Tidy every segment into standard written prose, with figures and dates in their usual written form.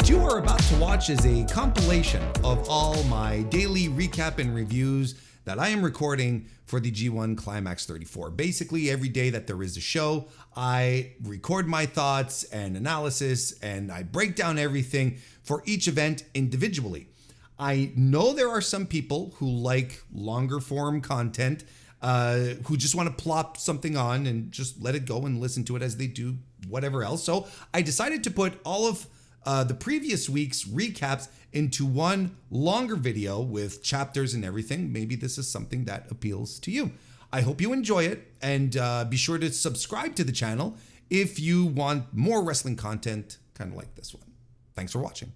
What you are about to watch is a compilation of all my daily recap and reviews that I am recording for the G1 Climax 34. Basically, every day that there is a show, I record my thoughts and analysis, and I break down everything for each event individually. I know there are some people who like longer form content, who just want to plop something on and just let it go and listen to it as they do whatever else. So I decided to put all of the previous week's recaps into one longer video with chapters and everything. Maybe this is something that appeals to you. I hope you enjoy it, and be sure to subscribe to the channel if you want more wrestling content kind of like this one. Thanks for watching.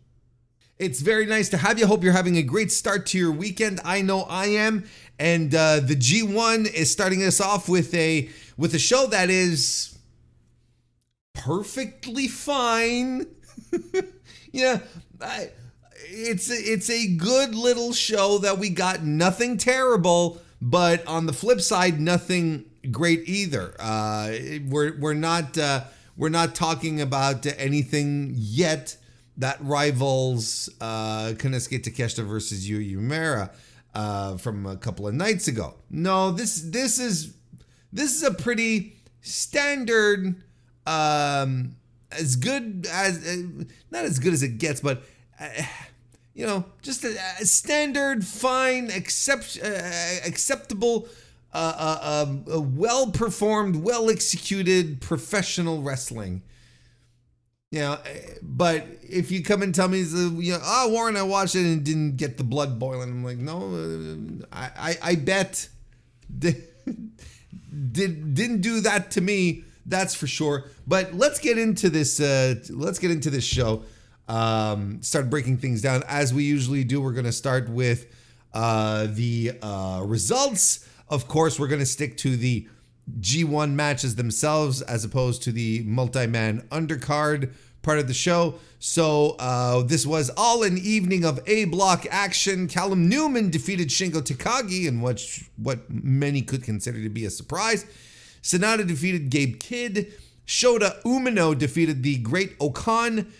It's very nice to have you. Hope you're having a great start to your weekend. I know I am, and the G1 is starting us off with a show that is perfectly fine. Yeah, it's a good little show that we got. Nothing terrible, but on the flip side, nothing great either. We're not talking about anything yet that rivals Konosuke Takeshita versus Yuya Uemura from a couple of nights ago. No, this is a pretty standard, as good as, not as good as it gets, but just a standard, fine, acceptable, well performed, well executed professional wrestling. But if you come and tell me, Warren, I watched it and didn't get the blood boiling, I'm like, no, I bet didn't do that to me. That's for sure. But let's get into this. Show. Start breaking things down as we usually do. We're going to start with the results. Of course, we're going to stick to the G1 matches themselves as opposed to the multi-man undercard part of the show. So this was all an evening of A-block action. Callum Newman defeated Shingo Takagi in what many could consider to be a surprise. Sonata defeated Gabe Kidd. Shota Umino defeated the Great Okan.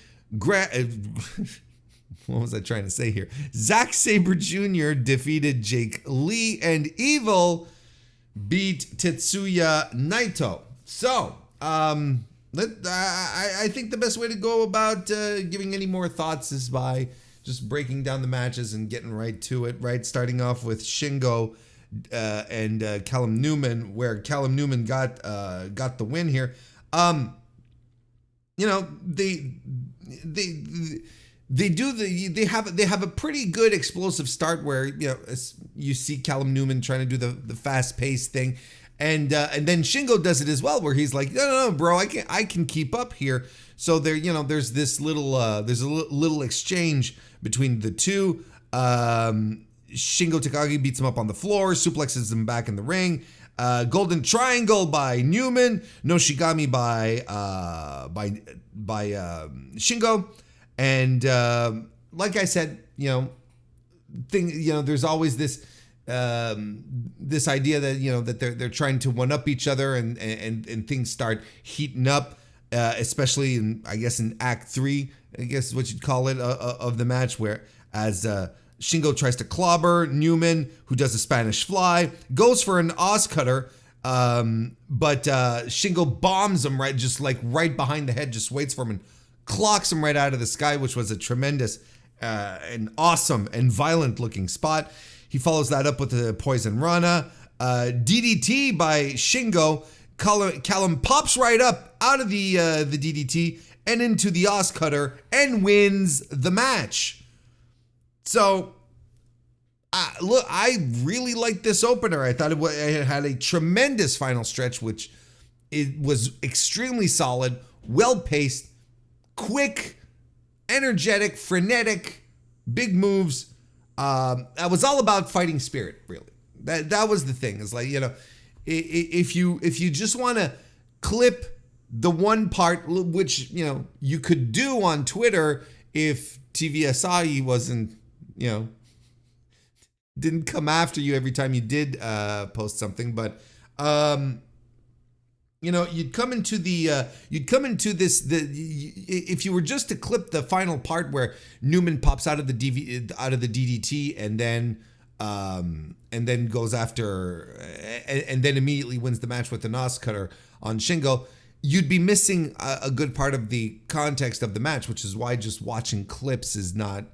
What was I trying to say here? Zack Sabre Jr. defeated Jake Lee, and Evil beat Tetsuya Naito. So, I think the best way to go about giving any more thoughts is by just breaking down the matches and getting right to it, right? Starting off with Shingo and Callum Newman, where Callum Newman got the win here. They have a pretty good explosive start where you see Callum Newman trying to do the fast paced thing, and then Shingo does it as well, where he's like, no, bro, I can keep up here. So there's this little exchange between the two. Shingo Takagi beats him up on the floor, suplexes him back in the ring. Golden Triangle by Newman, Noshigami by Shingo, and like I said, there's always this idea that that they're trying to one up each other, and things start heating up, especially in Act 3, I guess is what you'd call it, of the match, where as Shingo tries to clobber Newman, who does a Spanish fly, goes for an Oz cutter, but Shingo bombs him right behind the head, just waits for him and clocks him right out of the sky, which was a tremendous and awesome and violent looking spot. He follows that up with a Poison Rana. DDT by Shingo. Callum pops right up out of the DDT and into the Oz cutter and wins the match. So, look, I really liked this opener. I thought it had a tremendous final stretch, which it was extremely solid, well-paced, quick, energetic, frenetic, big moves. That was all about fighting spirit, really. That was the thing. It's like, if you just want to clip the one part, which, you could do on Twitter if TVSI wasn't, didn't come after you every time you did post something, but you'd come into if you were just to clip the final part where Newman pops out of the DDT and then goes after and then immediately wins the match with the Nos Cutter on Shingo, you'd be missing a good part of the context of the match, which is why just watching clips is not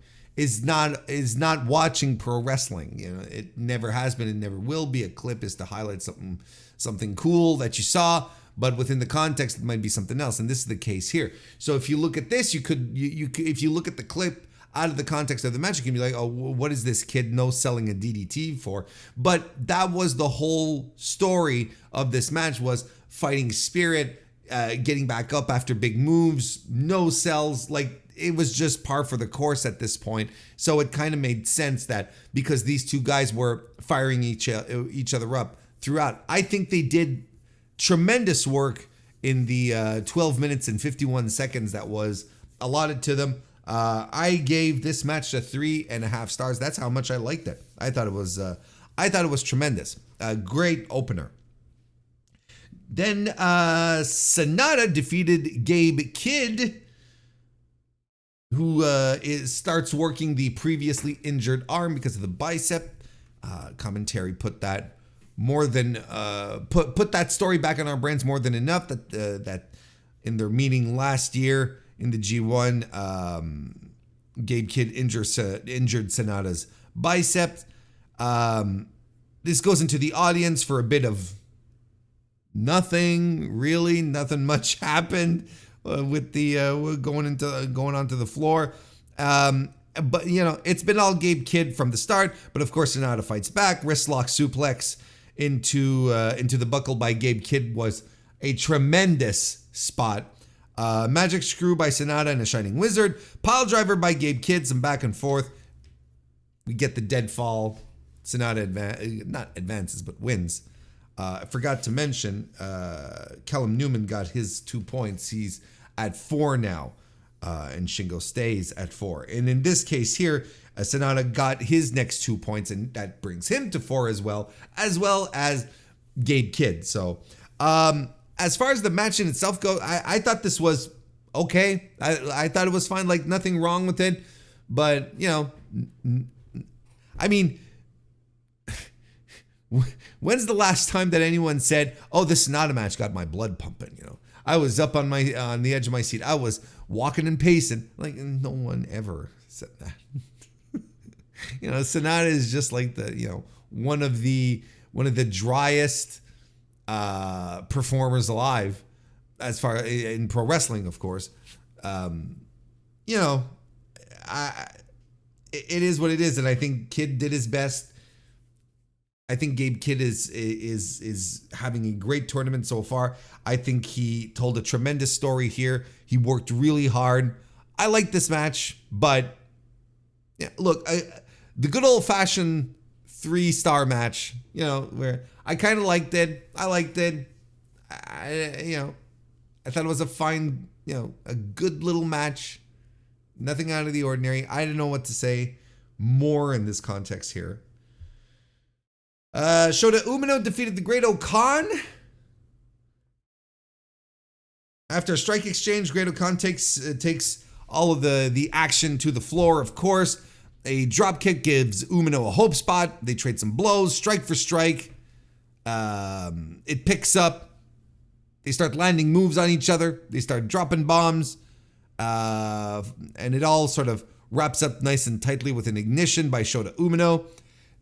watching pro wrestling. It never has been and never will be. A clip is to highlight something cool that you saw, but within the context it might be something else, and this is the case here. So if you look at this, you could if you look at the clip out of the context of the match, you can be like, oh, what is this kid no-selling a DDT for? But that was the whole story of this match, was fighting spirit, getting back up after big moves, no sells. Like, it was just par for the course at this point. So it kind of made sense that because these two guys were firing each other up throughout, I think they did tremendous work in the 12 minutes and 51 seconds that was allotted to them. I gave this match a 3.5 stars. That's how much I liked it. I thought it was tremendous. A great opener. Then Sanada defeated Gabe Kidd, who starts working the previously injured arm because of the bicep. Commentary put that more than put that story back on our brains more than enough. That in their meeting last year in the G1, Gabe Kidd injured Sanada's bicep. This goes into the audience for a bit of nothing much happened with the going onto the floor. But it's been all Gabe Kidd from the start. But of course, Sanada fights back. Wrist lock suplex into the buckle by Gabe Kidd was a tremendous spot. Magic screw by Sanada and a Shining Wizard. Pile driver by Gabe Kidd. Some back and forth. We get the dead fall. Sanada not advances, but wins. I forgot to mention, Callum Newman got his 2 points. He's at 4 now, and Shingo stays at 4. And in this case here, Sanada got his next 2 points, and that brings him to 4 as well as Gabe Kidd. So, as far as the match in itself goes, I thought this was okay. I thought it was fine, like nothing wrong with it. But, I mean, when's the last time that anyone said, "Oh, this Sanada match got my blood pumping"? I was up on the edge of my seat. I was walking and pacing. Like, no one ever said that. Sanada is just like one of the driest performers alive, as far in pro wrestling, of course. It is what it is, and I think Kidd did his best. I think Gabe Kidd is having a great tournament so far. I think he told a tremendous story here. He worked really hard. I like this match, but yeah, look, the good old fashioned 3-star match, where I kind of liked it. I liked it. I thought it was a fine, a good little match. Nothing out of the ordinary. I didn't know what to say more in this context here. Shota Umino defeated the Great Khan. After a strike exchange, Great Khan takes all of the action to the floor, of course. A drop kick gives Umino a hope spot. They trade some blows, strike for strike. It picks up. They start landing moves on each other. They start dropping bombs. And it all sort of wraps up nice and tightly with an ignition by Shota Umino.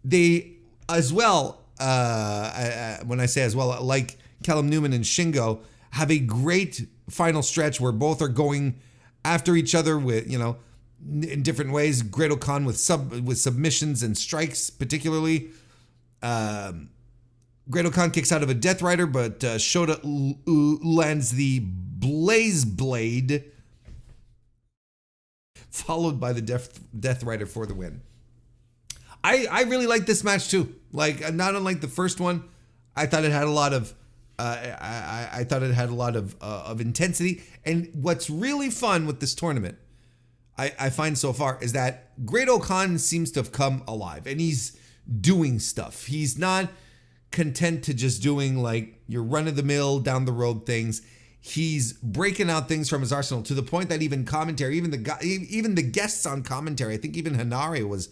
They as well, when I say as well, like Callum Newman and Shingo, have a great final stretch where both are going after each other with, in different ways. Great Khan with submissions and strikes, particularly. Great Khan kicks out of a Death Rider, but Shota lands the Blaze Blade, followed by the Death Rider for the win. I really like this match too. Like, not unlike the first one, I thought it had a lot of I thought it had a lot of intensity. And what's really fun with this tournament, I find so far, is that Great Khan seems to have come alive and he's doing stuff. He's not content to just doing like your run-of-the-mill, down-the-road things. He's breaking out things from his arsenal to the point that even commentary, even the guests on commentary, I think even Hanare who was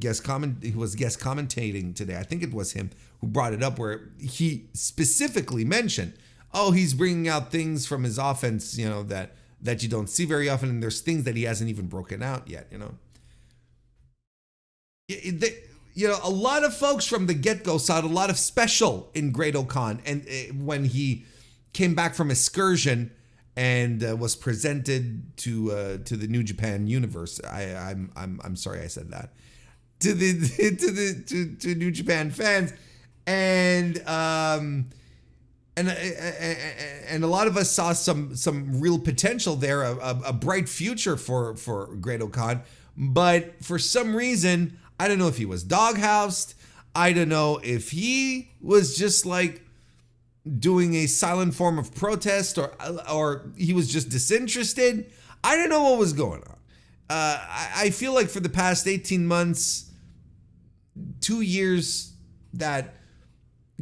guest commentating today. I think it was him who brought it up, where he specifically mentioned, oh, he's bringing out things from his offense, you know, that you don't see very often, and there's things that he hasn't even broken out yet, you know. You know, a lot of folks from the get-go saw a lot of special in Great-O-Khan, and when he came back from excursion and was presented to the New Japan universe. I'm sorry I said that, to New Japan fans, and a lot of us saw some real potential there, a bright future for Great-O-Khan, but for some reason, I don't know if he was doghoused. I don't know if he was just like doing a silent form of protest, or he was just disinterested. I don't know what was going on. I feel like for the past 18 months, 2 years, that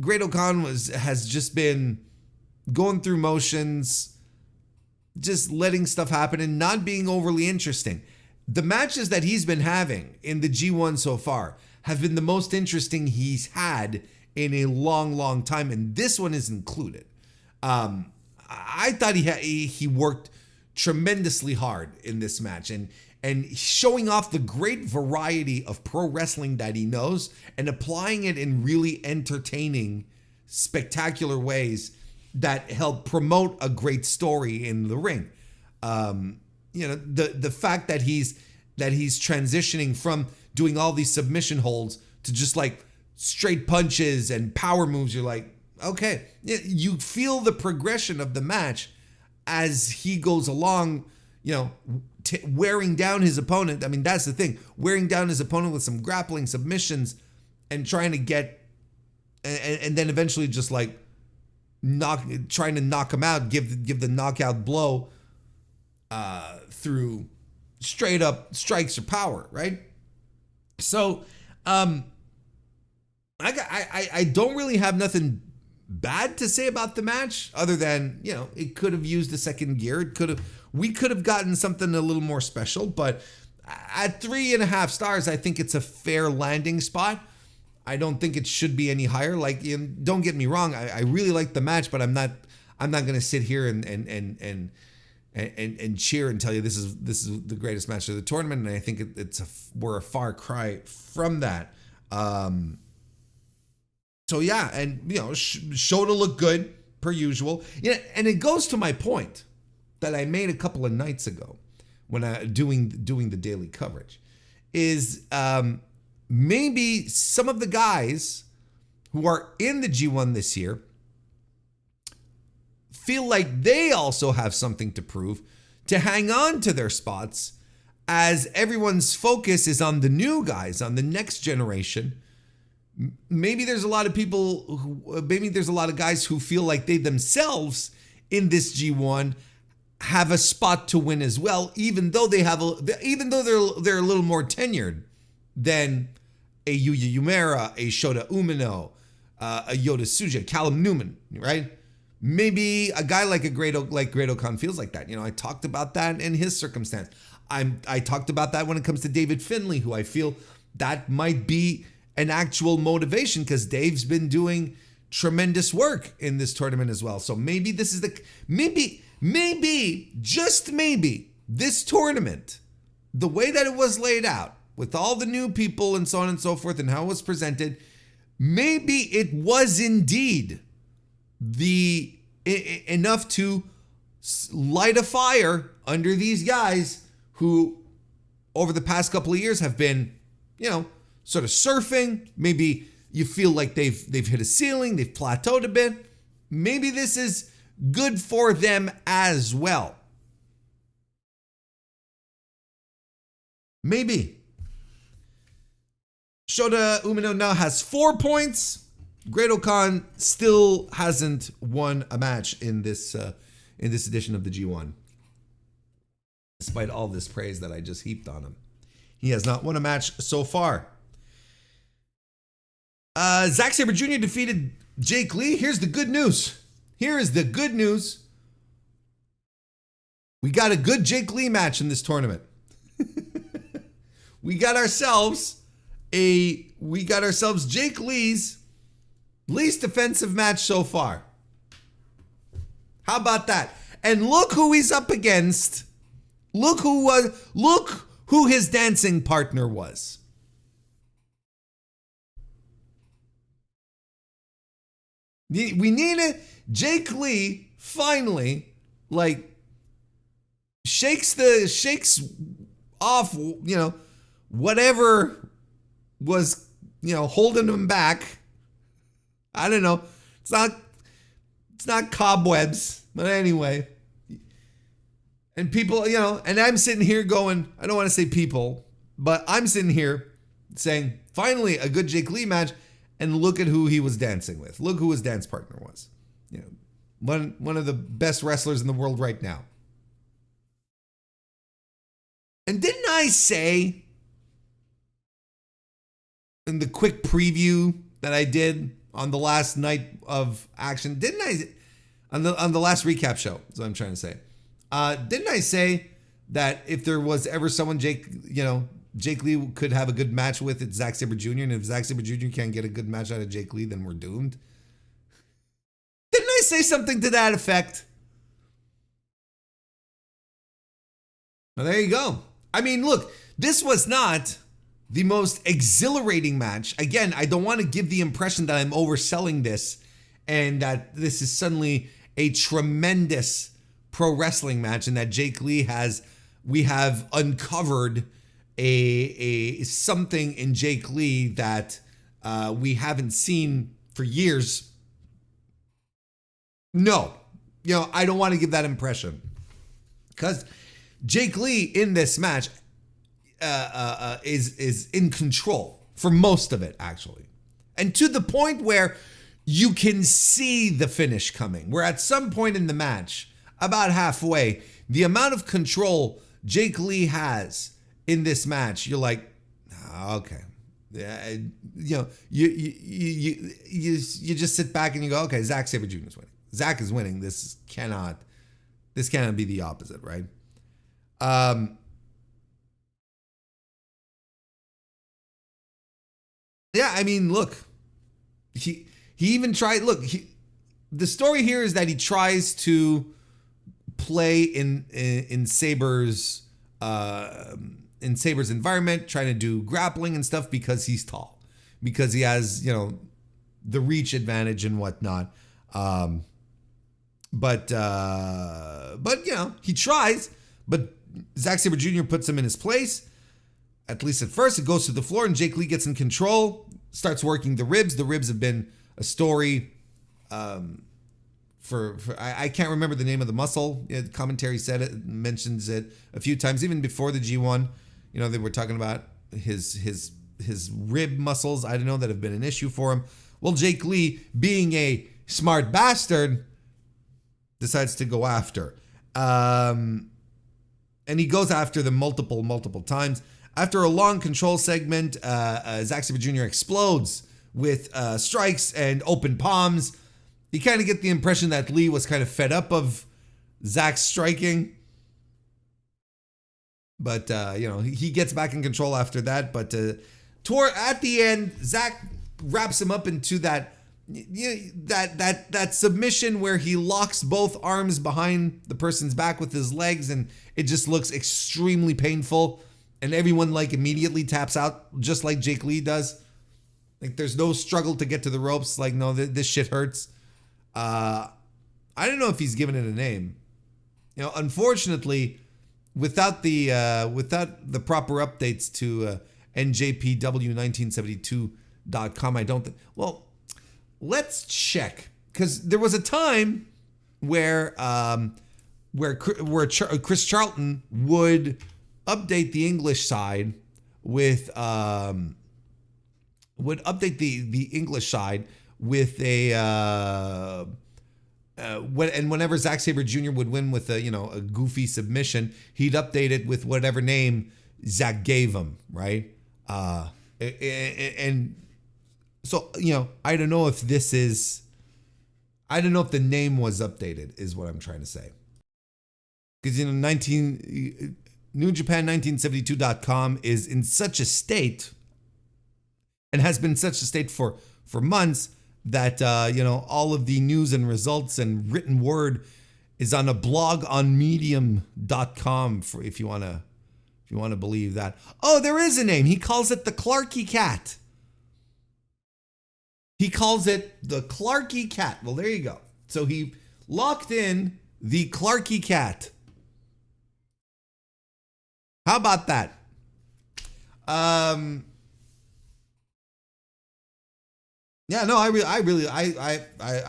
Great-O-Khan has just been going through motions, just letting stuff happen and not being overly interesting. The matches that he's been having in the G1 so far have been the most interesting he's had in a long time, and this one is included. I thought he worked tremendously hard in this match, and showing off the great variety of pro wrestling that he knows and applying it in really entertaining, spectacular ways that help promote a great story in the ring. You know, the fact that he's transitioning from doing all these submission holds to just like straight punches and power moves. You're like, okay, you feel the progression of the match as he goes along, you know, wearing down his opponent. I mean, that's the thing, wearing down his opponent with some grappling submissions and trying to get, and then eventually just like trying to knock him out, give the knockout blow through straight up strikes or power, right? So, I don't really have nothing bad to say about the match, other than, you know, it could have used a second gear. We could have gotten something a little more special, but at 3.5 stars, I think it's a fair landing spot. I don't think it should be any higher. Like, don't get me wrong, I really like the match, but I'm not going to sit here and cheer and tell you this is the greatest match of the tournament. And I think we're a far cry from that. So yeah, and you know, show to look good per usual. Yeah, and it goes to my point that I made a couple of nights ago when I doing the daily coverage, is maybe some of the guys who are in the G1 this year feel like they also have something to prove to hang on to their spots, as everyone's focus is on the new guys, on the next generation. Maybe there's a lot of guys who feel like they themselves in this G1 have a spot to win as well, even though they're a little more tenured than a Yuya Uemura, a Shota Umino, a Yota Tsuji, Callum Newman, right? Maybe a guy like Great-O-Khan feels like that. You know, I talked about that in his circumstance. I talked about that when it comes to David Finlay, who I feel that might be an actual motivation, because Dave's been doing tremendous work in this tournament as well. So maybe this is just maybe this tournament, the way that it was laid out with all the new people and so on and so forth and how it was presented, maybe it was indeed enough to light a fire under these guys who over the past couple of years have been, you know, sort of surfing. Maybe you feel like they've hit a ceiling, they've plateaued a bit. Maybe this is good for them as well. Maybe. Shota Umino now has 4 points. Great-O-Khan still hasn't won a match in this edition of the G1. Despite all this praise that I just heaped on him, he has not won a match so far. Zack Sabre Jr. defeated Jake Lee. Here's the good news. Here is the good news. We got a good Jake Lee match in this tournament. We got ourselves Jake Lee's least offensive match so far. How about that? And look who he's up against. Look who his dancing partner was. We need it. Jake Lee finally shakes off, whatever was, holding him back. I don't know. It's not cobwebs, but anyway. And people, and I'm sitting here going, I don't want to say people, but I'm sitting here saying, finally a good Jake Lee match, and look at who he was dancing with. Look who his dance partner was. One of the best wrestlers in the world right now. And didn't I say in the quick preview that I did on the last night of action, didn't I, on the last recap show, is what I'm trying to say. Didn't I say that if there was ever someone Jake Lee could have a good match with, it's Zack Sabre Jr., and if Zack Sabre Jr. can't get a good match out of Jake Lee, then we're doomed? Didn't I say something to that effect? Well, there you go. I mean, look, this was not the most exhilarating match. Again, I don't want to give the impression that I'm overselling this and that this is suddenly a tremendous pro wrestling match and that Jake Lee we have uncovered a something in Jake Lee that we haven't seen for years. No, I don't want to give that impression, because Jake Lee in this match is in control for most of it, actually, and to the point where you can see the finish coming. Where at some point in the match, about halfway, the amount of control Jake Lee has in this match, you're like, okay, yeah, you just sit back and you go, okay, Zack Sabre Jr. is winning. Zack is winning. This cannot be the opposite, right? Yeah, I mean, look, he even tried. Look, the story here is that he tries to play in Sabre's environment, trying to do grappling and stuff because he's tall, because he has the reach advantage and whatnot. But he tries, but Zack Sabre Jr. puts him in his place. At least at first, it goes to the floor and Jake Lee gets in control, starts working the ribs. The ribs have been a story for I can't remember the name of the muscle. Commentary mentions it a few times, even before the G1. They were talking about his rib muscles. I don't know, that have been an issue for him. Well, Jake Lee, being a smart bastard, decides to go after. And he goes after them multiple times. After a long control segment, Zack Sabre Jr. explodes with strikes and open palms. You kind of get the impression that Lee was kind of fed up of Zack's striking. But, he gets back in control after that. But at the end, Zack wraps him up into that submission where he locks both arms behind the person's back with his legs, and it just looks extremely painful. And everyone immediately taps out, just like Jake Lee does. There's no struggle to get to the ropes. No, this shit hurts. I don't know if he's given it a name. Unfortunately, without the proper updates to NJPW1972.com, I don't think. Well, let's check, because there was a time where Chris Charlton would update the English side with whenever Zack Sabre Jr. would win with a goofy submission, he'd update it with whatever name Zack gave him, right? And So, I don't know if this is, I don't know if the name was updated, is what I'm trying to say. Because, NewJapan1972.com is in such a state and has been such a state for months that, all of the news and results and written word is on a blog on medium.com for if you want to believe that. Oh, there is a name. He calls it the Clarky Cat. He calls it the Clarky Cat. Well, there you go. So he locked in the Clarky Cat. How about that? Yeah, no, I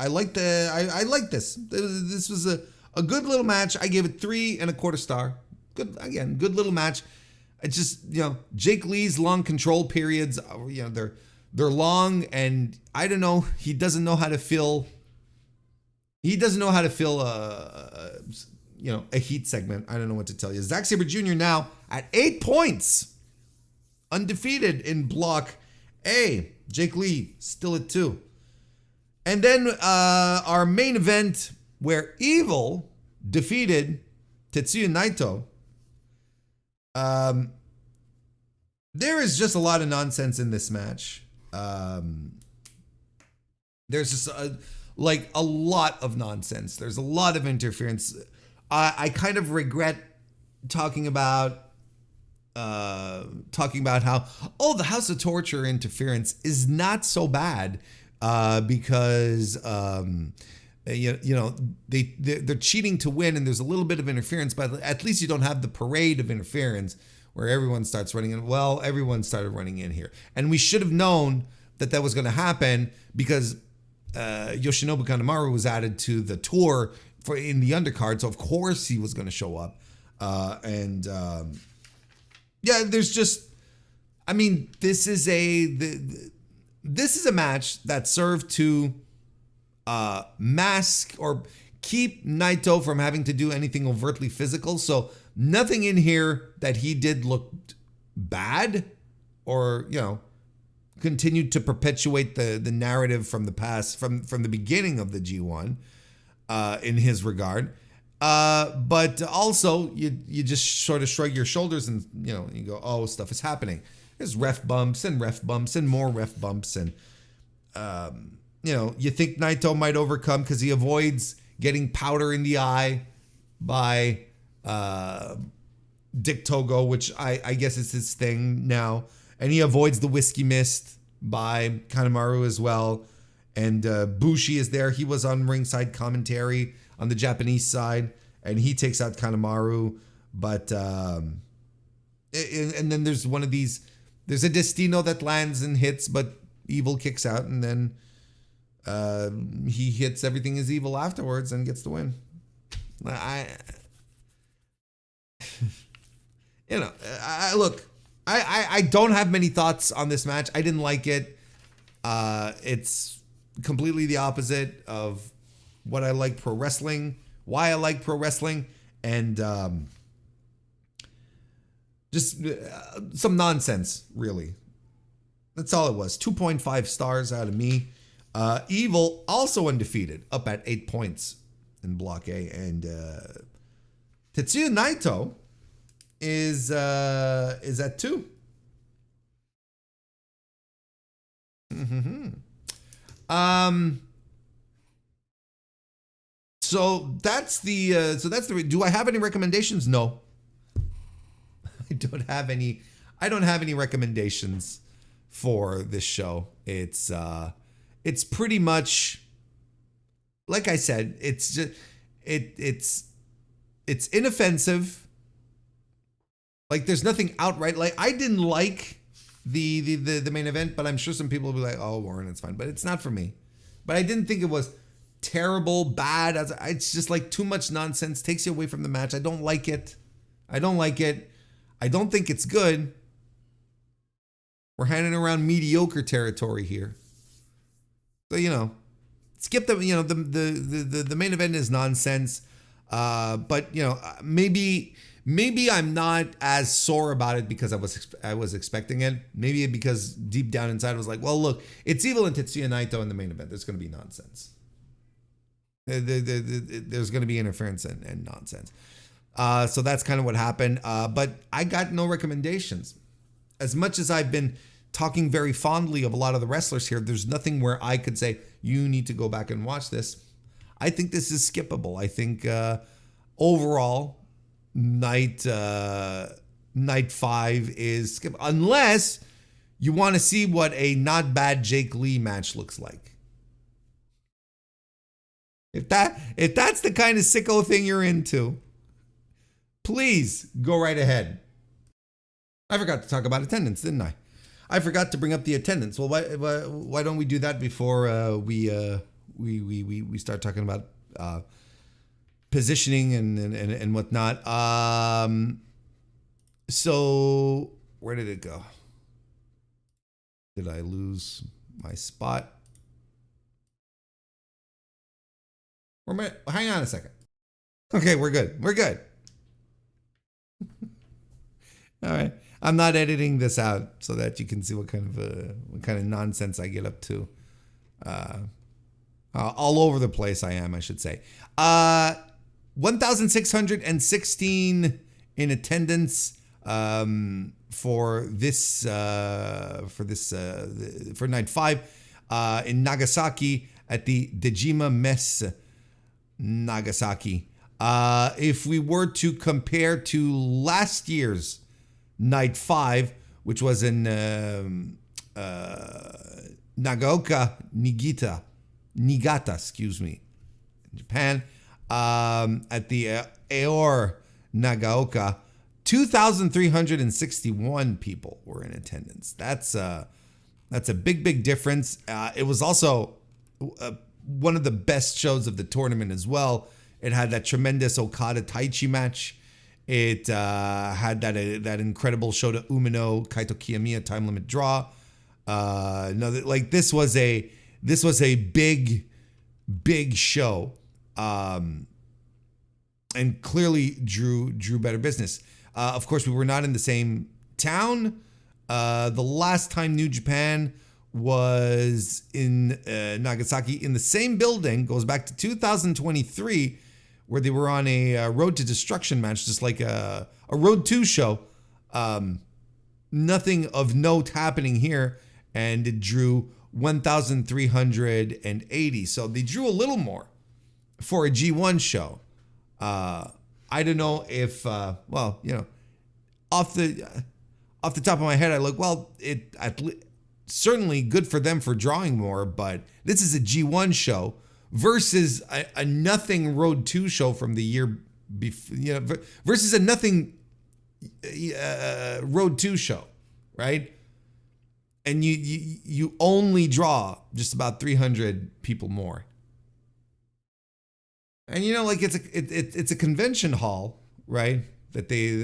like I like this. This was a good little match. I gave it 3.25 stars. Good little match. It's just, Jake Lee's long control periods, they're long, and I don't know, he doesn't know how to fill a heat segment. I don't know what to tell you. Zack Sabre Jr. now at 8 points. Undefeated in Block A. Jake Lee still at 2. And then our main event where Evil defeated Tetsuya Naito. There is just a lot of nonsense in this match. There's just a lot of nonsense. There's a lot of interference. I kind of regret talking about how the House of Torture interference is not so bad because they're cheating to win, and there's a little bit of interference, but at least you don't have the parade of interference where everyone starts running in. Well, everyone started running in here, and we should have known that was going to happen because Yoshinobu Kanemaru was added to the tour in the undercard, so of course he was going to show up. There's just, this is a match that served to mask or keep Naito from having to do anything overtly physical. So nothing in here that he did looked bad or, continued to perpetuate the narrative from the past, from the beginning of the G1 in his regard. But also you just sort of shrug your shoulders and, you go, oh, stuff is happening. There's ref bumps and more ref bumps. And, you think Naito might overcome because he avoids getting powder in the eye by Dick Togo, which I guess is his thing now. And he avoids the whiskey mist by Kanemaru as well. And Bushi is there. He was on ringside commentary on the Japanese side, and he takes out Kanemaru. But and then there's one of these. There's a Destino that lands and hits, but Evil kicks out, and then he hits Everything Is Evil afterwards and gets the win. I don't have many thoughts on this match. I didn't like it. It's completely the opposite of what I like pro wrestling, why I like pro wrestling, and just some nonsense, really. That's all it was. 2.5 stars out of me. Evil also undefeated, up at 8 points in Block A, and Tetsuya Naito is at 2. So that's the. Do I have any recommendations? No, I don't have any. I don't have any recommendations for this show. It's pretty much, like I said, it's just it's inoffensive. Like, there's nothing outright. Like, I didn't like the main event, but I'm sure some people will be like, oh, Warren, it's fine. But it's not for me. But I didn't think it was terrible, bad. It's just like too much nonsense. Takes you away from the match. I don't like it. I don't think it's good. We're handing around mediocre territory here. So, skip the main event is nonsense. But you know, maybe I'm not as sore about it because I was expecting it. Maybe because deep down inside I was like, well, look, it's Evil and Tetsuya Naito in the main event. There's going to be nonsense. There's going to be interference and nonsense. So that's kind of what happened. But I got no recommendations. As much as I've been talking very fondly of a lot of the wrestlers here, there's nothing where I could say, you need to go back and watch this. I think this is skippable. I think overall, night 5 is skippable. Unless you want to see what a not bad Jake Lee match looks like. If that's the kind of sicko thing you're into, please go right ahead. I forgot to talk about attendance, didn't I? I forgot to bring up the attendance. Well, why don't we do that before we start talking about positioning and whatnot. So where did it go? Did I lose my spot? Hang on a second. Okay, we're good. We're good. All right. I'm not editing this out so that you can see what kind of nonsense I get up to. All over the place I am, I should say. 1,616 in attendance for night 5 in Nagasaki at the Dejima Mess Nagasaki. If we were to compare to last year's night 5, which was in Niigata, in Japan, at the Aor Nagaoka, 2,361 people were in attendance. That's a big difference. It was also one of the best shows of the tournament as well. It had that tremendous Okada Taichi match. It had that incredible Shota Umino Kaito Kiyomiya time limit draw. This was a big show, and clearly drew better business. Of course, we were not in the same town. The last time New Japan was in Nagasaki in the same building goes back to 2023, where they were on a Road to Destruction match, just like a Road 2 show. Nothing of note happening here, and it drew 1,380. So they drew a little more for a G1 show. I don't know if, off the top of my head, I look, certainly good for them for drawing more, but this is a G1 show versus a nothing Road 2 show from the year before, versus a nothing Road 2 show, right? And you only draw just about 300 people more. And it's a convention hall, right? That they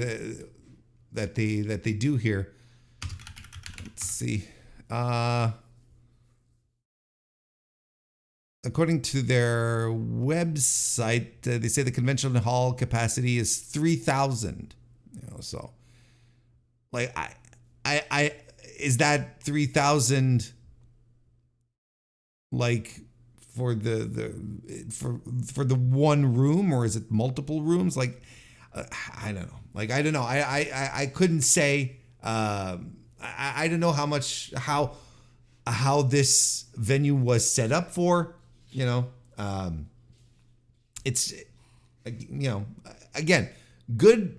do here. Let's see. According to their website, they say the convention hall capacity is 3,000. So like I is that 3,000 like for the one room, or is it multiple rooms? Like I don't know. I couldn't say. I don't know how this venue was set up for. It's again, good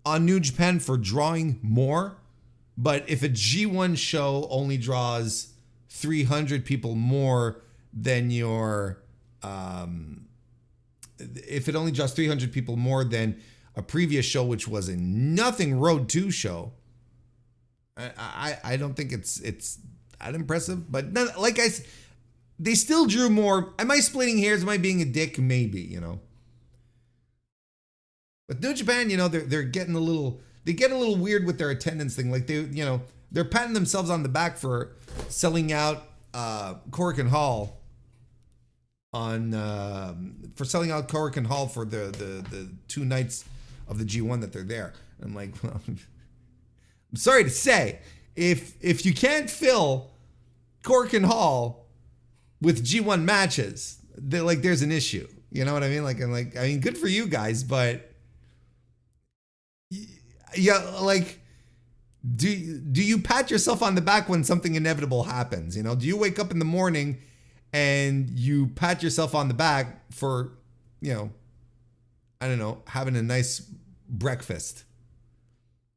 on New Japan for drawing more, but if a G1 show only draws 300 people more than if it only draws 300 people more than a previous show, which was a nothing Road 2 show, I don't think it's that impressive. But like I said, they still drew more. Am I splitting hairs? Am I being a dick? Maybe, But New Japan, they're getting a little weird with their attendance thing. Like they're patting themselves on the back for selling out Korakuen Hall for selling out Cork and Hall for the 2 nights of the G1 that they're there. I'm like, well, I'm sorry to say, if you can't fill Cork and Hall with G1 matches, there's an issue. You know what I mean? I mean, good for you guys, but yeah, do you pat yourself on the back when something inevitable happens? You know, do you wake up in the morning and you pat yourself on the back for, you know, I don't know, having a nice breakfast?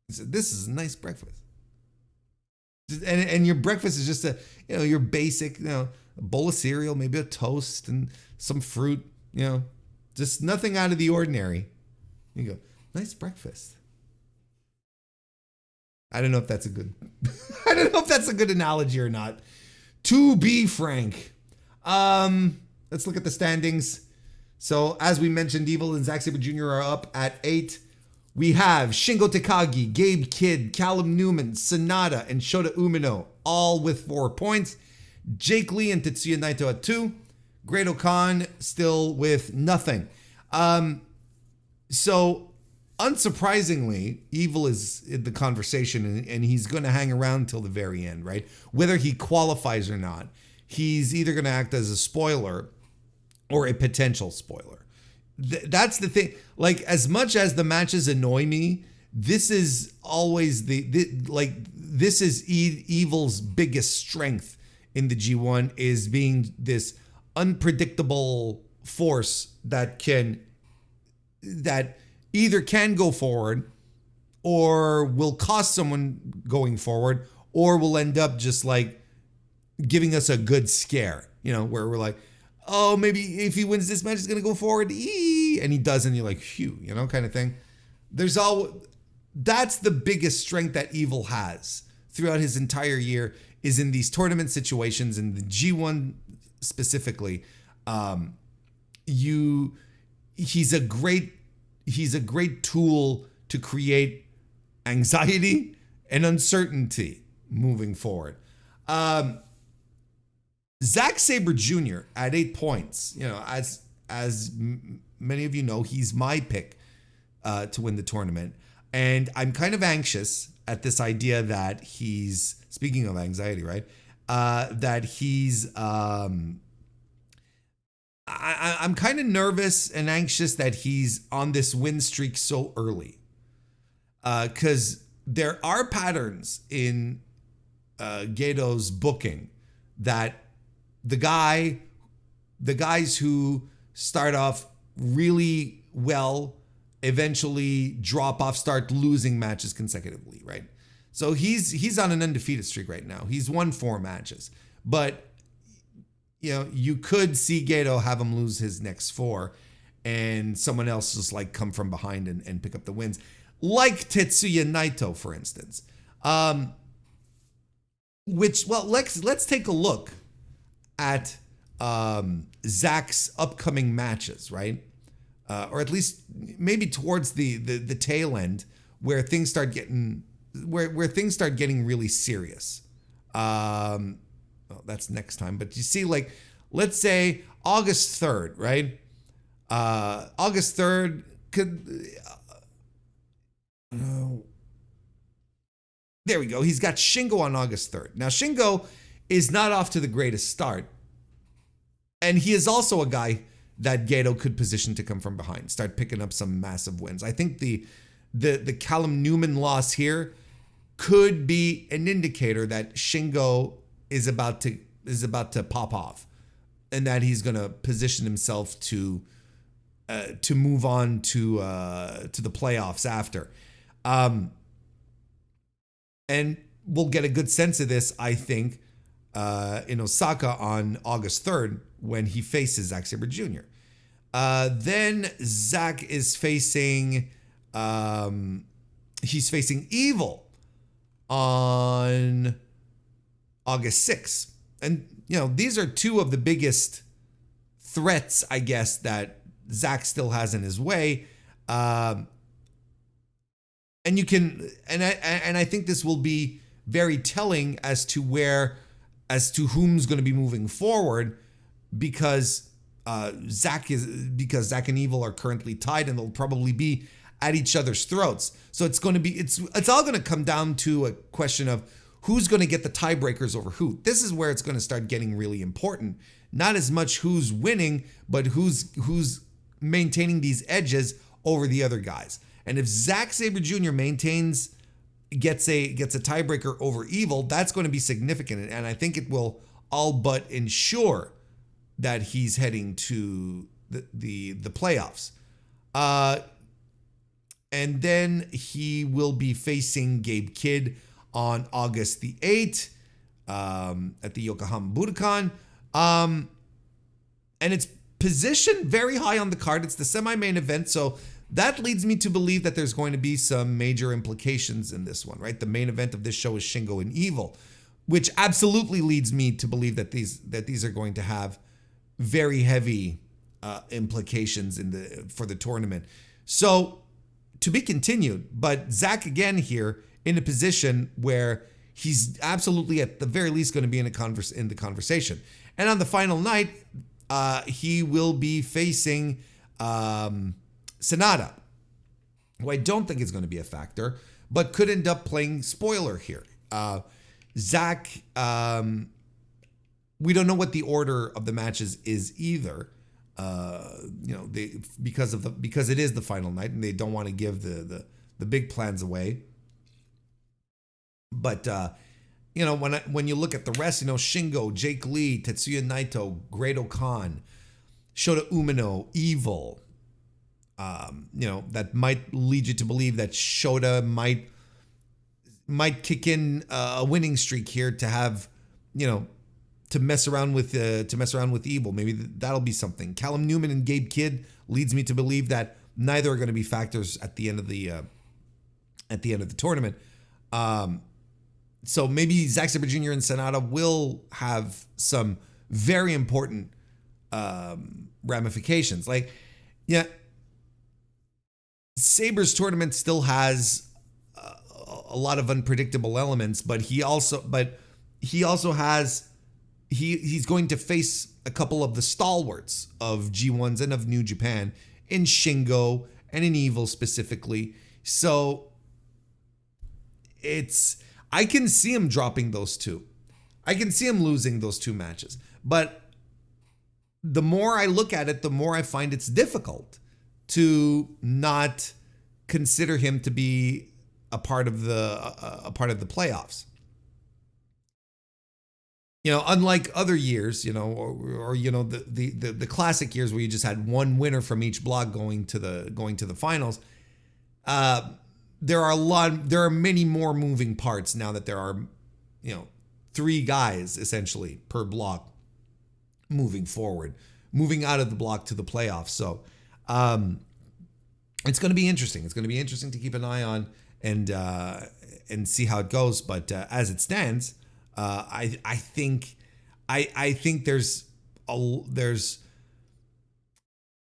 This is a nice breakfast. And your breakfast is just your basic, a bowl of cereal, maybe a toast and some fruit, just nothing out of the ordinary. You go, nice breakfast. I don't know if that's a good, analogy or not. To be frank, let's look at the standings. So as we mentioned, Evil and Zack Sabre Jr. are up at 8. We have Shingo Takagi, Gabe Kidd, Callum Newman, Sonata, and Shota Umino, all with 4 points. Jake Lee and Tetsuya Naito at 2. Great Khan still with nothing. So unsurprisingly, Evil is in the conversation, and he's going to hang around till the very end, right? Whether he qualifies or not, he's either going to act as a spoiler or a potential spoiler. That's the thing. As much as the matches annoy me, this is always this is Evil's biggest strength in the G1, is being this unpredictable force that either can go forward or will cost someone going forward, or will end up just giving us a good scare, where we're like, oh, maybe if he wins this match, he's going to go forward. And he doesn't. You're like, phew, kind of thing. That's the biggest strength that Evil has throughout his entire year, is in these tournament situations, in the G1 specifically. He's a great tool to create anxiety and uncertainty moving forward. Zack Sabre Jr. at 8 points. As many of you know, he's my pick to win the tournament. And I'm kind of anxious at this idea that he's, speaking of anxiety, right? That he's, I'm kind of nervous and anxious that he's on this win streak so early. Because there are patterns in Gedo's booking that the guys who start off really well eventually drop off, start losing matches consecutively, right? So he's on an undefeated streak right now. He's won 4 matches, but you could see Gedo have him lose his next 4, and someone else just come from behind and pick up the wins, like Tetsuya Naito, for instance. Let's take a look at Zach's upcoming matches, right? Or at least maybe towards the tail end, where things start getting really serious. Well, that's next time. But you see, let's say August 3rd, right? August 3rd could. There we go. He's got Shingo on August 3rd. Now, Shingo is not off to the greatest start. And he is also a guy that Gedo could position to come from behind, start picking up some massive wins. I think the Callum Newman loss here could be an indicator that Shingo is about to pop off, and that he's going to position himself to move on to the playoffs after. And we'll get a good sense of this, I think, in Osaka on August 3rd, when he faces Zack Sabre Jr. Then Zack is facing Evil on August 6th. And, these are 2 of the biggest threats, I guess, that Zack still has in his way. And you can, and I think this will be very telling as to whom's going to be moving forward, because Zach because Zach and Evil are currently tied, and they'll probably be at each other's throats. So it's all going to come down to a question of who's going to get the tiebreakers over who. This is where it's going to start getting really important. Not as much who's winning, but who's maintaining these edges over the other guys. And if Zack Sabre Jr. gets a tiebreaker over Evil, that's going to be significant, and I think it will all but ensure that he's heading to the playoffs. And then he will be facing Gabe Kidd on August the 8th at the Yokohama Budokan. And it's positioned very high on the card. It's the semi-main event, so that leads me to believe that there's going to be some major implications in this one, right? The main event of this show is Shingo and Evil, which absolutely leads me to believe that these are going to have very heavy implications for the tournament. So to be continued, but Zach again here in a position where he's absolutely at the very least going to be in the conversation. And on the final night, he will be facing Sonata, who I don't think is going to be a factor, but could end up playing spoiler here. Zach, we don't know what the order of the matches is either. Because it is the final night and they don't want to give the big plans away. But when you look at the rest, Shingo, Jake Lee, Tetsuya Naito, Great Khan, Shota Umino, Evil. That might lead you to believe that Shota might kick in a winning streak here to have, to mess around with Evil. Maybe that'll be something. Callum Newman and Gabe Kidd leads me to believe that neither are going to be factors at the end of the tournament. So maybe Zack Sabre Jr. and Sonata will have some very important ramifications. Sabre's tournament still has a lot of unpredictable elements, but he also has. He's going to face a couple of the stalwarts of G1s and of New Japan in Shingo and in Evil specifically. So I can see him dropping those two. I can see him losing those two matches. But the more I look at it, the more I find it's difficult to not consider him to be a part of the playoffs. Unlike other years, or the classic years where you just had one winner from each block going to the finals, there are many more moving parts now that there are, three guys essentially per block moving forward, moving out of the block to the playoffs. So it's going to be interesting. It's going to be interesting to keep an eye on and see how it goes. But as it stands, I think there's a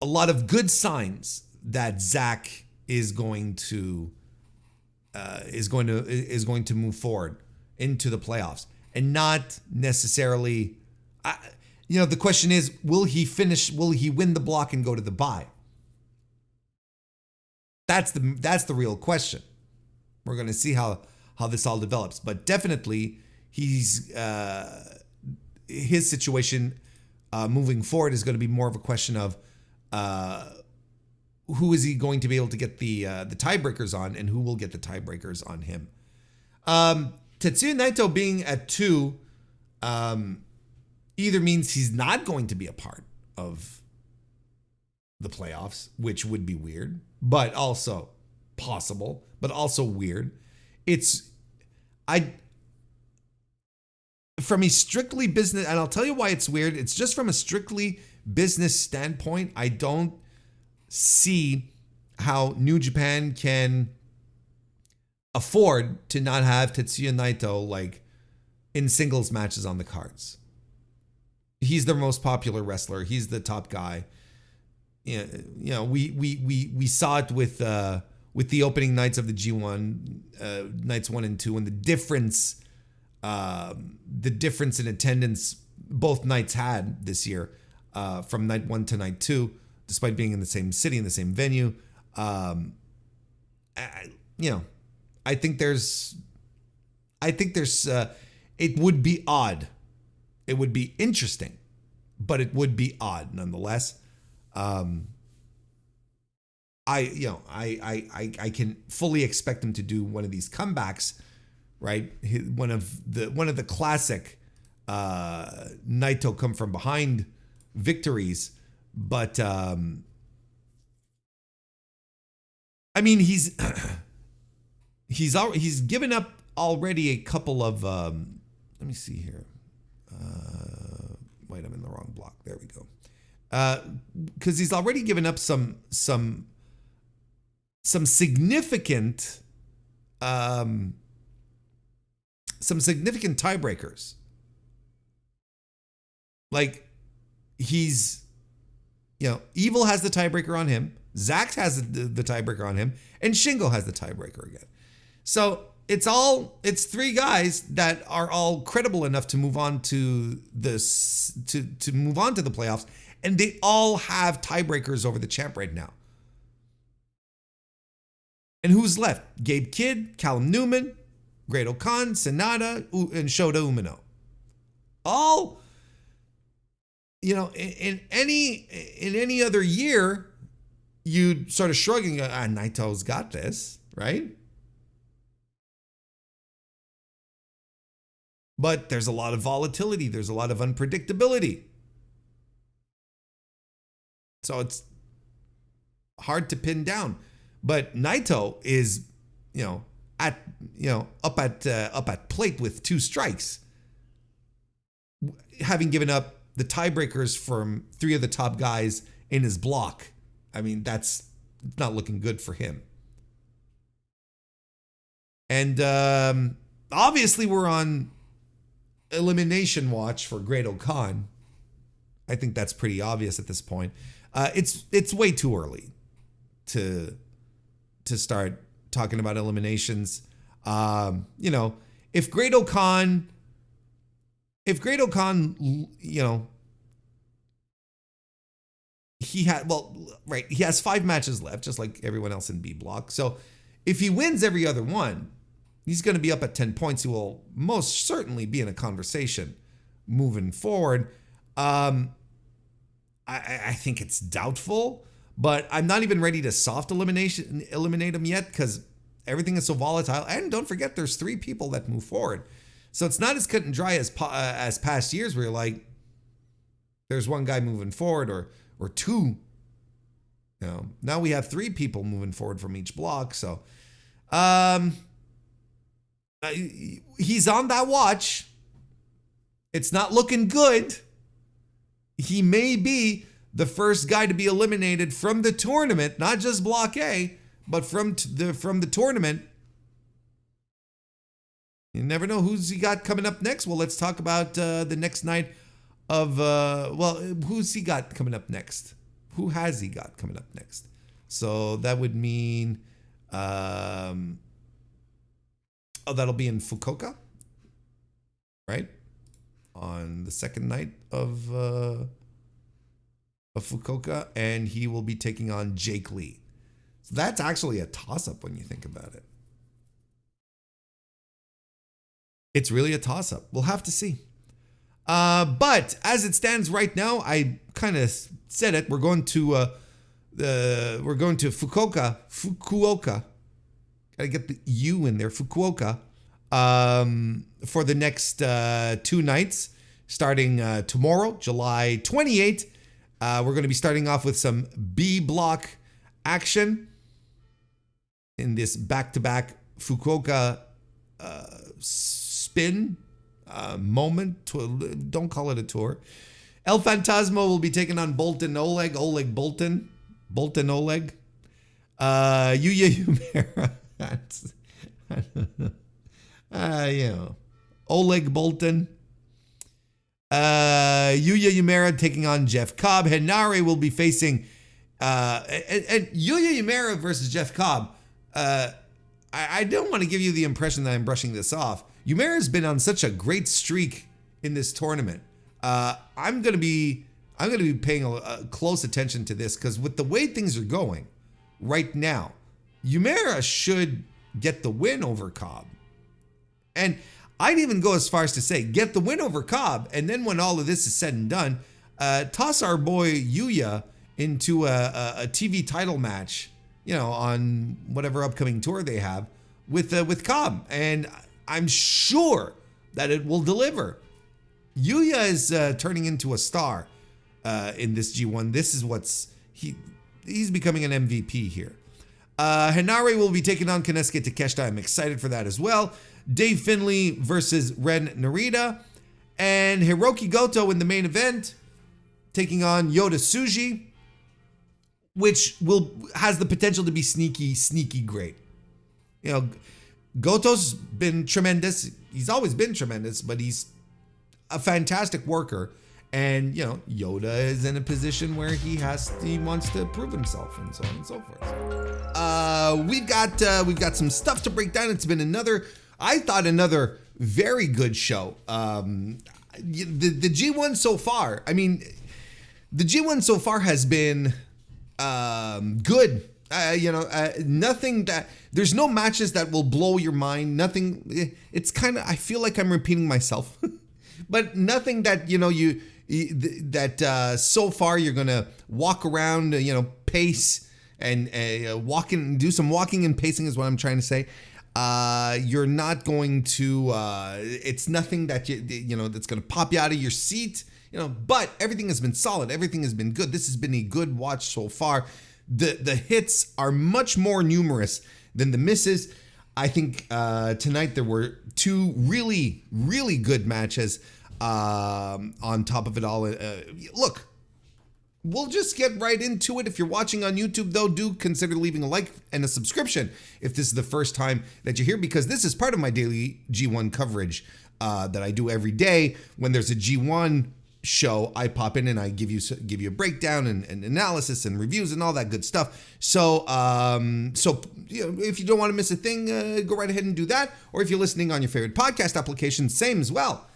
lot of good signs that Zach is going to move forward into the playoffs, and not necessarily. The question is, will he finish? Will he win the block and go to the bye? That's the real question. We're going to see how this all develops, but definitely. His situation moving forward is going to be more of a question of who is he going to be able to get the tiebreakers on, and who will get the tiebreakers on him. Tetsuya Naito being at 2 either means he's not going to be a part of the playoffs, which would be weird, but also possible, but also weird. From a strictly business, and I'll tell you why it's weird. It's just from a strictly business standpoint, I don't see how New Japan can afford to not have Tetsuya Naito in singles matches on the cards. He's their most popular wrestler. He's the top guy. We saw it with the opening nights of the G1, nights 1 and 2, and the difference in attendance both nights had this year. from night 1 to night 2, despite being in the same city, in the same venue. I think there's, it would be odd. It would be interesting, but it would be odd nonetheless. I can fully expect him to do one of these comebacks, right? One of the classic Naito come from behind victories, but I mean he's given up already a couple of let me see here. Wait, I'm in the wrong block. There we go. Because he's already given up some significant tiebreakers. Like he's, Evil has the tiebreaker on him, Zax has the tiebreaker on him, and Shingo has the tiebreaker again. So it's 3 guys that are all credible enough to move on to this to move on to the playoffs, and they all have tiebreakers over the champ right now. And who's left? Gabe Kidd, Callum Newman, Great Khan, Sonata, and Shota Umino. All, in any other year, you'd sort of shrugging, Naito's got this, right? But there's a lot of volatility. There's a lot of unpredictability. So it's hard to pin down. But Naito is, up at plate with 2 strikes, having given up the tiebreakers from 3 of the top guys in his block. I mean, that's not looking good for him. And obviously, we're on elimination watch for Great Khan. I think that's pretty obvious at this point. It's way too early to start talking about eliminations. If Great Khan, he has 5 matches left, just like everyone else in B block. So if he wins every other one, he's going to be up at 10 points. He will most certainly be in a conversation moving forward. I think it's doubtful, but I'm not even ready to soft eliminate him yet because everything is so volatile. And don't forget, there's 3 people that move forward. So it's not as cut and dry as past years where you're like, there's 1 guy moving forward or 2. Now we have 3 people moving forward from each block. So he's on that watch. It's not looking good. He may be the first guy to be eliminated from the tournament, not just Block A, but from the tournament. You never know who's he got coming up next. Well, let's talk about the next night of who's he got coming up next? Who has he got coming up next? So that would mean that'll be in Fukuoka, right? On the second night of Fukuoka, and he will be taking on Jake Lee. So that's actually a toss-up when you think about it. It's really a toss-up. We'll have to see. But as it stands right now, I kind of said it. We're going to Fukuoka. Gotta get the U in there. Fukuoka. For the next 2 nights, starting tomorrow, July 28th. We're going to be starting off with some B block action in this back-to-back Fukuoka spin moment. Don't call it a tour. El Fantasma will be taking on Bolton Oleg. Oleg Bolton. Bolton Oleg. Yuya Umera. I don't know. Oleg Bolton. Yuya Umera taking on Jeff Cobb. Henare will be facing and Yuya Umera versus Jeff Cobb. I don't want to give you the impression that I'm brushing this off. Umera's been on such a great streak in this tournament. I'm gonna be I'm going to be paying a close attention to this because with the way things are going right now, Yumera should get the win over Cobb. And I'd even go as far as to say, get the win over Cobb, and then when all of this is said and done, toss our boy Yuya into a TV title match, on whatever upcoming tour they have with Cobb, and I'm sure that it will deliver. Yuya is turning into a star in this G1. This is he's becoming an MVP here. Henare will be taking on Konosuke Takeshita. I'm excited for that as well. Dave Finlay versus Ren Narita. And Hiroki Goto in the main event, taking on Yota Tsuji, which has the potential to be sneaky great. Goto's been tremendous. He's always been tremendous, but he's a fantastic worker. And, Yoda is in a position where he wants to prove himself and so on and so forth. We've got some stuff to break down. It's been another very good show. The G1 so far, the G1 so far has been good. There's no matches that will blow your mind. Nothing. It's kind of, I feel like I'm repeating myself, but nothing that, so far you're going to walk around, pace and do some walking and pacing is what I'm trying to say. You're not going to, it's nothing that that's going to pop you out of your seat, but everything has been solid. Everything has been good. This has been a good watch so far. The hits are much more numerous than the misses. I think, tonight there were two really, really good matches, on top of it all. Look, we'll just get right into it. If you're watching on YouTube, though, do consider leaving a like and a subscription if this is the first time that you're here, because this is part of my daily G1 coverage that I do every day. When there's a G1 show, I pop in and I give you a breakdown and analysis and reviews and all that good stuff. So if you don't want to miss a thing, go right ahead and do that. Or if you're listening on your favorite podcast application, same as well.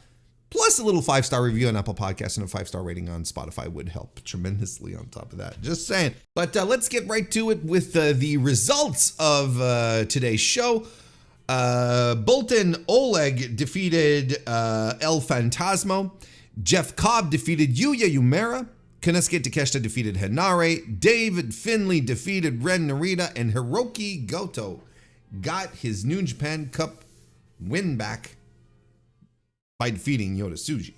Plus a little 5-star review on Apple Podcasts and a 5-star rating on Spotify would help tremendously on top of that. Just saying. But let's get right to it with the results of today's show. Bolton Oleg defeated El Fantasmo. Jeff Cobb defeated Yuya Uemura. Konosuke Takeshita defeated Henare. David Finlay defeated Ren Narita. And Hiroki Goto got his New Japan Cup win back by defeating Yota Tsuji.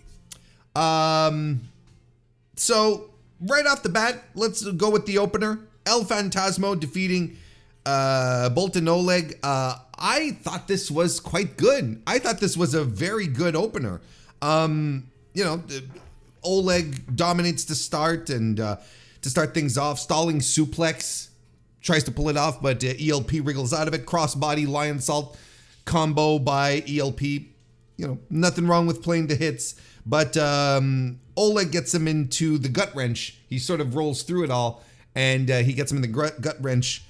So right off the bat, let's go with the opener. El Fantasmo defeating Bolton Oleg. I thought this was quite good. I thought this was a very good opener. Oleg dominates to start, and to start things off, stalling suplex, tries to pull it off, but ELP wriggles out of it. Crossbody lion salt combo by ELP. Nothing wrong with playing the hits, but Oleg gets him into the gut wrench. He sort of rolls through it all, and he gets him in the gut wrench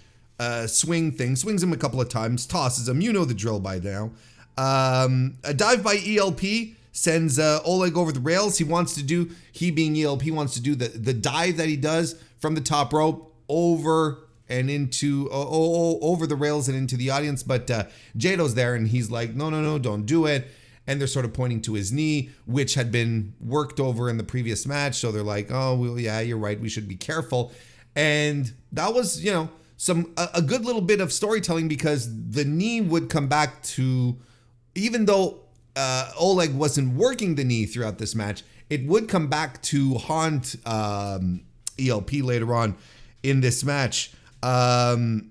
swing thing, swings him a couple of times, tosses him. You know the drill by now. A dive by ELP sends Oleg over the rails. He being ELP, wants to do the dive that he does from the top rope over and into over the rails and into the audience. But Jado's there, and he's like, no, don't do it. And they're sort of pointing to his knee, which had been worked over in the previous match. So they're like, oh, well, yeah, you're right. We should be careful. And that was, a good little bit of storytelling, because the knee would come back to, even though Oleg wasn't working the knee throughout this match, it would come back to haunt ELP later on in this match. Oleg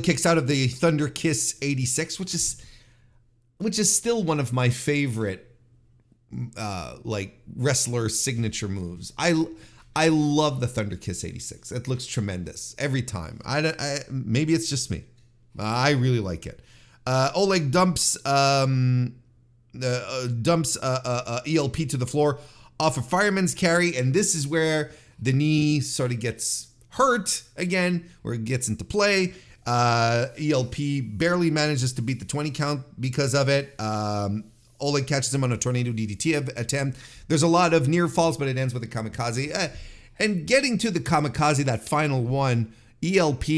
kicks out of the Thunder Kiss 86, which is still one of my favorite wrestler signature moves. I love the Thunder Kiss 86. It looks tremendous every time. Maybe it's just me. I really like it. Oleg dumps ELP to the floor off a fireman's carry, and this is where the knee sort of gets hurt again, where it gets into play. ELP barely manages to beat the 20 count because of it. Oleg catches him on a tornado DDT attempt. There's a lot of near falls, but it ends with a kamikaze. And getting to the kamikaze, that final one, ELP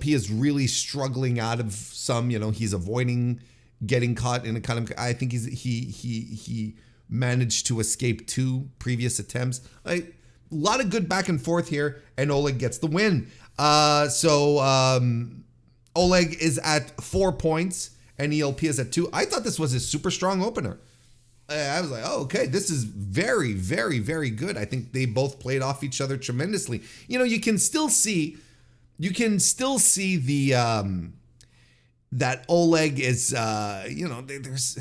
is really struggling out of some. He's avoiding getting caught in a kind of. I think he managed to escape 2 previous attempts. A lot of good back and forth here, and Oleg gets the win. Oleg is at 4 points, and ELP is at 2. I thought this was a super strong opener. I was like, oh, okay, this is very, very, very good. I think they both played off each other tremendously. You can still see the that Oleg is, there's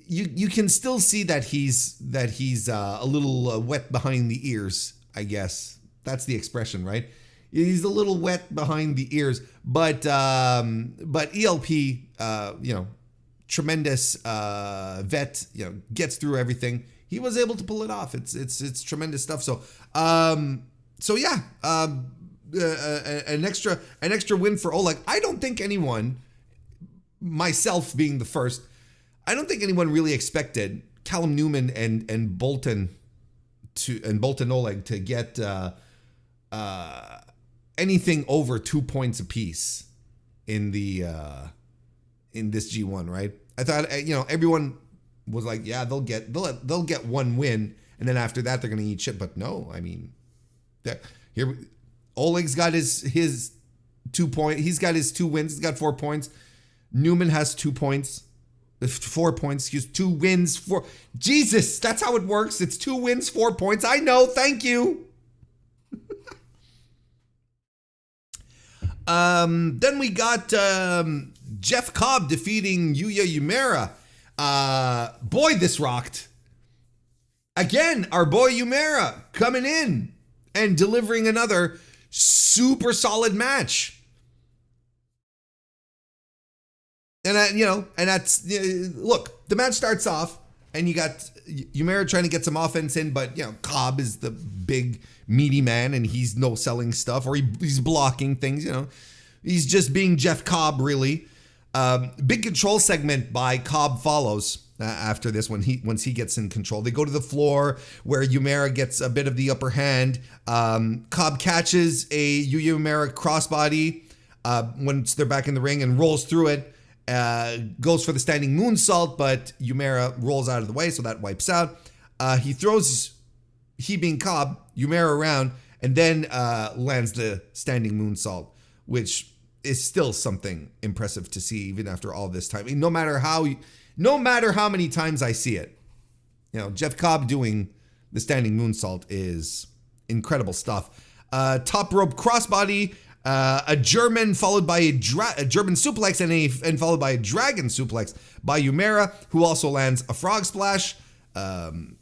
you can still see that he's a little wet behind the ears. I guess that's the expression, right? He's a little wet behind the ears, but ELP, tremendous vet, gets through everything. He was able to pull it off. It's tremendous stuff. So yeah, an extra win for Oleg. I don't think anyone, myself being the first, I don't think anyone really expected Callum Newman and Bolton Oleg to get anything over 2 points apiece in this G1, right? I thought everyone was like, yeah, they'll get one win, and then after that they're gonna eat shit. But no, I mean, here Oleg's got his 2 point. He's got his 2 wins. He's got 4 points. Newman has 2 points. 4 points, 2 wins, 4. Jesus, that's how it works. It's 2 wins, 4 points. I know. Thank you. Then we got Jeff Cobb defeating Yuya Uemura. Boy, this rocked. Again, our boy Uemura coming in and delivering another super solid match. And look, the match starts off and you got Uemura trying to get some offense in, but Cobb is the big meaty man and he's no selling stuff, or he's blocking things, He's just being Jeff Cobb, really. Big control segment by Cobb follows after this once he gets in control. They go to the floor where Uemura gets a bit of the upper hand. Cobb catches a Uemura crossbody once they're back in the ring and rolls through it. Goes for the standing moonsault, but Uemura rolls out of the way, so that wipes out. He throws, he being Cobb, Uemura around, and then lands the standing moonsault, which is still something impressive to see even after all this time. I mean, no matter how many times I see it, Jeff Cobb doing the standing moonsault is incredible stuff. Top rope crossbody. A German followed by a German suplex and followed by a dragon suplex by Uemura, who also lands a frog splash, calling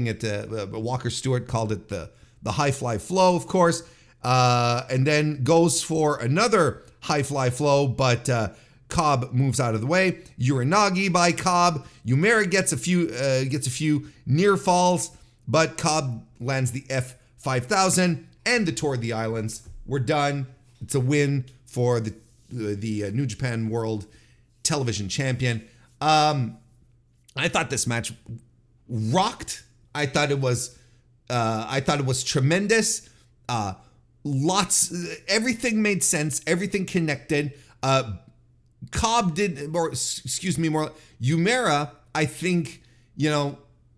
it Walker Stewart called it the high fly flow, of course, and then goes for another high fly flow, but Cobb moves out of the way. Uranagi by Cobb. Uemura gets a few near falls, but Cobb lands the F5000. And the Tour of the Islands. We're done. It's a win for the New Japan World Television Champion. I thought this match rocked. I thought it was tremendous. Everything made sense. Everything connected. Uemura, I think,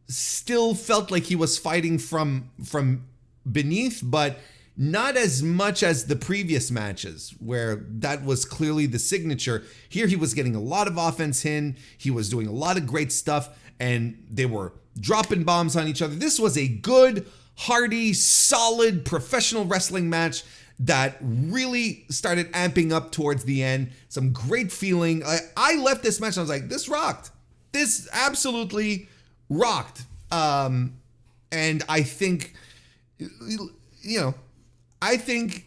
still felt like he was fighting from beneath, but not as much as the previous matches where that was clearly the signature. Here he was getting a lot of offense in, he was doing a lot of great stuff, and they were dropping bombs on each other. This was a good, hearty, solid professional wrestling match that really started amping up towards the end. Some great feeling. I left this match and I was like, this rocked. This absolutely rocked. And I think I think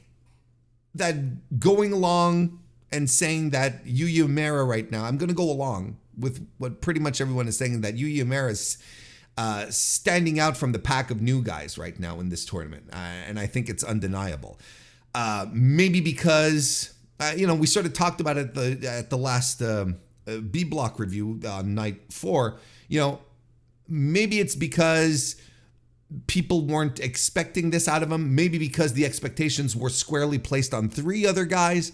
that going along and saying that Yuya Uemura right now, I'm going to go along with what pretty much everyone is saying, that Yuya Uemura is standing out from the pack of new guys right now in this tournament. And I think it's undeniable. Maybe because we sort of talked about it at the last B block review on night 4. Maybe it's because people weren't expecting this out of him. Maybe because the expectations were squarely placed on 3 other guys.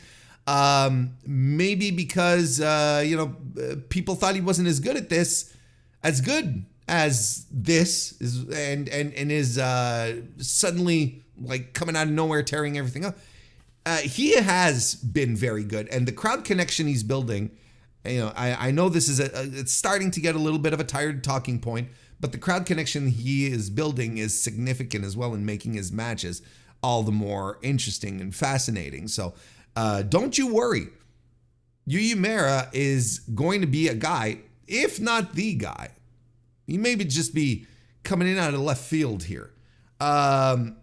Maybe because people thought he wasn't as good at this, as good as this is, and is suddenly like coming out of nowhere, tearing everything up. He has been very good, and the crowd connection he's building. I know this is it's starting to get a little bit of a tired talking point, but the crowd connection he is building is significant as well in making his matches all the more interesting and fascinating. So don't you worry. Yumera is going to be a guy, if not the guy. He may just be coming in out of left field here. But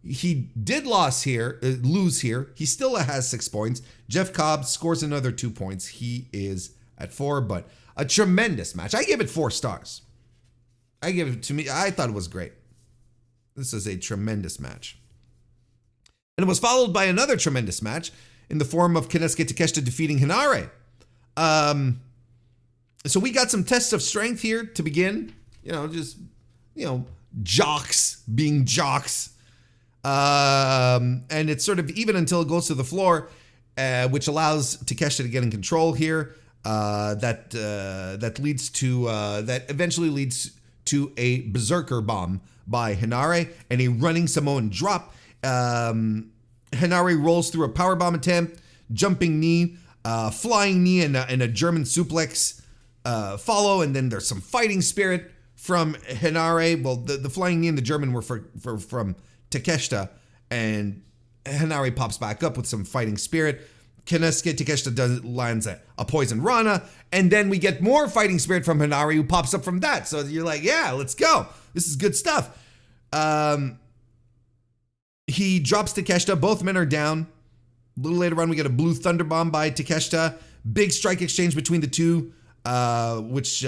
he did lose here. He still has 6 points. Jeff Cobb scores another 2 points. He is at 4, but a tremendous match. I give it 4 stars. I thought it was great. This is a tremendous match. And it was followed by another tremendous match in the form of Kensuke Takeshita defeating Hinare. So we got some tests of strength here to begin. Jocks being jocks. And it's sort of even until it goes to the floor, which allows Takeshita to get in control here. That eventually leads to a berserker bomb by Hinare and a running Samoan drop. Hinare rolls through a powerbomb attempt, jumping knee, flying knee, and a German suplex follow. And then there's some fighting spirit from Hinare. Well, the flying knee and the German were from Takeshita, and Hinare pops back up with some fighting spirit. Kensuke Takeshita lands a poison Rana, and then we get more fighting spirit from Hinare, who pops up from that. So you're like, yeah, let's go. This is good stuff. He drops Takeshita. Both men are down. A little later on, we get a blue thunder bomb by Takeshita. Big strike exchange between the two, which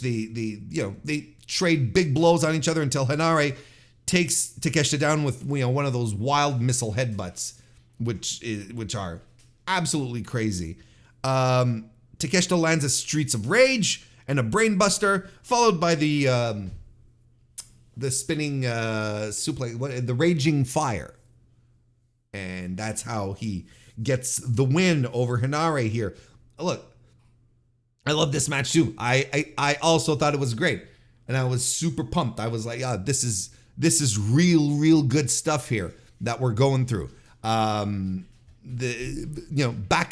they trade big blows on each other until Hinare takes Takeshita down with one of those wild missile headbutts, which are absolutely crazy. Takeshita lands a Streets of Rage and a Brainbuster, followed by the spinning suplex, the Raging Fire, and that's how he gets the win over Hinare here. Look, I love this match too. I also thought it was great, and I was super pumped. I was like, yeah, this is real good stuff here that we're going through. Back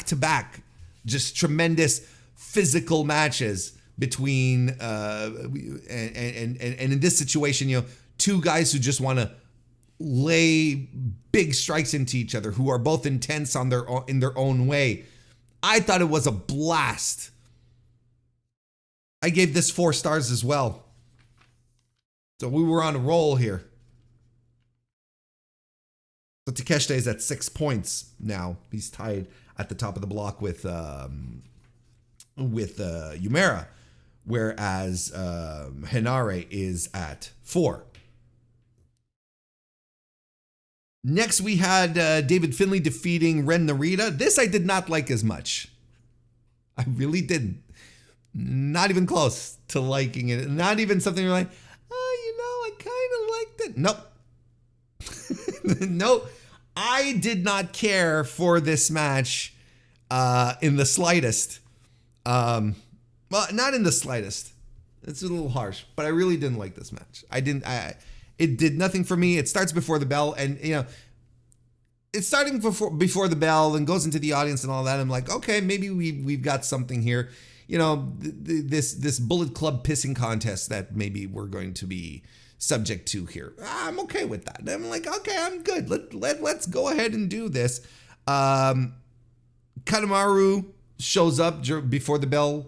to back, just tremendous physical matches between and in this situation, two guys who just want to lay big strikes into each other, who are both intense in their own way. I thought it was a blast. I gave this 4 stars as well. So we were on a roll here. So Takeshita is at 6 points now. He's tied at the top of the block with Yumera, whereas Hinare is at 4. Next, we had David Finlay defeating Ren Narita. This I did not like as much. I really didn't. Not even close to liking it. Not even something you're like, I kind of liked it. Nope. Nope. I did not care for this match in the slightest. Well, not in the slightest. It's a little harsh, but I really didn't like this match. It did nothing for me. It starts before the bell, and it's starting before the bell and goes into the audience and all that. I'm like, okay, maybe we've got something here. This Bullet Club pissing contest that maybe we're going to be subject to here. I'm okay with that. I'm like, okay, I'm good. Let's go ahead and do this. Kanemaru shows up before the bell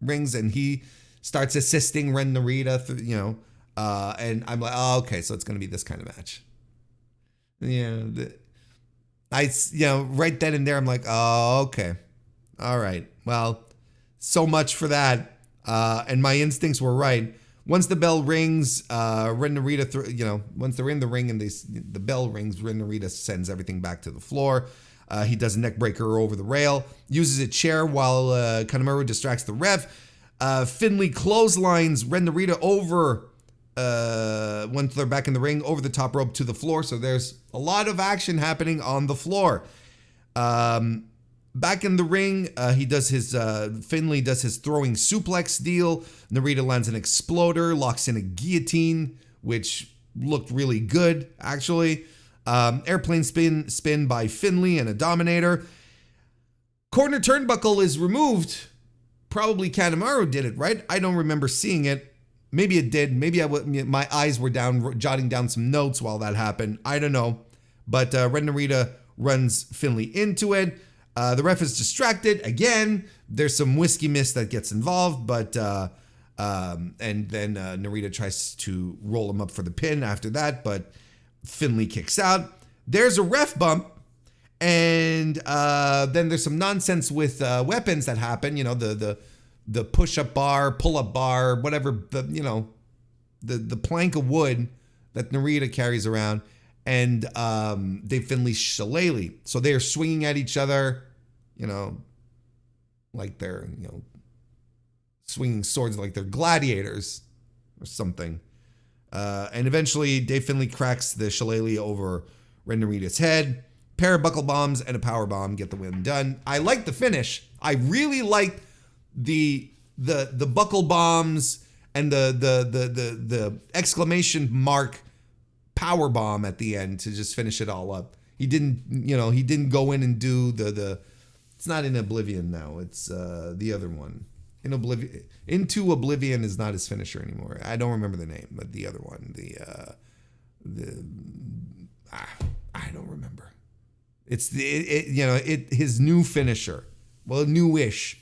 rings, and he starts assisting Ren Narita, and I'm like, oh, okay, so it's going to be this kind of match. Right then and there, I'm like, oh, okay. All right. Well, so much for that. And my instincts were right. Once the bell rings, Ren Narita, once they're in the ring and the bell rings, Ren Narita sends everything back to the floor. He does a neck breaker over the rail, uses a chair while Kanemaru distracts the ref. Finley clotheslines Ren Narita over, once they're back in the ring, over the top rope to the floor. So there's a lot of action happening on the floor. Back in the ring, Finley does his throwing suplex deal. Narita lands an exploder, locks in a guillotine, which looked really good, actually. Airplane spin by Finley and a Dominator. Corner turnbuckle is removed. Probably Kanemaru did it, right? I don't remember seeing it. Maybe it did. Maybe my eyes were down, jotting down some notes while that happened. I don't know. But Ren Narita runs Finley into it. The ref is distracted again. There's some whiskey mist that gets involved, but and then Narita tries to roll him up for the pin after that, but Finley kicks out. There's a ref bump, and then there's some nonsense with weapons that happen. The push-up bar, pull-up bar, whatever, the plank of wood that Narita carries around. And Dave Finley's shillelagh. So they are swinging at each other, like they're, swinging swords like they're gladiators or something. And eventually Dave Finley cracks the shillelagh over Ren Narita's head. Pair of buckle bombs and a power bomb get the win done. I like the finish. I really like the buckle bombs and the exclamation mark power bomb at the end to just finish it all up. He didn't go in and do the it's not in Oblivion now. It's the other one. Into Oblivion is not his finisher anymore. I don't remember the name, but the other one, I don't remember. It's his new finisher. Well, newish.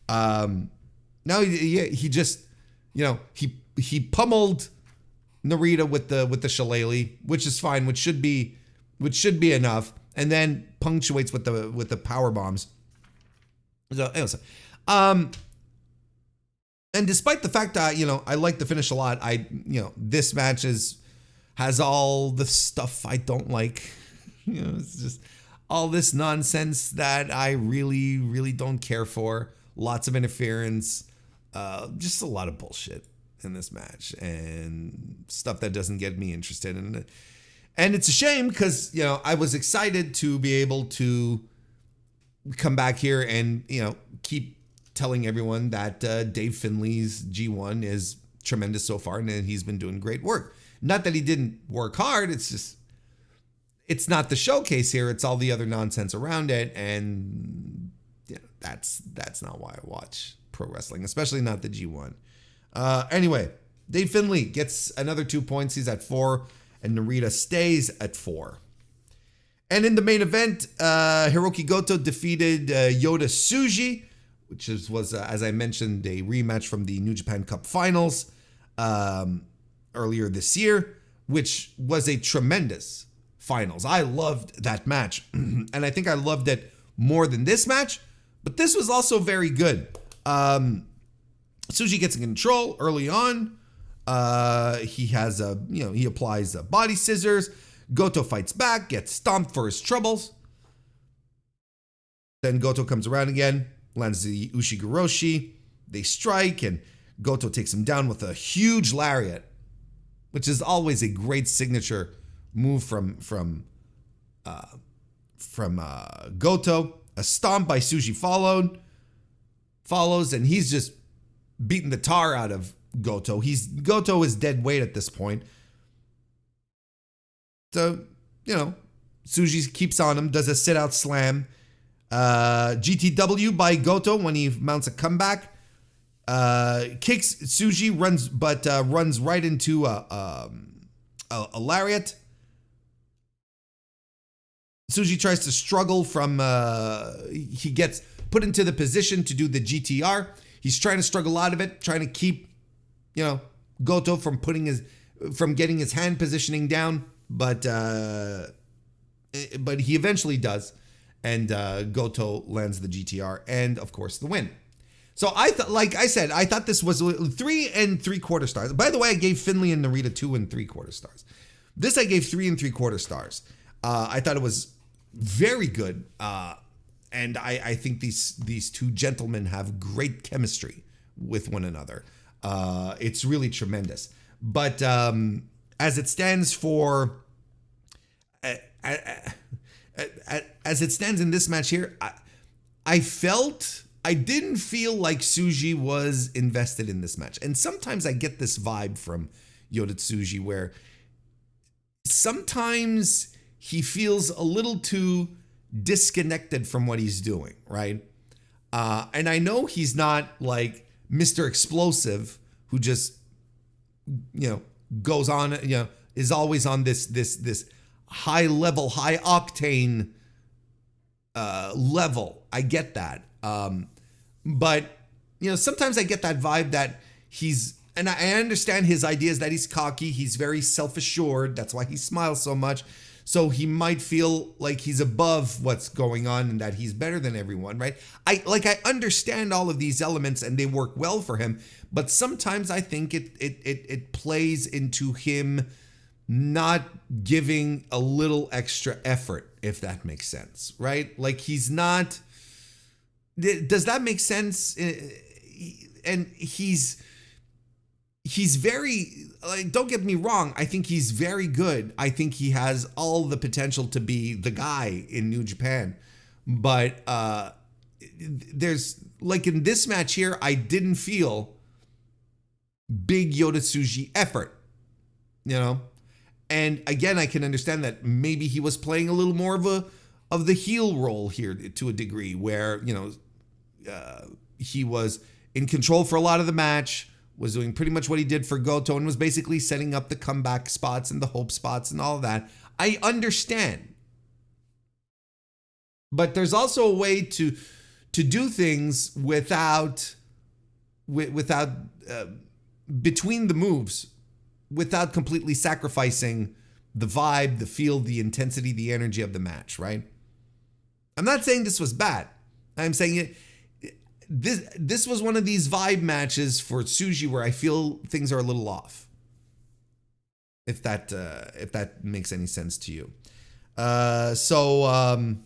Now he just he pummeled Narita with the shillelagh, which is fine, which should be enough, and then punctuates with the power bombs. So and despite the fact that I like the finish a lot, this match has all the stuff I don't like. It's just all this nonsense that I really, really don't care for. Lots of interference, just a lot of bullshit in this match and stuff that doesn't get me interested in it. And it's a shame because, I was excited to be able to come back here and, keep telling everyone that Dave Finley's G1 is tremendous so far and he's been doing great work. Not that he didn't work hard. It's just, it's not the showcase here. It's all the other nonsense around it. And that's not why I watch pro wrestling, especially not the G1. Anyway, Dave Finley gets another 2 points. He's at 4, and Narita stays at 4. And in the main event, Hiroki Goto defeated Yota Tsuji, which was as I mentioned, a rematch from the New Japan Cup Finals earlier this year, which was a tremendous finals. I loved that match, and I think I loved it more than this match, but this was also very good. Tsuji gets in control early on. He has he applies body scissors. Goto fights back, gets stomped for his troubles. Then Goto comes around again, lands the Ushigoroshi. They strike, and Goto takes him down with a huge lariat, which is always a great signature move from Goto. A stomp by Tsuji follows, and he's just beating the tar out of Goto. Goto is dead weight at this point. So, Tsuji keeps on him, does a sit-out slam. GTW by Goto when he mounts a comeback. Kicks Tsuji, runs right into a lariat. Tsuji tries to struggle from, he gets put into the position to do the GTR. He's trying to struggle out of it, trying to keep, Goto from getting his hand positioning down, but he eventually does, and Goto lands the GTR and, of course, the win. So I thought, like I said, I thought this was 3 3/4 stars. By the way, I gave Finley and Narita 2 3/4 stars. This I gave 3 3/4 stars. I thought it was very good, and I think these two gentlemen have great chemistry with one another. It's really tremendous. But as it stands for, as it stands in this match here, I didn't feel like Tsuji was invested in this match. And sometimes I get this vibe from Yota Tsuji where sometimes he feels a little too disconnected from what he's doing, right? And I know he's not like Mr. Explosive who just, goes on, is always on this high level, high octane level. I get that. But, sometimes I get that vibe that and I understand his ideas that he's cocky. He's very self-assured. That's why he smiles so much. So he might feel like he's above what's going on and that he's better than everyone, right? I understand all of these elements and they work well for him, but sometimes I think it plays into him not giving a little extra effort, if that makes sense, right? Like he's not. Does that make sense? And he's very, don't get me wrong, I think he's very good. I think he has all the potential to be the guy in New Japan. But there's, like in this match here, I didn't feel big Yota Tsuji effort, And again, I can understand that maybe he was playing a little more of the heel role here to a degree where, he was in control for a lot of the match, was doing pretty much what he did for Goto and was basically setting up the comeback spots and the hope spots and all of that. I understand. But there's also a way to do things without between the moves, without completely sacrificing the vibe, the feel, the intensity, the energy of the match, right? I'm not saying this was bad. I'm saying this was one of these vibe matches for Tsuji where I feel things are a little off. If that makes any sense to you. So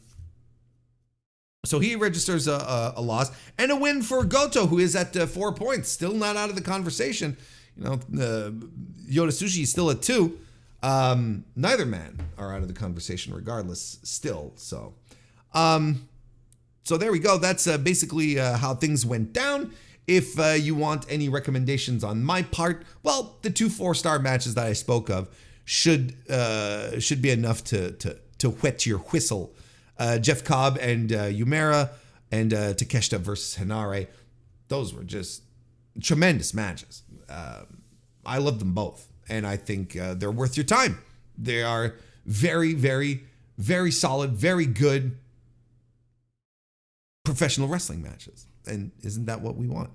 he registers a loss and a win for Goto, who is at 4 points, still not out of the conversation. Yota Tsuji is still at 2. Neither man are out of the conversation regardless still. So there we go. That's basically how things went down. If you want any recommendations on my part, well, the 2 4-star matches that I spoke of should be enough to whet your whistle. Jeff Cobb and Yumera and Takeshita versus Hinare. Those were just tremendous matches. I love them both, and I think they're worth your time. They are very, very, very solid, very good professional wrestling matches. And isn't that what we want?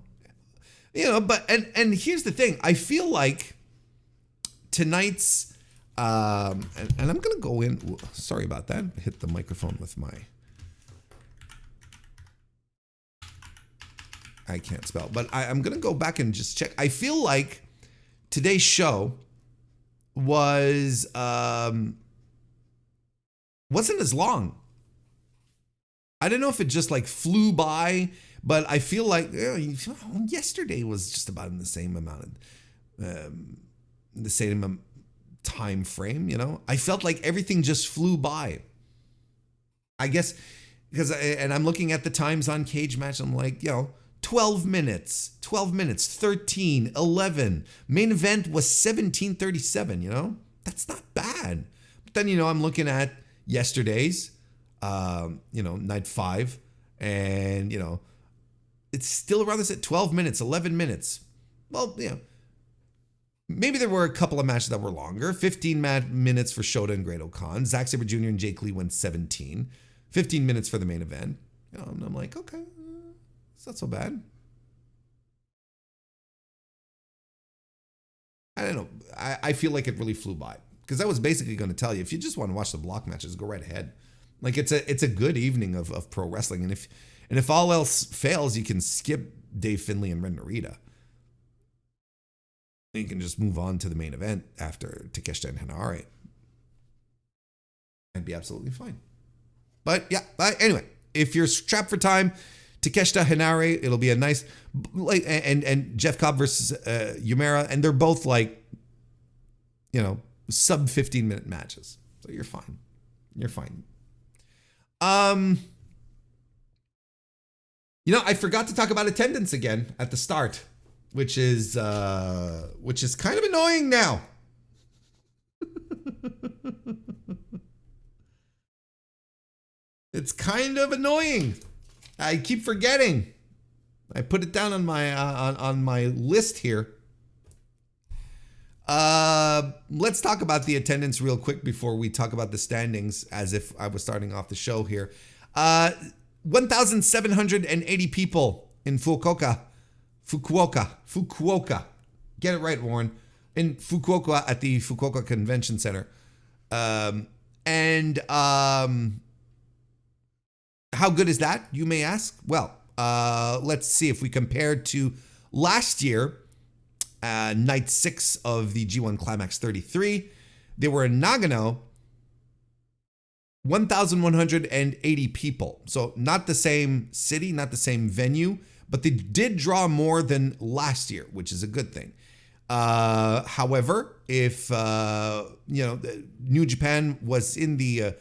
But and here's the thing. I feel like tonight's and I'm gonna go in. Sorry about that. Hit the microphone with my. I can't spell, but I'm gonna go back and just check. I feel like today's show wasn't as long. I don't know if it just like flew by, but I feel like yesterday was just about in the same amount of the same time frame. I felt like everything just flew by. I guess because I'm looking at the times on Cage Match. I'm like, 12 minutes, 13, 11. Main event was 17:37. That's not bad. But then I'm looking at yesterday's. Night 5, and it's still around this at 12 minutes, 11 minutes. Well, maybe there were a couple of matches that were longer. 15 minutes for Shota and Great Khan. Zack Sabre Jr. and Jake Lee went 17. 15 minutes for the main event. And I'm like, okay, it's not so bad. I don't know. I feel like it really flew by because I was basically going to tell you, if you just want to watch the block matches, go right ahead. Like it's a good evening of pro wrestling, and if all else fails, you can skip Dave Finlay and Ren Narita. You can just move on to the main event after Takeshita and Henare. I'd be absolutely fine. But yeah, anyway, if you're strapped for time, Takeshita Henare, it'll be a nice, like, and Jeff Cobb versus Yumera, and they're both like, you know, sub 15-minute matches. So you're fine. You're fine. You know, I forgot to talk about attendance again at the start, which is kind of annoying now. It's kind of annoying. I keep forgetting. I put it down on my on my list here. Let's talk about the attendance real quick before we talk about the standings, as if I was starting off the show here. 1,780 people in Fukuoka. Get it right, Warren. In Fukuoka at the Fukuoka Convention Center. How good is that, you may ask? Well, let's see if we compare to last year, night 6 of the G1 Climax 33. They were in Nagano, 1,180 people. So not the same city, not the same venue, but they did draw more than last year, which is a good thing. However, if, New Japan was in the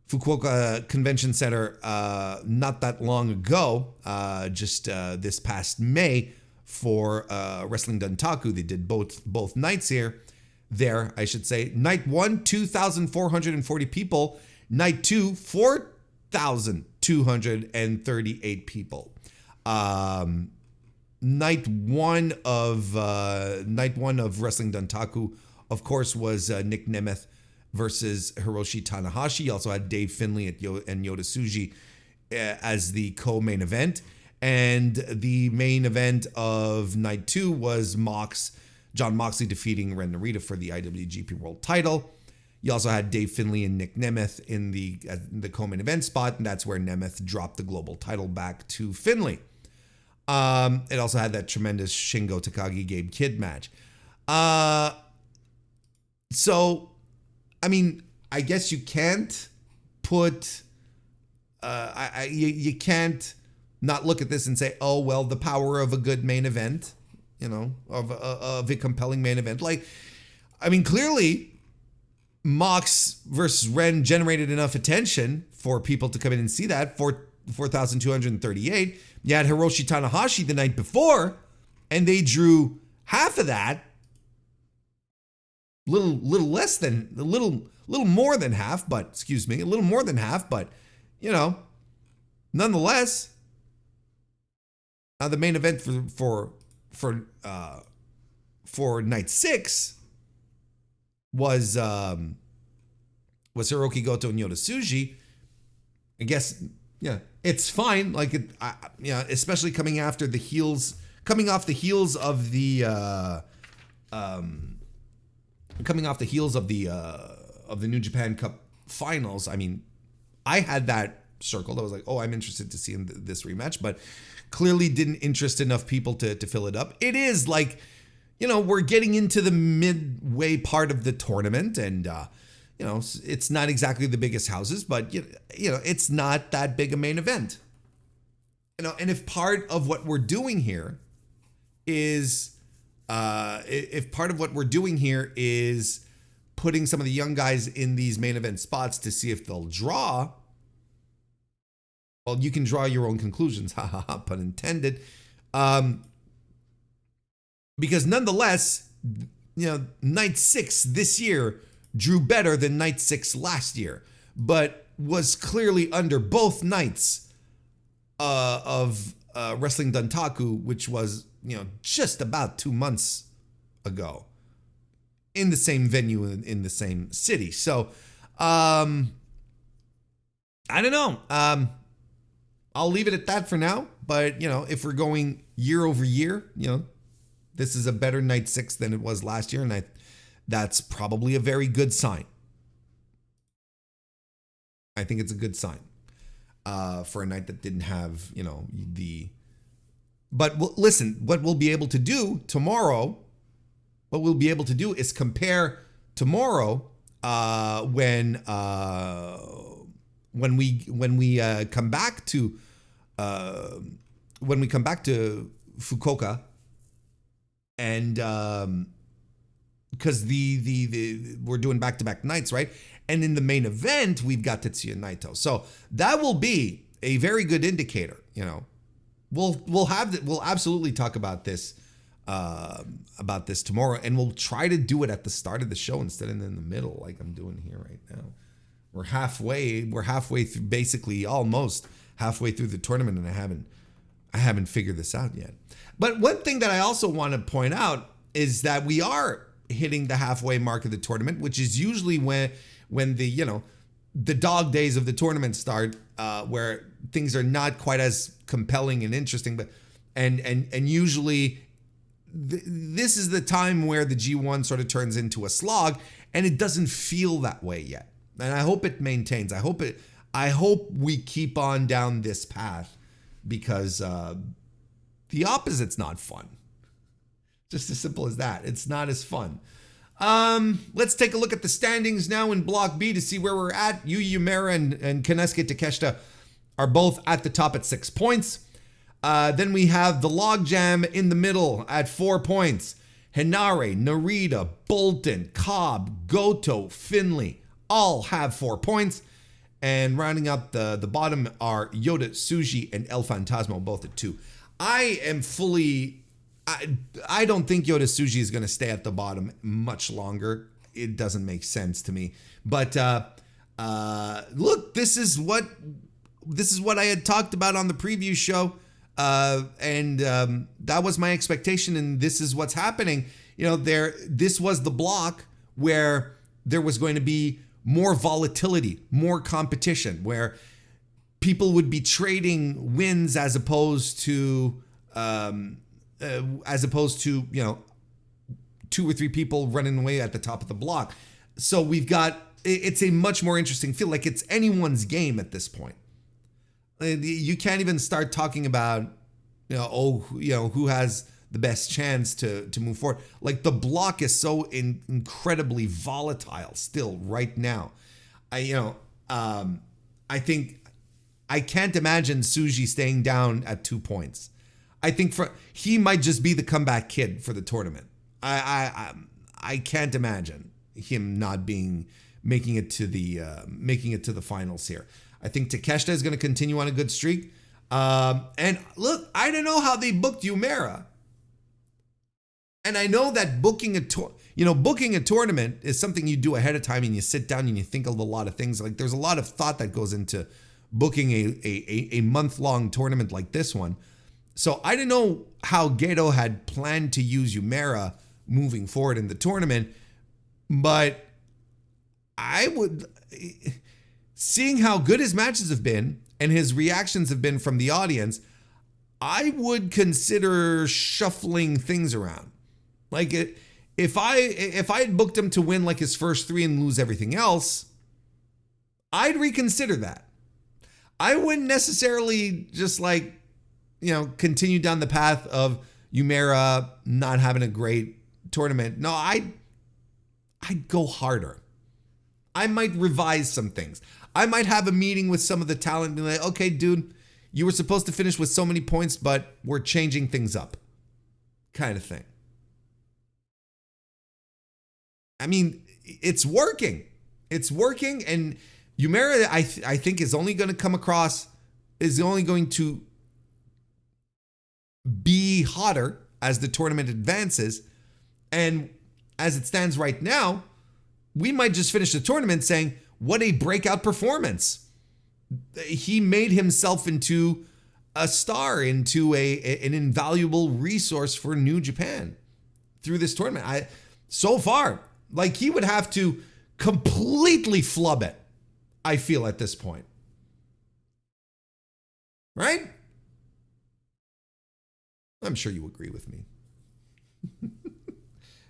Fukuoka Convention Center not that long ago, just this past May for Wrestling Dontaku. They did both nights there, I should say. Night 1, 2,440 people. Night 2, 4,238 people. Night one of Wrestling Dontaku, of course, was Nick Nemeth versus Hiroshi Tanahashi. You also had Dave Finlay and Yota Tsuji as the co-main event. And the main event of night 2 was John Moxley defeating Ren Narita for the IWGP World title. You also had Dave Finlay and Nick Nemeth in the co-main event spot, and that's where Nemeth dropped the global title back to Finlay. It also had that tremendous Shingo Takagi Gabe Kidd match. So, I mean, I guess you can't put, you can't not look at this and say, oh, well, the power of a good main event, of a compelling main event. Like, I mean, clearly, Mox versus Ren generated enough attention for people to come in and see that. 4,238. You had Hiroshi Tanahashi the night before, and they drew half of that. A little more than half, but nonetheless. Now the main event for night 6 was Hiroki Goto and Yota Tsuji. I guess, yeah, it's fine. Like, especially coming off the heels of the New Japan Cup finals. I mean, I had that circled. I was like, oh, I'm interested to see this rematch, but clearly didn't interest enough people to fill it up. It is like, we're getting into the midway part of the tournament, and it's not exactly the biggest houses, but it's not that big a main event. And if part of what we're doing here is putting some of the young guys in these main event spots to see if they'll draw, well, you can draw your own conclusions, pun intended. Because nonetheless, night 6 this year drew better than night 6 last year, but was clearly under both nights of Wrestling Dontaku, which was, just about 2 months ago in the same venue in the same city. So, I don't know. I'll leave it at that for now. But, if we're going year over year, this is a better night 6 than it was last year. And that's probably a very good sign. I think it's a good sign for a night that didn't have, the But listen, what we'll be able to do tomorrow, what we'll be able to do is compare tomorrow when we come back to Fukuoka, and because the we're doing back-to-back nights, right? And in the main event, we've got Tetsuya Naito, so that will be a very good indicator. You know, we'll absolutely talk about this tomorrow, and we'll try to do it at the start of the show instead of in the middle, like I'm doing here right now. We're halfway through, basically almost halfway through the tournament, and I haven't figured this out yet. But one thing that I also want to point out is that we are hitting the halfway mark of the tournament, which is usually when the dog days of the tournament start, where things are not quite as compelling and interesting, but and usually this is the time where the G1 sort of turns into a slog, and it doesn't feel that way yet. And I hope it maintains. I hope we keep on down this path, because the opposite's not fun. Just as simple as that. It's not as fun. Let's take a look at the standings now in Block B to see where we're at. Yuya Uemura and Konosuke Takeshita are both at the top at 6 points. Then we have the Logjam in the middle at 4 points. Hinare, Narita, Bolton, Cobb, Goto, Finley all have 4 points. And rounding up the bottom are Yoda, Tsuji, and El Phantasmo, both at 2. I don't think Yoda Tsuji is going to stay at the bottom much longer. It doesn't make sense to me. But look, this is what I had talked about on the preview show, and that was my expectation, and this is what's happening. This was the block where there was going to be more volatility, more competition, where people would be trading wins as opposed to 2 or 3 people running away at the top of the block. So it's a much more interesting feel, like it's anyone's game at this point. You can't even start talking about who has the best chance to move forward. Like, the block is so incredibly volatile still right now. I think I can't imagine Tsuji staying down at 2 points. I think he might just be the comeback kid for the tournament. I can't imagine him not making it to the finals here. I think Takeshita is going to continue on a good streak. And look, I don't know how they booked Uemura. And I know that booking a tournament is something you do ahead of time, and you sit down and you think of a lot of things. Like, there's a lot of thought that goes into booking a month-long tournament like this one. So I don't know how Gedo had planned to use Uemura moving forward in the tournament, but seeing how good his matches have been and his reactions have been from the audience, I would consider shuffling things around. Like, if I had booked him to win like his first 3 and lose everything else, I'd reconsider that. I wouldn't necessarily just continue down the path of Uemura not having a great tournament. No, I'd go harder. I might revise some things. I might have a meeting with some of the talent and be like, okay, dude, you were supposed to finish with so many points, but we're changing things up, kind of thing. I mean, it's working. It's working, and Uemura, I think, is only going to be hotter as the tournament advances. And as it stands right now, we might just finish the tournament saying, what a breakout performance. He made himself into a star, into an invaluable resource for New Japan through this tournament. So far, like, he would have to completely flub it, I feel, at this point. Right? I'm sure you agree with me.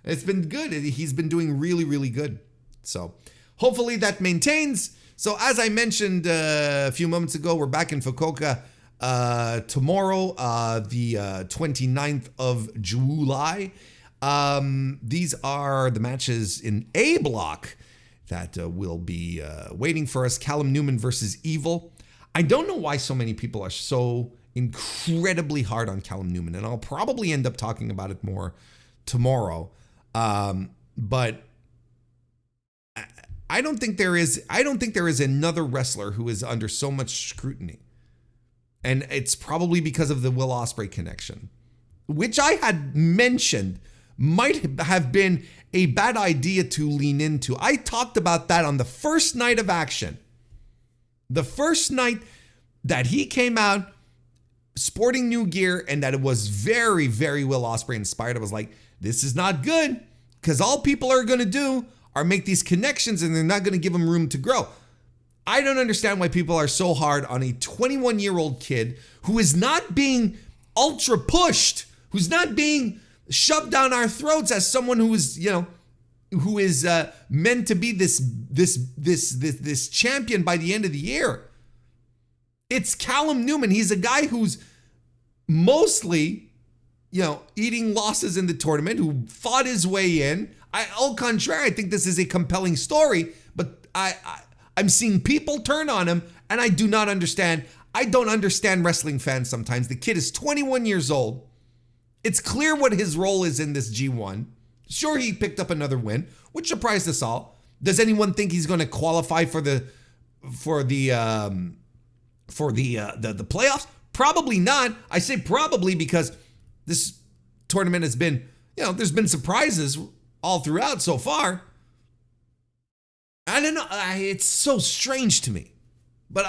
It's been good. He's been doing really, really good. So hopefully that maintains. So as I mentioned a few moments ago, we're back in Fukuoka tomorrow, the 29th of July. These are the matches in A block that will be waiting for us. Callum Newman versus Evil. I don't know why so many people are so incredibly hard on Callum Newman, and I'll probably end up talking about it more tomorrow. But I don't think there is another wrestler who is under so much scrutiny. And it's probably because of the Will Ospreay connection, which I had mentioned might have been a bad idea to lean into. I talked about that on the first night of Action. The first night that he came out sporting new gear and that it was very, very Will Ospreay inspired. I was like, this is not good, because all people are going to do are make these connections and they're not going to give him room to grow. I don't understand why people are so hard on a 21-year-old kid who is not being ultra pushed, who's not being shoved down our throats as someone who is, who is meant to be this champion by the end of the year. It's Callum Newman. He's a guy who's mostly, eating losses in the tournament, who fought his way in. Au contraire, I think this is a compelling story, but I'm seeing people turn on him, and I do not understand. I don't understand wrestling fans sometimes. The kid is 21 years old. It's clear what his role is in this G1. Sure, he picked up another win, which surprised us all. Does anyone think he's going to qualify for the playoffs? Probably not. I say probably because this tournament has been, there's been surprises all throughout so far. I don't know. It's so strange to me, but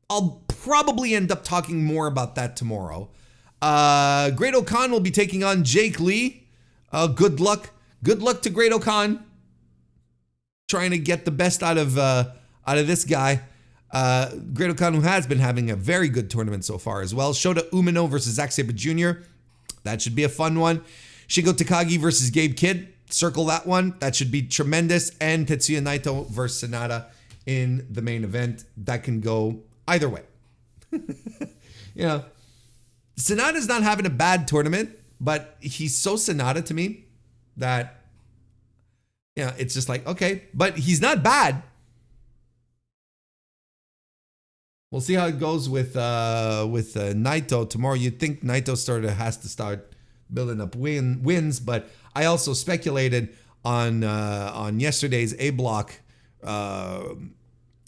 I'll probably end up talking more about that tomorrow. Great O'Khan will be taking on Jake Lee. Good luck. Good luck to Great O'Khan. Trying to get the best out of this guy. Great O'Khan, who has been having a very good tournament so far as well. Shota Umino versus Zack Sabre Jr. That should be a fun one. Shingo Takagi versus Gabe Kidd. Circle that one. That should be tremendous. And Tetsuya Naito versus Sonata in the main event. That can go either way. Sonata's not having a bad tournament, but he's so Sonata to me that, it's just like, okay, but he's not bad. We'll see how it goes with Naito tomorrow. You'd think Naito has to start building up wins, but I also speculated on yesterday's A Block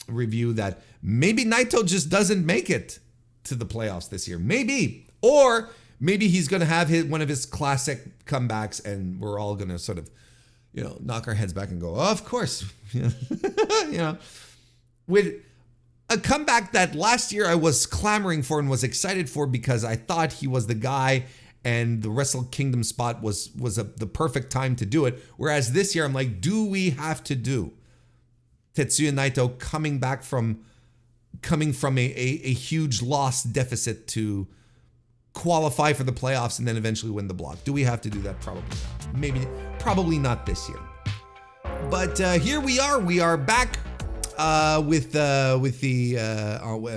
review that maybe Naito just doesn't make it to the playoffs this year. Maybe. Or maybe he's going to have one of his classic comebacks and we're all going to sort of, knock our heads back and go, oh, of course. With a comeback that last year I was clamoring for and was excited for because I thought he was the guy and the Wrestle Kingdom spot was the perfect time to do it. Whereas this year I'm like, do we have to do Tetsuya Naito coming from a huge loss deficit to qualify for the playoffs and then eventually win the block? Do we have to do that? Probably not. Probably not this year. But here we are. We are back with the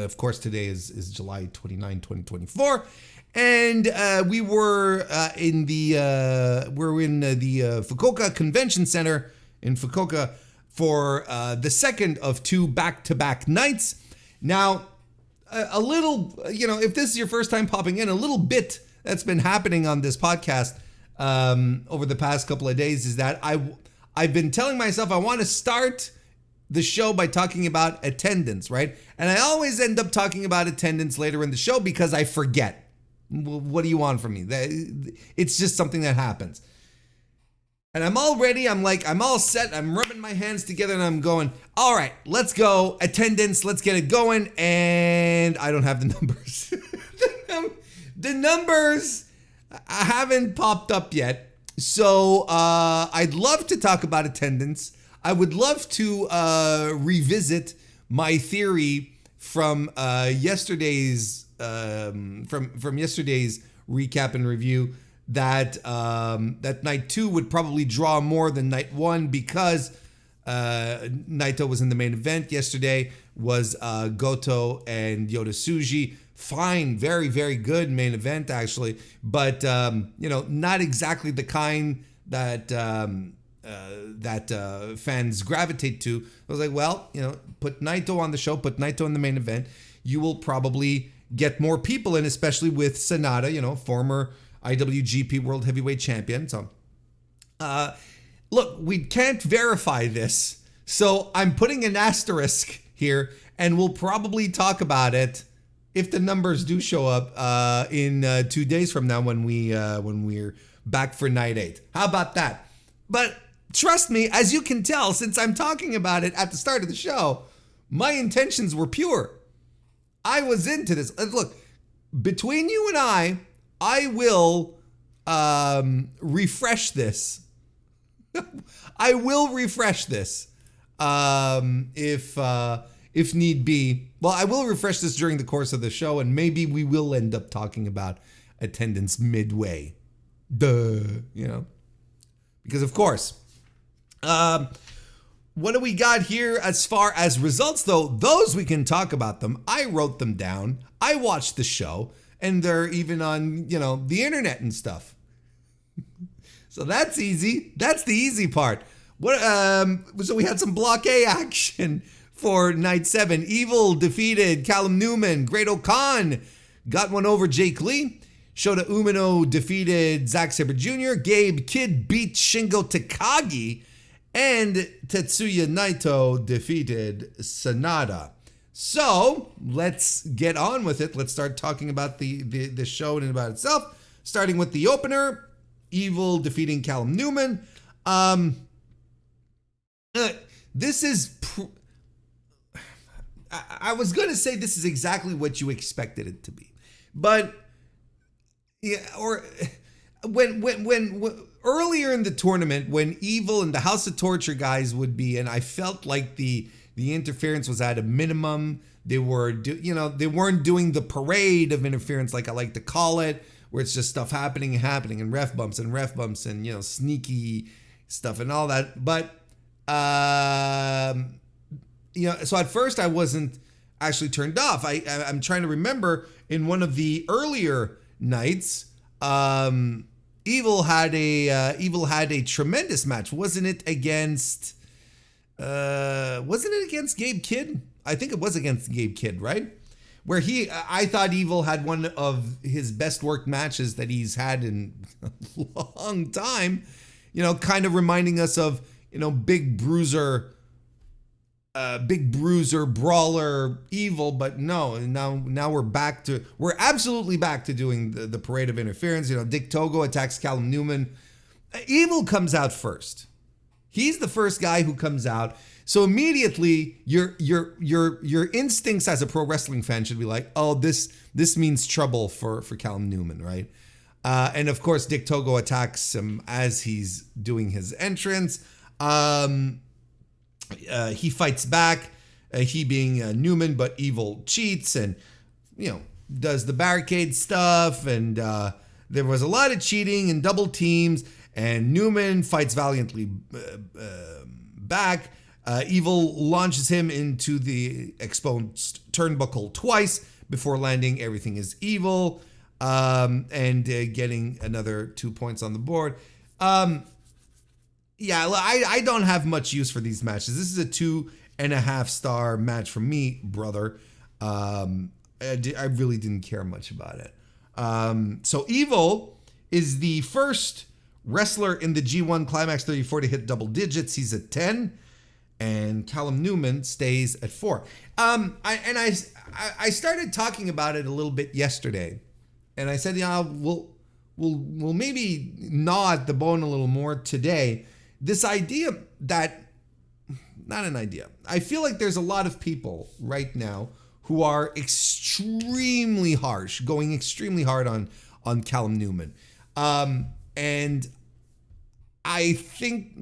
of course today is July 29, 2024. And we were in the Fukuoka Convention Center in Fukuoka for the second of two back-to-back nights. Now, a little, if this is your first time popping in, a little bit that's been happening on this podcast over the past couple of days is that I've been telling myself I want to start the show by talking about attendance, right? And I always end up talking about attendance later in the show because I forget. What do you want from me? It's just something that happens. And I'm all ready. I'm all set. I'm rubbing my hands together and I'm going, all right, let's go. Attendance, let's get it going. And I don't have the numbers. The numbers haven't popped up yet. So I'd love to talk about attendance. I would love to revisit my theory from yesterday's recap and review that that night 2 would probably draw more than night 1 because Naito was in the main event. Yesterday was Goto and Yota Tsuji. Fine, very, very good main event, actually. But, not exactly the kind that fans gravitate to. I was like, well, put Naito on the show, put Naito in the main event. You will probably get more people in, especially with Sanada, former IWGP World Heavyweight Champion. So, look, we can't verify this. So I'm putting an asterisk here, and we'll probably talk about it if the numbers do show up in 2 days from now when we're back for night 8. How about that? But trust me, as you can tell, since I'm talking about it at the start of the show, my intentions were pure. I was into this. Look, between you and I will refresh this. I will refresh this if need be. Well, I will refresh this during the course of the show, and maybe we will end up talking about attendance midway. Because of course. What do we got here as far as results, though? Those we can talk about them. I wrote them down. I watched the show, and they're even on, the internet and stuff. So that's easy. That's the easy part. So we had some Block A action for Night 7. Evil defeated Callum Newman. Great O'Khan got one over Jake Lee. Shota Umino defeated Zack Sabre Jr. Gabe Kidd beat Shingo Takagi. And Tetsuya Naito defeated Sanada. So let's get on with it. Let's start talking about the show and about itself. Starting with the opener. Evil defeating Callum Newman. This is... I was going to say this is exactly what you expected it to be. But... yeah, or... When earlier in the tournament, when Evil and the House of Torture guys would be, and I felt like the interference was at a minimum. They were, they weren't doing the parade of interference like I like to call it, where it's just stuff happening, and ref bumps and sneaky stuff and all that. But so at first I wasn't actually turned off. I'm trying to remember in one of the earlier nights. Evil had a tremendous match. Wasn't it against Gabe Kidd? I think it was against Gabe Kidd, right? Where I thought Evil had one of his best worked matches that he's had in a long time. Kind of reminding us of, big bruiser brawler Evil, but no, now we're absolutely back to doing the parade of interference. Dick Togo attacks Callum Newman. Evil comes out first. He's the first guy who comes out. So immediately your instincts as a pro wrestling fan should be like, oh, this means trouble for Callum Newman, right? And of course Dick Togo attacks him as he's doing his entrance. He fights back, he being Newman, but Evil cheats and, does the barricade stuff. And there was a lot of cheating and double teams, and Newman fights valiantly back. Evil launches him into the exposed turnbuckle twice before landing Everything is Evil and getting another 2 points on the board. Yeah, I don't have much use for these matches. This is a 2.5 star match for me, brother. I really didn't care much about it. So Evil is the first wrestler in the G1 Climax 34 to hit double digits. He's at 10, and Callum Newman stays at 4. I started talking about it a little bit yesterday, and I said, we'll maybe gnaw at the bone a little more today. This idea that, not an idea. I feel like there's a lot of people right now who are extremely harsh, going extremely hard on Callum Newman. And I think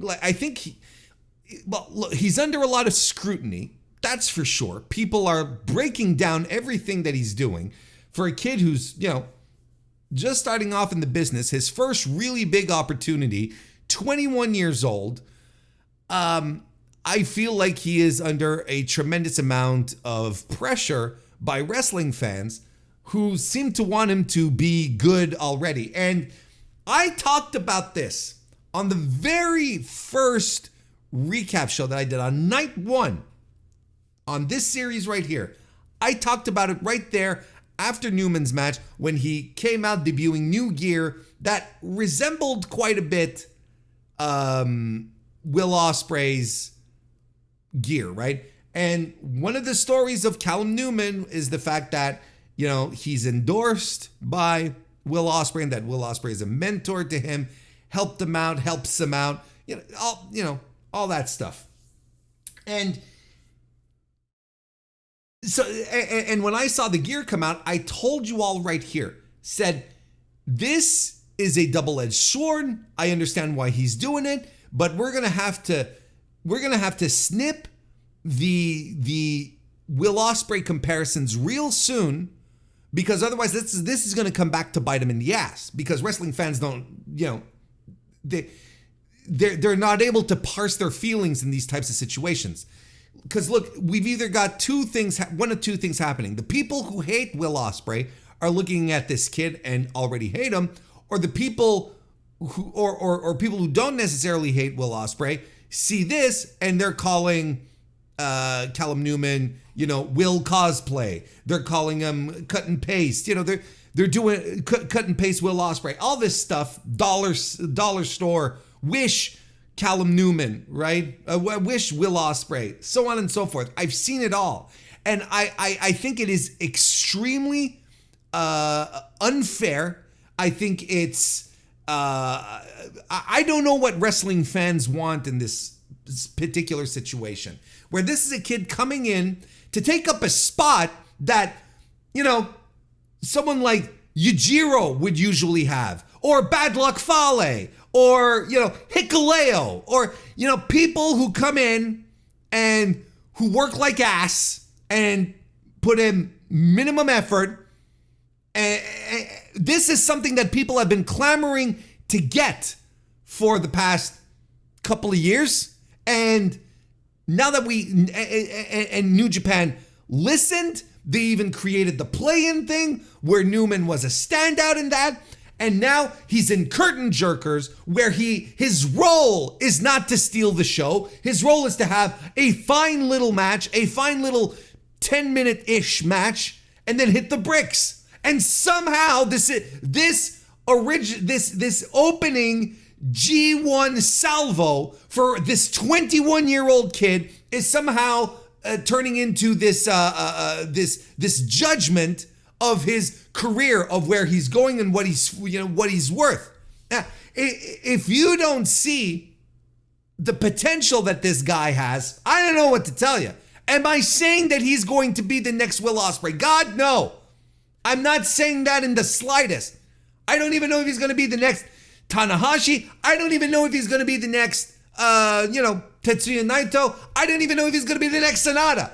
look, he's under a lot of scrutiny. That's for sure. People are breaking down everything that he's doing for a kid who's, just starting off in the business, his first really big opportunity, 21 years old. I feel like he is under a tremendous amount of pressure by wrestling fans who seem to want him to be good already. And I talked about this on the very first recap show that I did on night 1 on this series right here. I talked about it right there after Newman's match when he came out debuting new gear that resembled quite a bit Will Ospreay's gear, right? And one of the stories of Callum Newman is the fact that, you know, he's endorsed by Will Ospreay and that Will Ospreay is a mentor to him, helped him out, helps him out, all that stuff. And so, and when I saw the gear come out, I told you all right here, said, this is a double-edged sword. I understand why he's doing it, but we're gonna have to snip the Will Ospreay comparisons real soon, because otherwise this is gonna come back to bite him in the ass, because wrestling fans don't, they're not able to parse their feelings in these types of situations. Because look, we've either got one of two things happening. The people who hate Will Ospreay are looking at this kid and already hate him, or the people who, or people who don't necessarily hate Will Ospreay see this and they're calling Callum Newman, Will cosplay. They're calling him cut and paste. They're doing cut and paste Will Ospreay. All this stuff, dollar store, wish Callum Newman, right? Wish Will Ospreay, so on and so forth. I've seen it all. And I think it is extremely unfair. I think it's, I don't know what wrestling fans want in this particular situation, where this is a kid coming in to take up a spot that, someone like Yujiro would usually have, or Bad Luck Fale, or, Hikuleo, or, people who come in and who work like ass and put in minimum effort. And this is something that people have been clamoring to get for the past couple of years. And now that and New Japan listened, they even created the play-in thing where Newman was a standout in that. And now he's in Curtain Jerkers, where his role is not to steal the show. His role is to have a fine little match, a fine little 10-minute-ish match, and then hit the bricks. And somehow this opening G1 salvo for this 21-year-old kid is somehow turning into this judgment of his career, of where he's going and what he's worth. Now, if you don't see the potential that this guy has, I don't know what to tell you. Am I saying that he's going to be the next Will Ospreay? God, no. I'm not saying that in the slightest. I don't even know if he's going to be the next Tanahashi. I don't even know if he's going to be the next, Tetsuya Naito. I don't even know if he's going to be the next Sonata.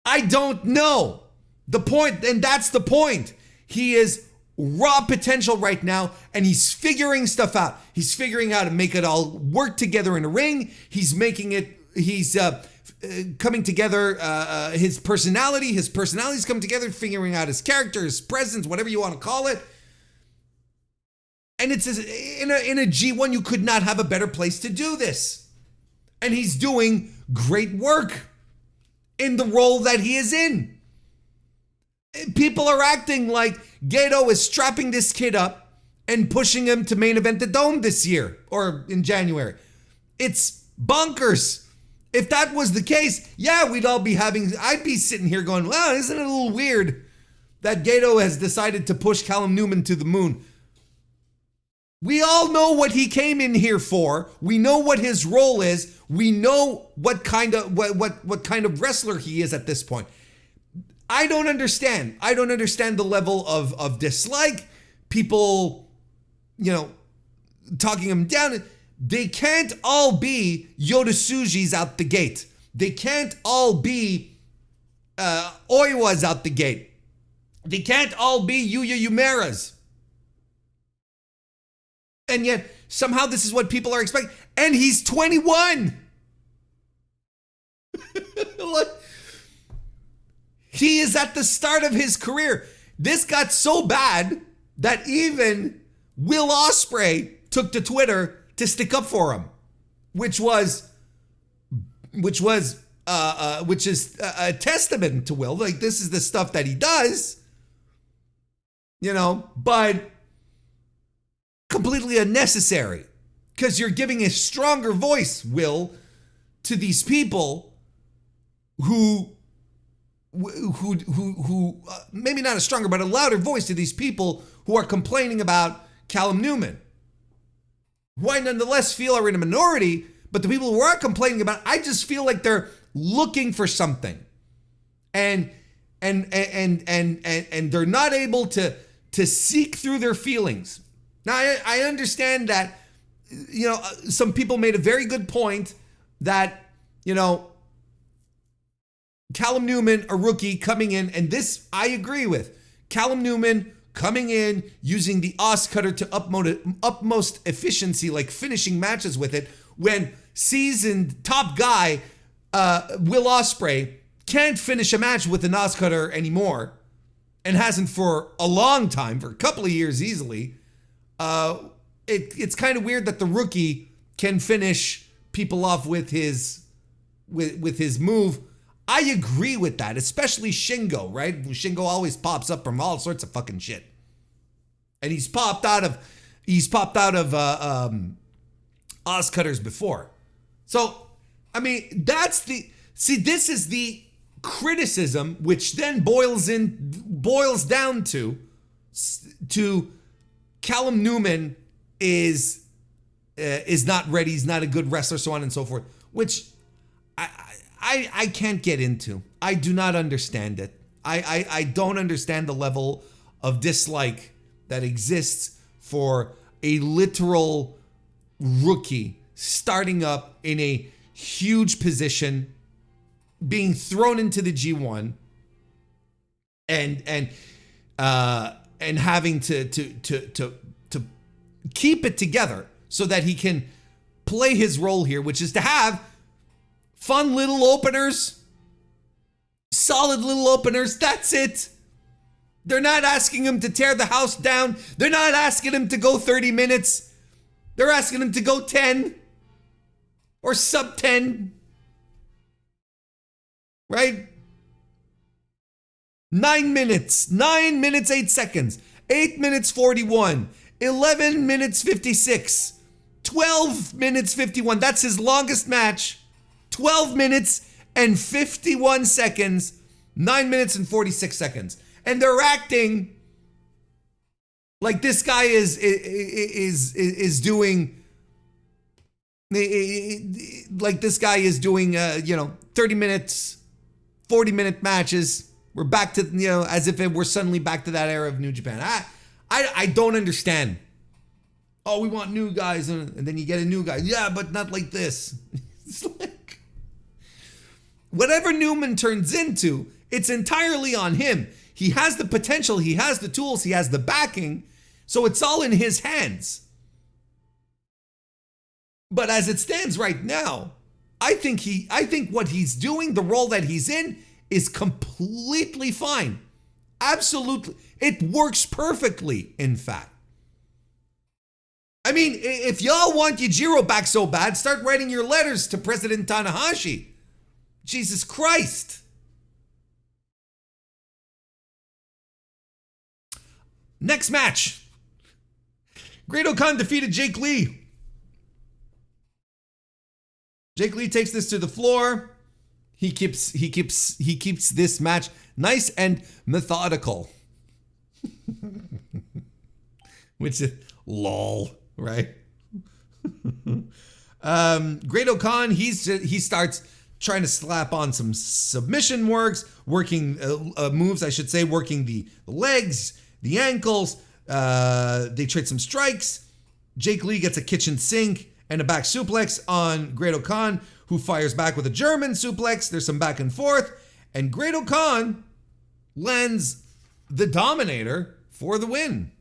I don't know. The point, and that's the point. He is raw potential right now, and he's figuring stuff out. He's figuring out how to make it all work together in a ring. He's coming together, his personality's coming together, figuring out his character, his presence, whatever you want to call it. And it's in a G1, you could not have a better place to do this. And he's doing great work in the role that he is in. People are acting like Gato is strapping this kid up and pushing him to main event the Dome this year or in January. It's bonkers. If that was the case, yeah, I'd be sitting here going, well, isn't it a little weird that Gato has decided to push Callum Newman to the moon? We all know what he came in here for. We know what his role is. We know what kind of wrestler he is at this point. I don't understand. I don't understand the level of dislike. People, talking him down. They can't all be Yoda Tsuji's out the gate. They can't all be Oiwa's out the gate. They can't all be Yuya Uemura's. And yet, somehow this is what people are expecting. And he's 21. He is at the start of his career. This got so bad that even Will Ospreay took to Twitter to stick up for him, which is a testament to Will. Like, this is the stuff that he does, but completely unnecessary, because you're giving a stronger voice, Will, to these people who maybe not a stronger, but a louder voice to these people who are complaining about Callum Newman, who I nonetheless feel are in a minority, but the people who are complaining about it, I just feel like they're looking for something, and they're not able to seek through their feelings. Now, I understand that, some people made a very good point that, Callum Newman, a rookie coming in, and this I agree with. Callum Newman coming in, using the Os cutter to utmost efficiency, like finishing matches with it, when seasoned top guy Will Ospreay can't finish a match with an Os cutter anymore, and hasn't for a long time, for a couple of years easily. It's kind of weird that the rookie can finish people off with his move. I agree with that, especially Shingo, right? Shingo always pops up from all sorts of fucking shit, and he's popped out of Os cutters before. So, I mean, this is the criticism, which then boils down to Callum Newman is not ready, he's not a good wrestler, so on and so forth, which I can't get into. I do not understand it. I don't understand the level of dislike that exists for a literal rookie starting up in a huge position, being thrown into the G1, and having to keep it together so that he can play his role here, which is to have fun little openers, solid little openers. That's it. They're not asking him to tear the house down. They're not asking him to go 30 minutes. They're asking him to go 10 or sub 10. Right? 9 minutes, 8 seconds, 8 minutes 41, 11 minutes 56, 12 minutes 51. That's his longest match. 12 minutes and 51 seconds, 9 minutes and 46 seconds. And they're acting like this guy is doing, like this guy is doing 30 minutes, 40-minute matches. We're back to, as if we're suddenly back to that era of New Japan. I don't understand. Oh, we want new guys, and then you get a new guy. Yeah, but not like this. It's like, whatever Newman turns into, it's entirely on him. He has the potential, he has the tools, he has the backing, so it's all in his hands. But as it stands right now, I think what he's doing, the role that he's in, is completely fine. Absolutely. It works perfectly, in fact. I mean, if y'all want Yujiro back so bad, start writing your letters to President Tanahashi. Jesus Christ. Next match. Great-O-Khan defeated Jake Lee. Jake Lee takes this to the floor. He keeps this match nice and methodical. Which is lol, right? Great-O-Khan, he starts trying to slap on some submission moves, working the legs, the ankles. They trade some strikes. Jake Lee gets a kitchen sink and a back suplex on Great-O-Khan, who fires back with a German suplex. There's some back and forth, and Great-O-Khan lands the Dominator for the win.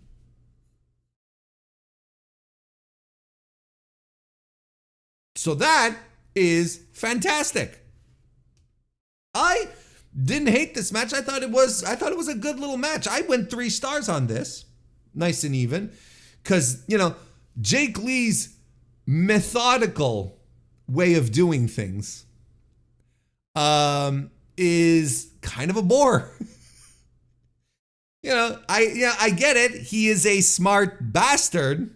So that is fantastic. Didn't hate this match. I thought it was a good little match. I went 3 stars on this. Nice and even. Because, Jake Lee's methodical way of doing things is kind of a bore. I get it. He is a smart bastard.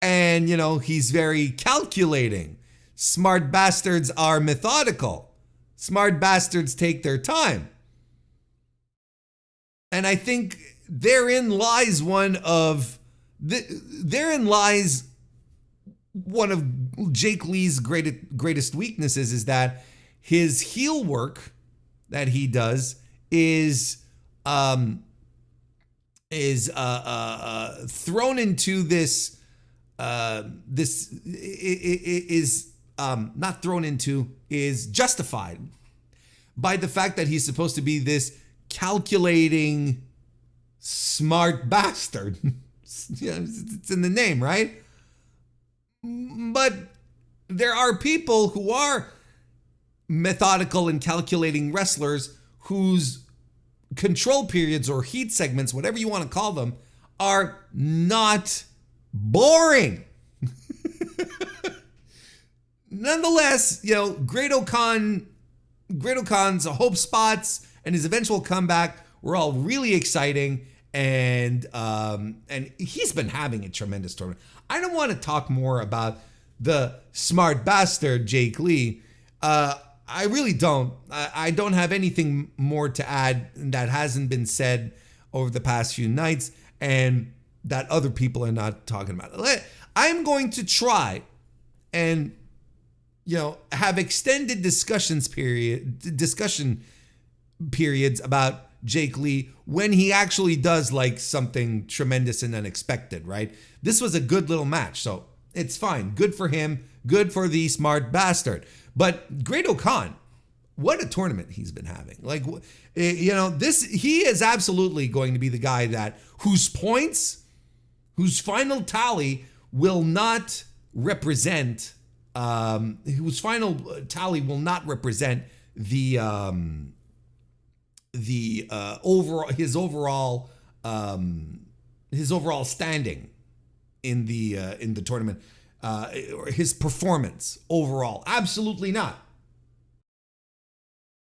And, he's very calculating. Smart bastards are methodical. Smart bastards take their time. And I think therein lies one of Jake Lee's greatest weaknesses, is that his heel work that he does is thrown into this not thrown into, is justified by the fact that he's supposed to be this calculating, smart bastard. It's in the name, right? But there are people who are methodical and calculating wrestlers whose control periods or heat segments, whatever you want to call them, are not boring. Nonetheless, Great-O-Khan's hope spots and his eventual comeback were all really exciting, and he's been having a tremendous tournament. I don't want to talk more about the smart bastard Jake Lee. I really don't. I don't have anything more to add that hasn't been said over the past few nights and that other people are not talking about. I'm going to try and have extended discussion periods about Jake Lee when he actually does like something tremendous and unexpected, right? This was a good little match, so it's fine. Good for him. Good for the smart bastard. But Great-O-Khan, what a tournament he's been having. Like, he is absolutely going to be the guy whose final tally will not represent the overall standing in the tournament, or his performance overall. Absolutely not.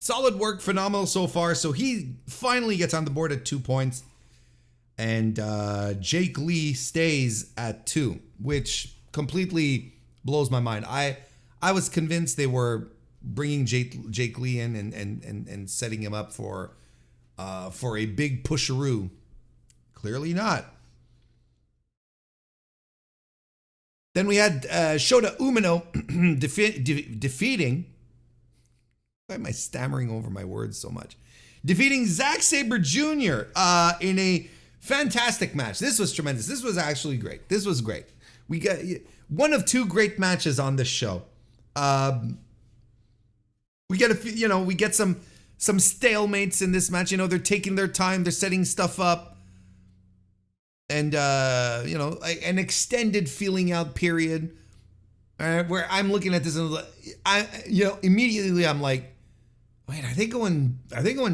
Solid work, phenomenal so far. So he finally gets on the board at 2 points, and Jake Lee stays at 2, which completely blows my mind. I was convinced they were bringing Jake Lee in and setting him up for a big pusheroo. Clearly not. Then we had Shota Umino defeating. Why am I stammering over my words so much? Defeating Zack Sabre Jr. In a fantastic match. This was tremendous. This was actually great. This was great. We got one of 2 great matches on this show. We get we get some stalemates in this match. They're taking their time. They're setting stuff up. And, an extended feeling out period where I'm looking at this and immediately I'm like, wait, are they going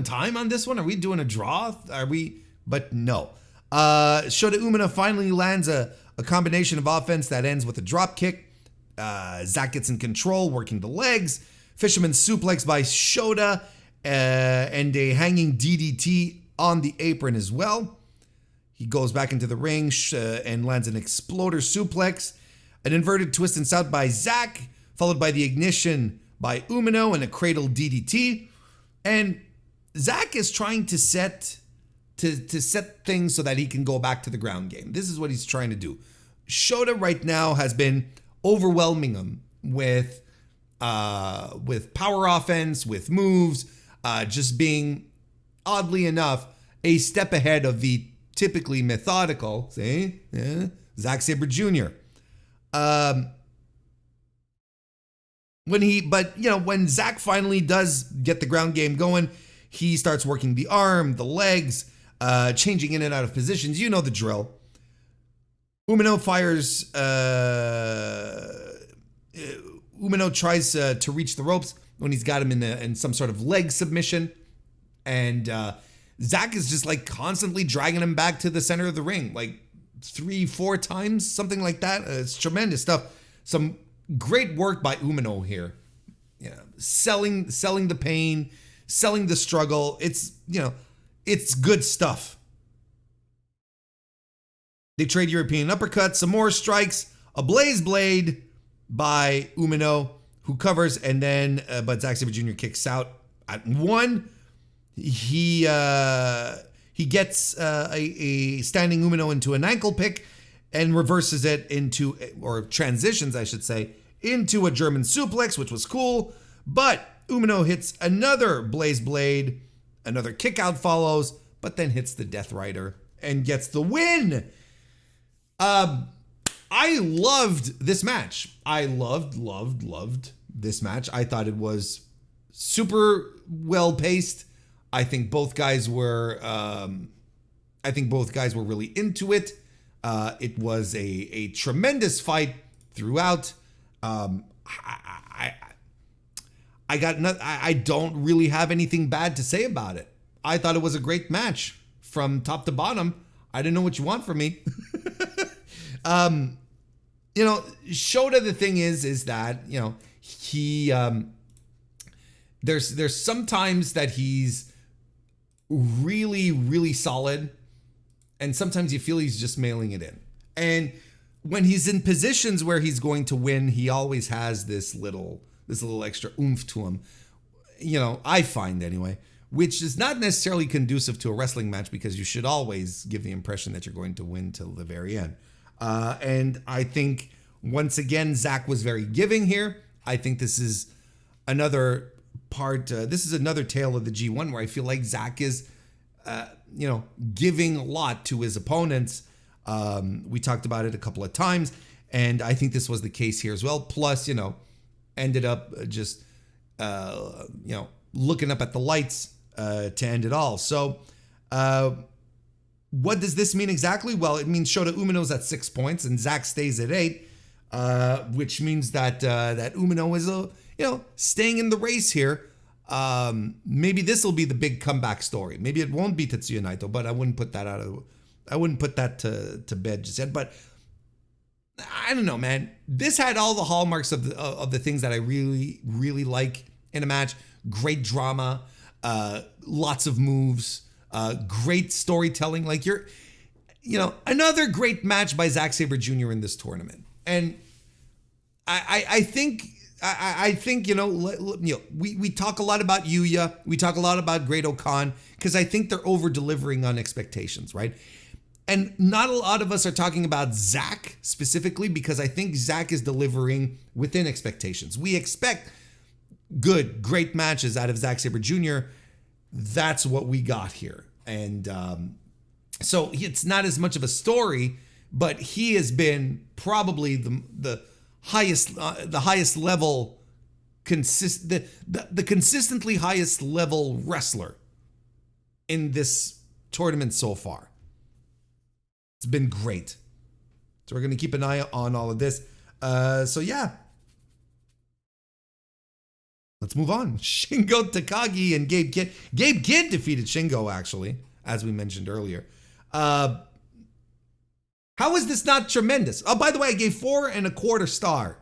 time on this one? Are we doing a draw? But no. Shota Umino finally lands a combination of offense that ends with a drop kick. Zack gets in control, working the legs. Fisherman suplex by Shota, and a hanging DDT on the apron as well. He goes back into the ring and lands an exploder suplex. An inverted twist and shout by Zack, followed by the ignition by Umino and a cradle DDT. And Zack is trying to set things so that he can go back to the ground game. This is what he's trying to do. Shota right now has been overwhelming him with power offense, with moves, just being, oddly enough, a step ahead of the typically methodical, Zack Sabre Jr. When Zack finally does get the ground game going, he starts working the arm, the legs, changing in and out of positions. You know the drill. Umino fires. Umino tries to reach the ropes, when he's got him in some sort of leg submission. And Zach is just like constantly dragging him back to the center of the ring, like 3-4 times, something like that. It's tremendous stuff. Some great work by Umino here. Selling the pain, selling the struggle. It's, it's good stuff. They trade European uppercuts, some more strikes, a blaze blade by Umino, who covers, and then but Zack Sabre Jr. kicks out at 1. He gets a standing Umino into an ankle pick and reverses it into, or transitions, I should say, into a German suplex, which was cool. But Umino hits another blaze blade, another kick out follows, but then hits the Death Rider and gets the win. I loved this match. I loved this match. I thought it was super well paced. I think both guys were really into it. It was a tremendous fight throughout. I don't really have anything bad to say about it. I thought it was a great match from top to bottom. I didn't know what you want from me. Shota, the thing is that, he, there's sometimes that he's really, really solid, and sometimes you feel he's just mailing it in. And when he's in positions where he's going to win, he always has this little extra oomph to him. I find anyway, which is not necessarily conducive to a wrestling match, because you should always give the impression that you're going to win till the very end. And I think once again, Zach was very giving here. I think this is another part. This is another tale of the G1 where I feel like Zach is, giving a lot to his opponents. We talked about it a couple of times, and I think this was the case here as well. Plus, ended up just, looking up at the lights to end it all. So, what does this mean exactly? Well, it means Shota Umino's at 6 points and Zach stays at 8, which means that that Umino is staying in the race here. Maybe this will be the big comeback story. Maybe it won't be Tetsuya Naito, but I wouldn't put that to bed just yet. But I don't know, man. This had all the hallmarks of the things that I really, really like in a match. Great drama, lots of moves, great storytelling. Like another great match by Zack Sabre Jr. in this tournament. And I think we talk a lot about Yuya, we talk a lot about Great Okan, because I think they're over delivering on expectations, right? And not a lot of us are talking about Zach specifically, because I think Zach is delivering within expectations. We expect great matches out of Zack Sabre Jr. That's what we got here. And so it's not as much of a story, but he has been probably the highest level, the consistently highest level wrestler in this tournament so far. It's been great. So we're going to keep an eye on all of this. So yeah. Let's move on. Shingo Takagi and Gabe Kidd. Gabe Kidd defeated Shingo, actually, as we mentioned earlier. How is this not tremendous? Oh, by the way, I gave 4.25 stars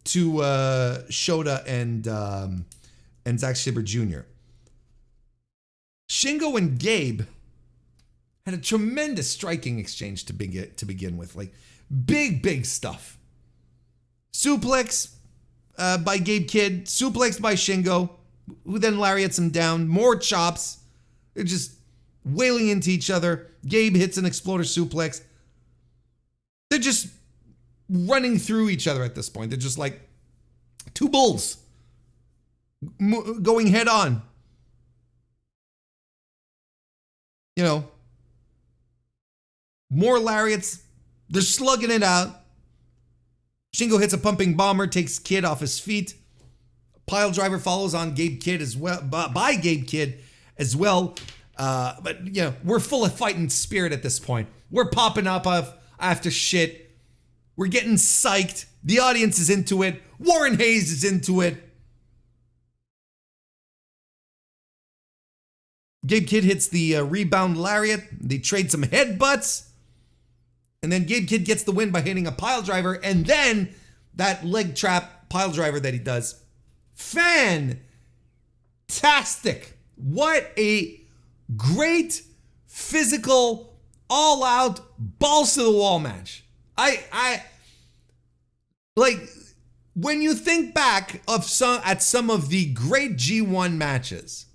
to Shota and Zack Sabre Jr. Shingo and Gabe had a tremendous striking exchange to begin with. Like, big stuff. Suplex by Gabe Kidd, suplex by Shingo, who then lariats him down. More chops. They're just wailing into each other. Gabe hits an exploder suplex. They're just running through each other at this point. They're just like two bulls going head on. More lariats. They're slugging it out. Shingo hits a pumping bomber, takes Kidd off his feet. Pile driver follows on Gabe Kidd as well, by Gabe Kidd as well. But we're full of fighting spirit at this point. We're popping up after shit. We're getting psyched. The audience is into it. Warren Hayes is into it. Gabe Kidd hits the rebound lariat. They trade some headbutts. And then Gabe Kidd gets the win by hitting a pile driver. And then that leg trap pile driver that he does. Fantastic. What a great physical, all-out, balls to the wall match. I like when you think back of some of the great G1 matches.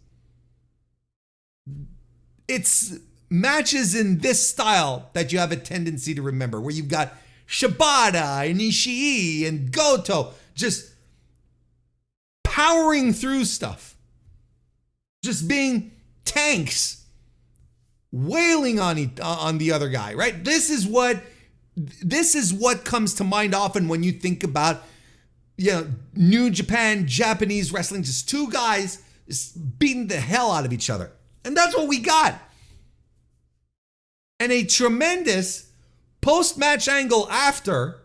It's matches in this style that you have a tendency to remember, where you've got Shibata and Ishii and Goto just powering through stuff, just being tanks, wailing on the other guy, right? This is what comes to mind often when you think about, New Japan, Japanese wrestling, just two guys just beating the hell out of each other. And that's what we got. And a tremendous post-match angle after,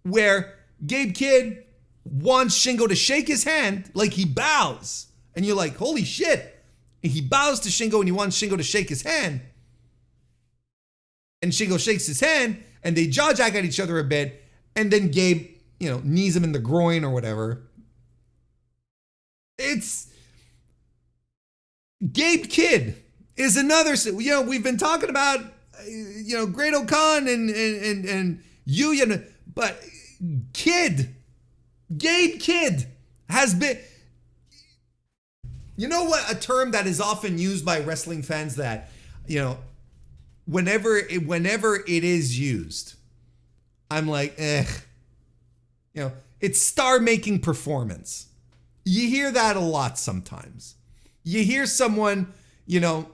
where Gabe Kidd wants Shingo to shake his hand, like he bows. And you're like, holy shit. And he bows to Shingo and he wants Shingo to shake his hand. And Shingo shakes his hand and they jaw jack at each other a bit. And then Gabe, knees him in the groin or whatever. It's Gabe Kidd is another, we've been talking about, Great O'Khan and Yuya, but Gabe Kidd has been, what, a term that is often used by wrestling fans that, whenever it is used, I'm like, it's star-making performance. You hear that a lot sometimes. You hear someone, you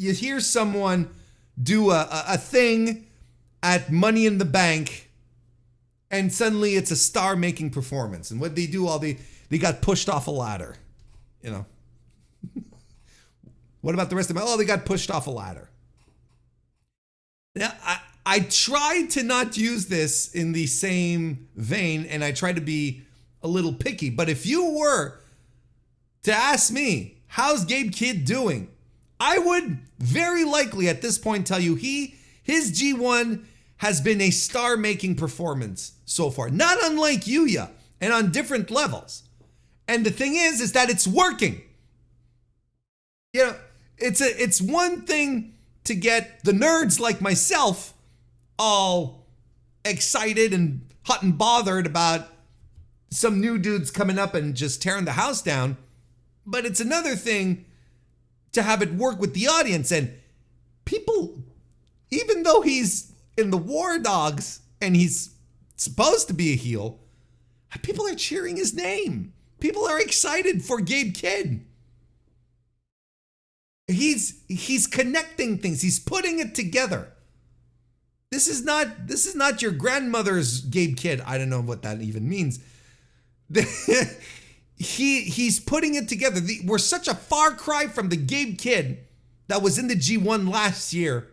hear someone do a thing at Money in the Bank, and suddenly it's a star-making performance. And what they do, they got pushed off a ladder, What about the rest of them? Oh, they got pushed off a ladder. Now, I try to not use this in the same vein, and I try to be a little picky. But if you were to ask me, how's Gabe Kidd doing? I would very likely at this point tell you his G1 has been a star-making performance so far. Not unlike Yuya, and on different levels. And the thing is that it's working. It's one thing to get the nerds like myself all excited and hot and bothered about some new dudes coming up and just tearing the house down. But it's another thing to have it work with the audience. And people, even though he's in the War Dogs and he's supposed to be a heel, people are cheering his name. People are excited for Gabe Kidd. He's connecting things. He's putting it together. This is not your grandmother's Gabe Kidd. I don't know what that even means. He's putting it together. We're such a far cry from the Gabe Kidd that was in the G1 last year,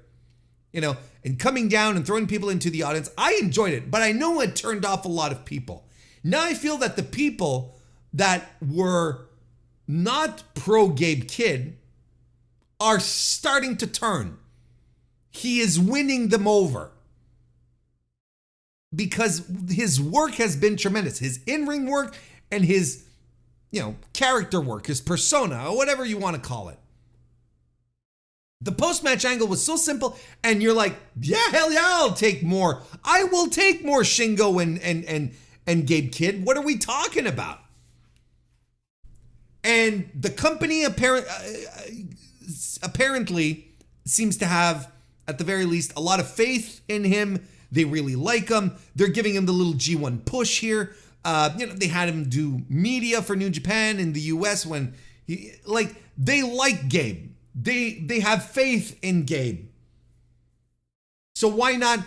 and coming down and throwing people into the audience. I enjoyed it, but I know it turned off a lot of people. Now I feel that the people that were not pro Gabe Kidd are starting to turn. He is winning them over because his work has been tremendous. His in-ring work and his, character work, his persona, or whatever you want to call it. The post-match angle was so simple, and you're like, yeah, hell yeah, I'll take more. I will take more Shingo and Gabe Kidd. What are we talking about? And the company apparently seems to have, at the very least, a lot of faith in him. They really like him. They're giving him the little G1 push here. They had him do media for New Japan in the US when they like Gabe. They have faith in Gabe. So why not?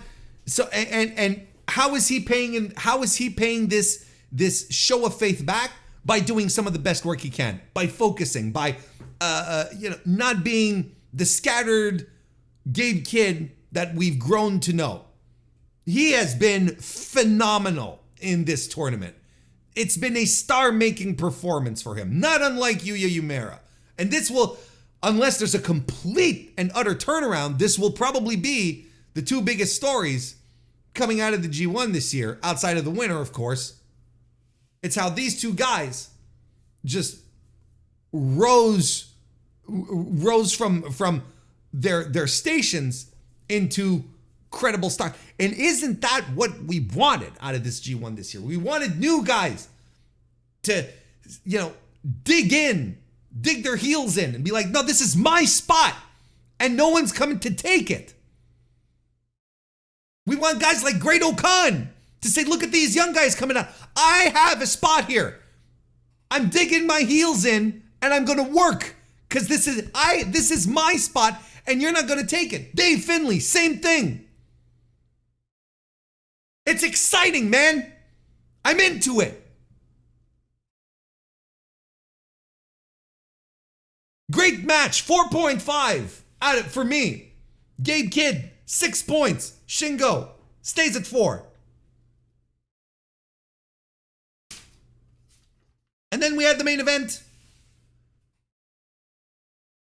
So and how is he paying this show of faith back? By doing some of the best work he can, by focusing, by not being the scattered Gabe Kidd that we've grown to know. He has been phenomenal in this tournament. It's been a star-making performance for him, not unlike Yuya Uemura. And this will unless there's a complete and utter turnaround, this will probably be the two biggest stories coming out of the G1 this year, outside of the winner, of course. It's how these two guys just rose from their stations into credible stars. And isn't that what we wanted out of this G1 this year? We wanted new guys to, dig their heels in and be like, no, this is my spot and no one's coming to take it. We want guys like Great O'Khan to say, look at these young guys coming out. I have a spot here. I'm digging my heels in and I'm going to work because this is my spot and you're not going to take it. Dave Finlay, same thing. It's exciting, man. I'm into it. Great match, 4.5 out of for me. Gabe Kidd, 6 points. Shingo stays at 4. And then we had the main event.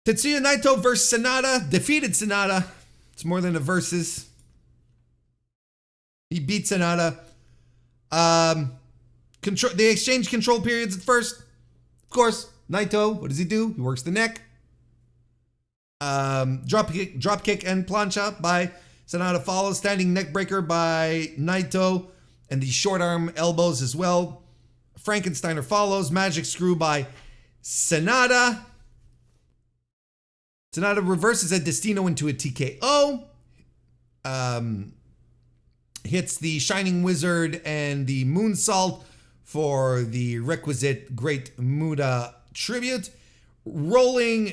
Tetsuya Naito versus Sanada. Defeated Sanada. It's more than a versus. He beat Sanada. They exchange control periods at first. Of course, Naito, what does he do? He works the neck. Drop kick and plancha by Sanada follows. Standing neck breaker by Naito. And the short arm elbows as well. Frankensteiner follows. Magic screw by Sanada. Sanada reverses a Destino into a TKO. Hits the Shining Wizard and the Moonsault for the requisite Great Muda tribute. Rolling,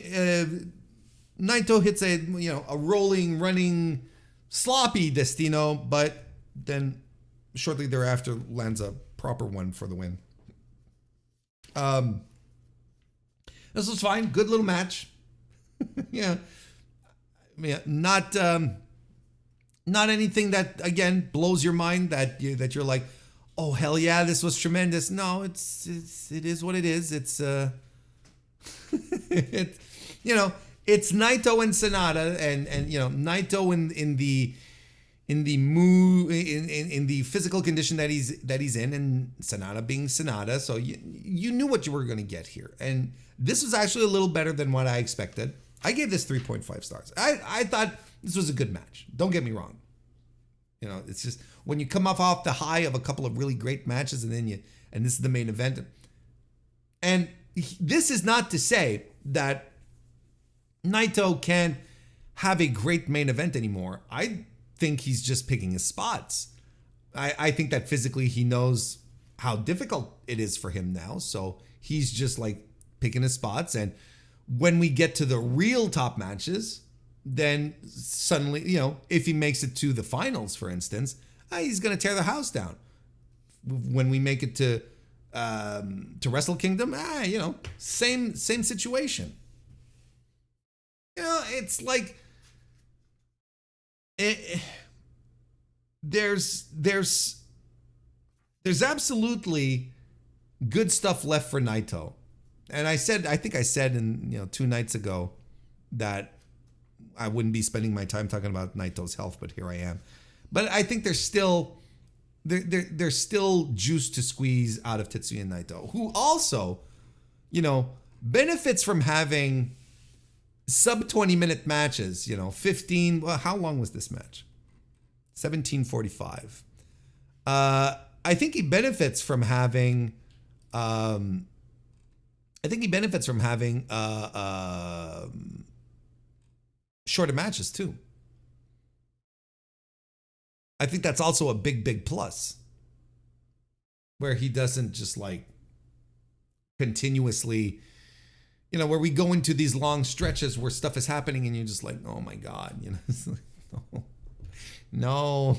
Naito hits a rolling, running, sloppy Destino, but then shortly thereafter lands a proper one for the win. This was fine. Good little match. Yeah. Not anything that, again, blows your mind that you're like, oh, hell yeah, this was tremendous. No, it is what it is. It's it's Naito and Sanada and Naito in the physical condition that he's in, and Sanada being Sanada. So you knew what you were going to get here. And this was actually a little better than what I expected. I gave this 3.5 stars. I thought this was a good match. Don't get me wrong. It's just when you come off the high of a couple of really great matches and this is the main event. And this is not to say that Naito can't have a great main event anymore. I think he's just picking his spots. I think that physically he knows how difficult it is for him now. So he's just like picking his spots. And when we get to the real top matches, then suddenly, if he makes it to the finals, for instance, he's going to tear the house down. When we make it to Wrestle Kingdom, same situation. It's like there's absolutely good stuff left for Naito. And I think I said in 2 nights ago that I wouldn't be spending my time talking about Naito's health, but here I am. But I think there's still juice to squeeze out of Tetsuya Naito, who also, benefits from having sub 20-minute matches. 15. Well, how long was this match? 17:45. I think he benefits from having. Shorter matches too. I think that's also a big plus, where he doesn't just like continuously, where we go into these long stretches where stuff is happening and you're just like, oh my God, it's like, no.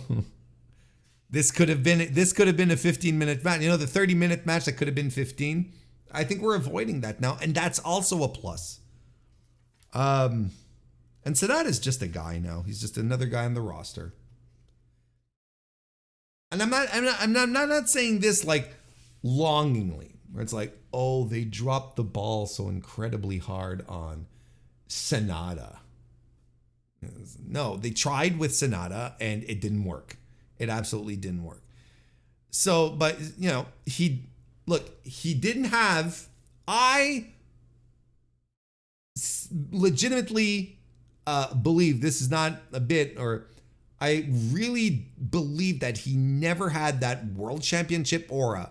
This could have been a 15-minute match. The 30-minute match that could have been 15. I think we're avoiding that now, and that's also a plus. And Sanada's just a guy now. He's just another guy on the roster. And I'm not saying this like longingly, where it's like, oh, they dropped the ball so incredibly hard on Sonata. No, they tried with Sonata and it didn't work. It absolutely didn't work. So, but he didn't have, I legitimately believe, this is not a bit, or I really believe that he never had that world championship aura.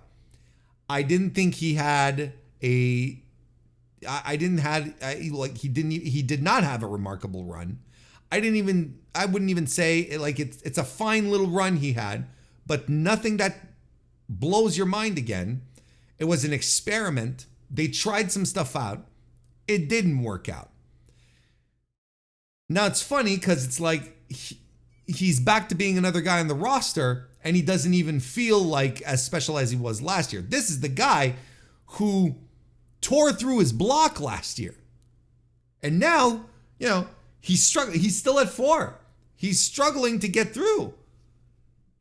I didn't think he had he did not have a remarkable run. I wouldn't even say like it's a fine little run he had, but nothing that blows your mind again. It was an experiment. They tried some stuff out. It didn't work out. Now it's funny because it's like he's back to being another guy on the roster and he doesn't even feel like as special as he was last year. This is the guy who tore through his block last year. And now, he's struggling. He's still at 4. He's struggling to get through.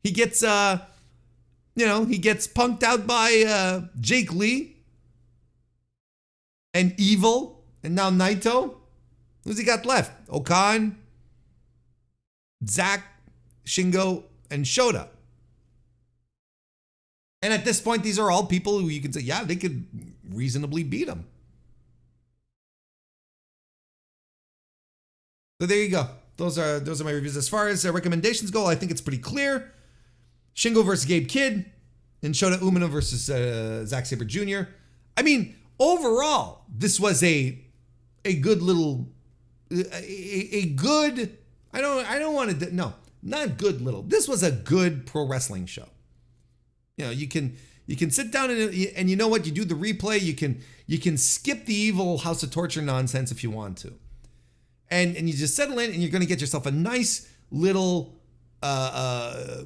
He gets, he gets punked out by Jake Lee and Evil and now Naito. Who's he got left? Okan, Zack, Shingo, and Shota. And at this point, these are all people who you can say, yeah, they could reasonably beat him. So there you go. Those are my reviews. As far as recommendations go, I think it's pretty clear. Shingo versus Gabe Kidd and Shota Umino versus Zack Sabre Jr. I mean, overall, this was a good little, a good, I don't want to, no, not good little. This was a good pro wrestling show. You can sit down and you know what, you do the replay, you can skip the evil House of Torture nonsense if you want to. And you just settle in and you're going to get yourself a nice little a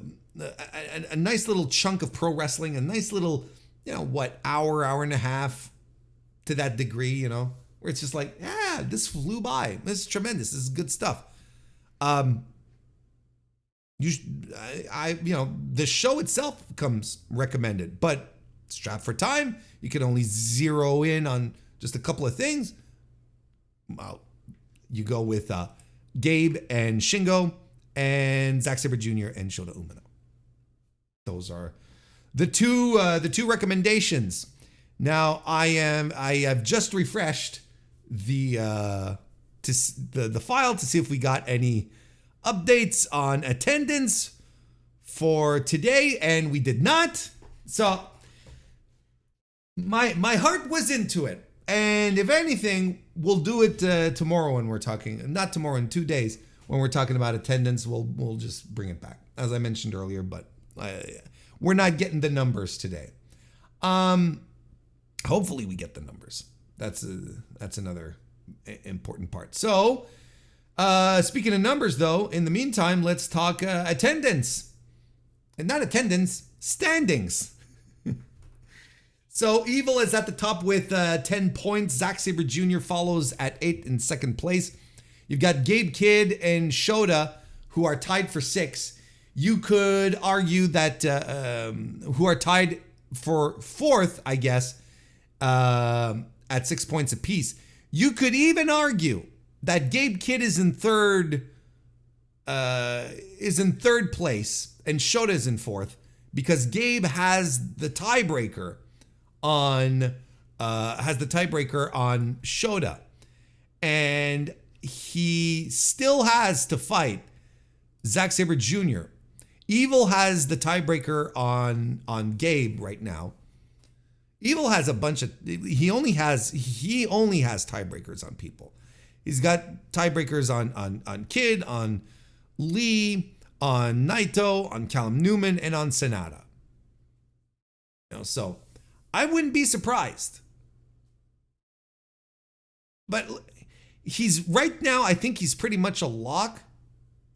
nice little chunk of pro wrestling, a nice little, hour and a half to that degree, where it's just like, yeah, this flew by. This is tremendous. This is good stuff. The show itself comes recommended, but strapped for time, you can only zero in on just a couple of things. Well, you go with Gabe and Shingo and Zack Sabre Jr. and Shota Umino. Those are the two recommendations. Now I have just refreshed the file to see if we got any updates on attendance for today, and we did not. So my heart was into it, and if anything, we'll do it tomorrow when we're talking. Not tomorrow, in 2 days when we're talking about attendance. We'll just bring it back, as I mentioned earlier. But we're not getting the numbers today. Hopefully, we get the numbers. That's another important part. So, speaking of numbers, though, in the meantime, let's talk attendance. And not attendance, standings. So, Evil is at the top with 10 points. Zack Sabre Jr. follows at 8 in second place. You've got Gabe Kidd and Shota, who are tied for 6. You could argue that, who are tied for 4th, I guess, at 6 points apiece. You could even argue that Gabe Kidd is in third place and Shota is in 4th because Gabe has the tiebreaker on Shota, and he still has to fight Zack Sabre Jr. Evil has the tiebreaker on Gabe right now. Evil has a bunch of, he only has tiebreakers on people. He's got tiebreakers on Kidd, on Lee, on Naito, on Callum Newman, and on Sonata. So I wouldn't be surprised. But he's right now, I think he's pretty much a lock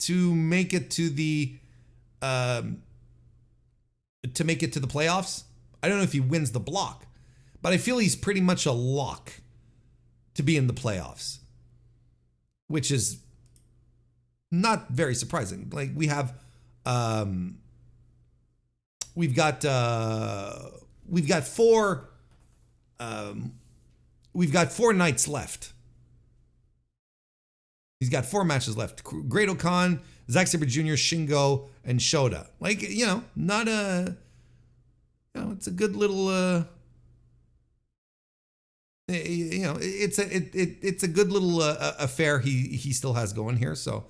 to make it to the playoffs. I don't know if he wins the block, but I feel he's pretty much a lock to be in the playoffs, which is not very surprising. Like we've got 4 nights left. 4 nights left. He's got 4 matches left. Great Khan, Zack Sabre Jr., Shingo, and Shota. Like, not a, it's a good little, it's a good little affair he still has going here. So,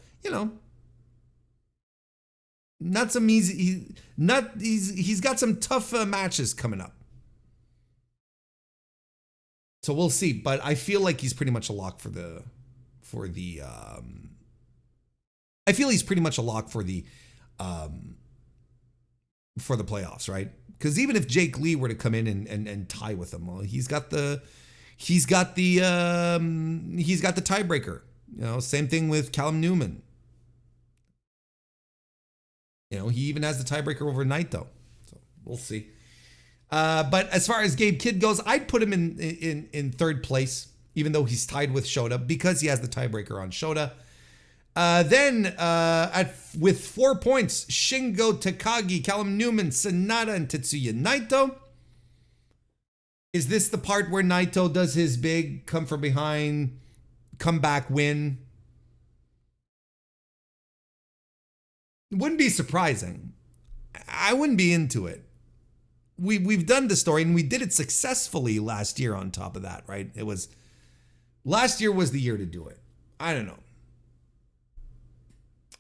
not some easy, he's got some tough matches coming up. So we'll see, but I feel like he's pretty much a lock for the playoffs, right? Because even if Jake Lee were to come in and tie with him, well, he's got the tiebreaker. Same thing with Callum Newman. He even has the tiebreaker over Naito. So we'll see. But as far as Gabe Kidd goes, I'd put him in third place, even though he's tied with Shota, because he has the tiebreaker on Shota. Then with 4 points, Shingo Takagi, Callum Newman, Sanada, and Tetsuya Naito. Is this the part where Naito does his big come from behind, comeback win? Wouldn't be surprising. I wouldn't be into it. We've done the story, and we did it successfully last year on top of that, right? Last year was the year to do it. I don't know.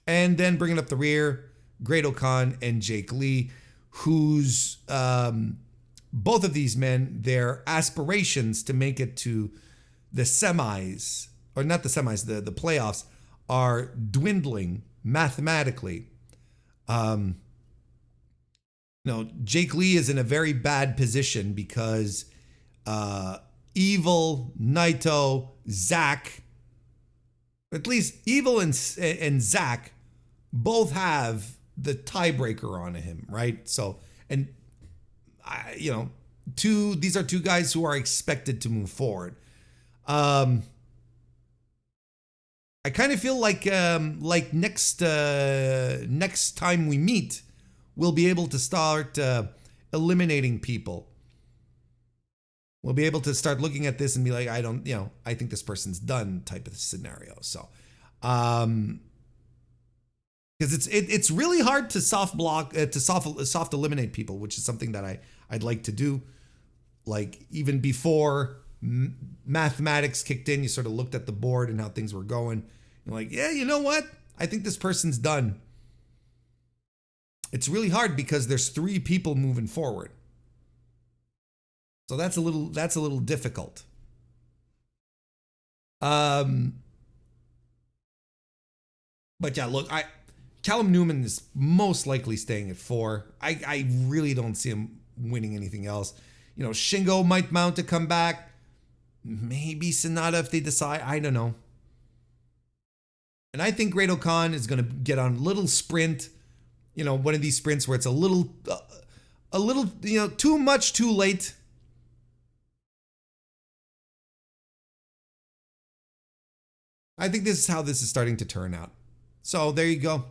And then bringing up the rear, Great Khan and Jake Lee, who's both of these men, their aspirations to make it to the semis, or not the semis, the playoffs, are dwindling mathematically. Jake Lee is in a very bad position because Evil, Naito, Zack, at least Evil and Zack both have the tiebreaker on him, right? So, and these are 2 guys who are expected to move forward. I kind of feel like next time we meet, we'll be able to start eliminating people. We'll be able to start looking at this and be like, I think this person's done type of scenario. So, because it's really hard to soft eliminate people, which is something that I'd like to do. Like even before mathematics kicked in, you sort of looked at the board and how things were going. You're like, yeah, you know what? I think this person's done. It's really hard because there's 3 people moving forward. So that's a little difficult. But yeah, look, Callum Newman is most likely staying at 4. I really don't see him winning anything else. Shingo might mount a comeback. Maybe Sanada if they decide. I don't know. And I think Great Khan is going to get on a little sprint. One of these sprints where it's a little, too much, too late. I think this is how this is starting to turn out. So there you go.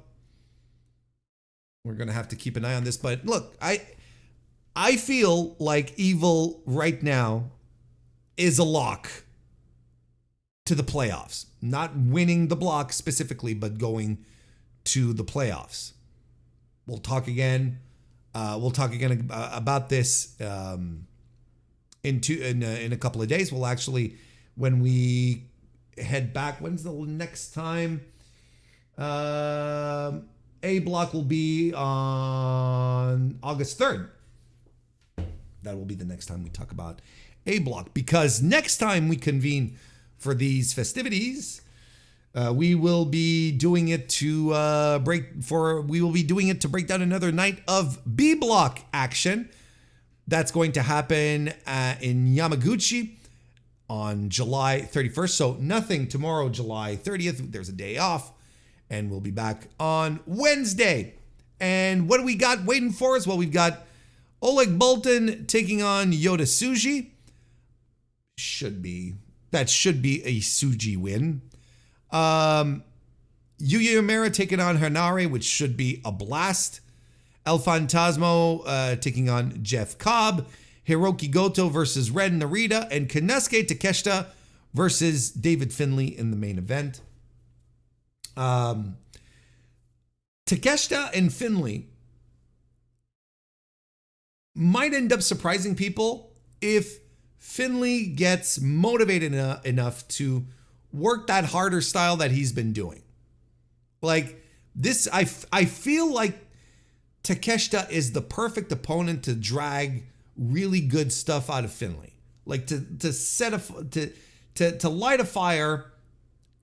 We're going to have to keep an eye on this. But look, I feel like Evil right now is a lock to the playoffs. Not winning the block specifically, but going to the playoffs. We'll talk again. About this in a couple of days. We'll actually, when we head back, when's the next time? A block will be on August 3rd. That will be the next time we talk about A block, because next time we convene for these festivities, we will be doing it to break down another night of B block action. That's going to happen in Yamaguchi on July 31st. So nothing tomorrow, July 30th. There's a day off, and we'll be back on Wednesday. And what do we got waiting for us? Well, we've got Oleg Boltin taking on Yota Tsuji. That should be a Tsuji win. Yuya Uemura taking on Hanare, which should be a blast. El Fantasmo taking on Jeff Cobb. Hiroki Goto versus Ren Narita. And Konosuke Takeshita versus David Finlay in the main event. Takeshita and Finley might end up surprising people if Finley gets motivated enough to work that harder style that he's been doing. Like this, I feel like Takeshita is the perfect opponent to drag really good stuff out of Finley. Like to set to light a fire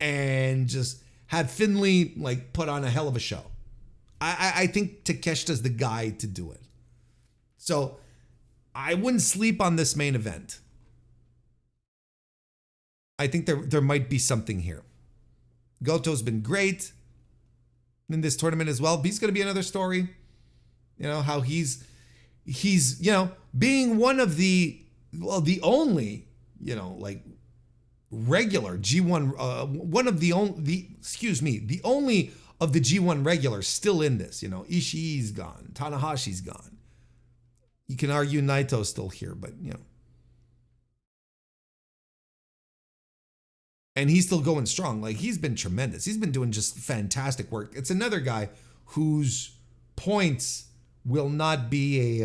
and just have Finley like put on a hell of a show. I think Takeshita's the guy to do it. So I wouldn't sleep on this main event. I think there might be something here. Goto's been great in this tournament as well. He's going to be another story. You know, how he's you know, being one of the only, you know, like regular G1, one of the only of the G1 regulars still in this. You know, Ishii's gone, Tanahashi's gone. You can argue Naito's still here, but you know. And he's still going strong. Like, he's been tremendous. He's been doing just fantastic work. It's another guy whose points will not be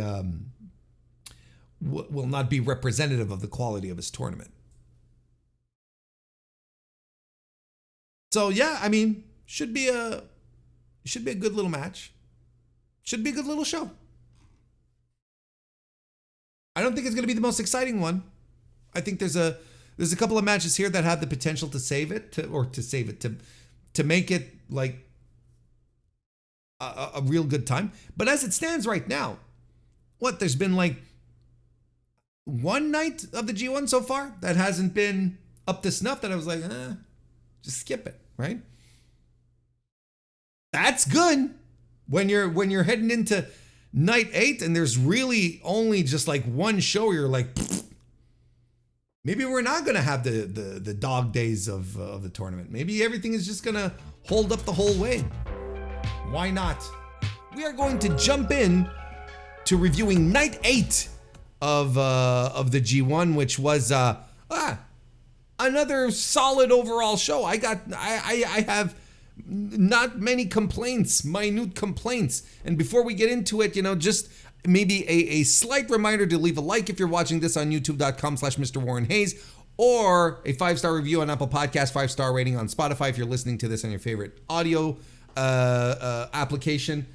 representative of the quality of his tournament. So yeah, I mean, should be a good little match. Should be a good little show. I don't think it's going to be the most exciting one. I think there's a couple of matches here that have the potential to save it, to make it like a real good time. But as it stands right now, there's been like one night of the G1 so far that hasn't been up to snuff that I was like, just skip it, right? That's good when you're heading into night 8 and there's really only just like one show where you're like, maybe we're not going to have the dog days of the tournament. Maybe everything is just going to hold up the whole way. Why not? We are going to jump in to reviewing night 8 of the G1, which was another solid overall show. I have not many complaints, minute complaints. And before we get into it, you know, just maybe a slight reminder to leave a like if you're watching this on youtube.com/MrWarrenHayes, or a 5-star review on Apple Podcasts, 5-star rating on Spotify if you're listening to this on your favorite audio application.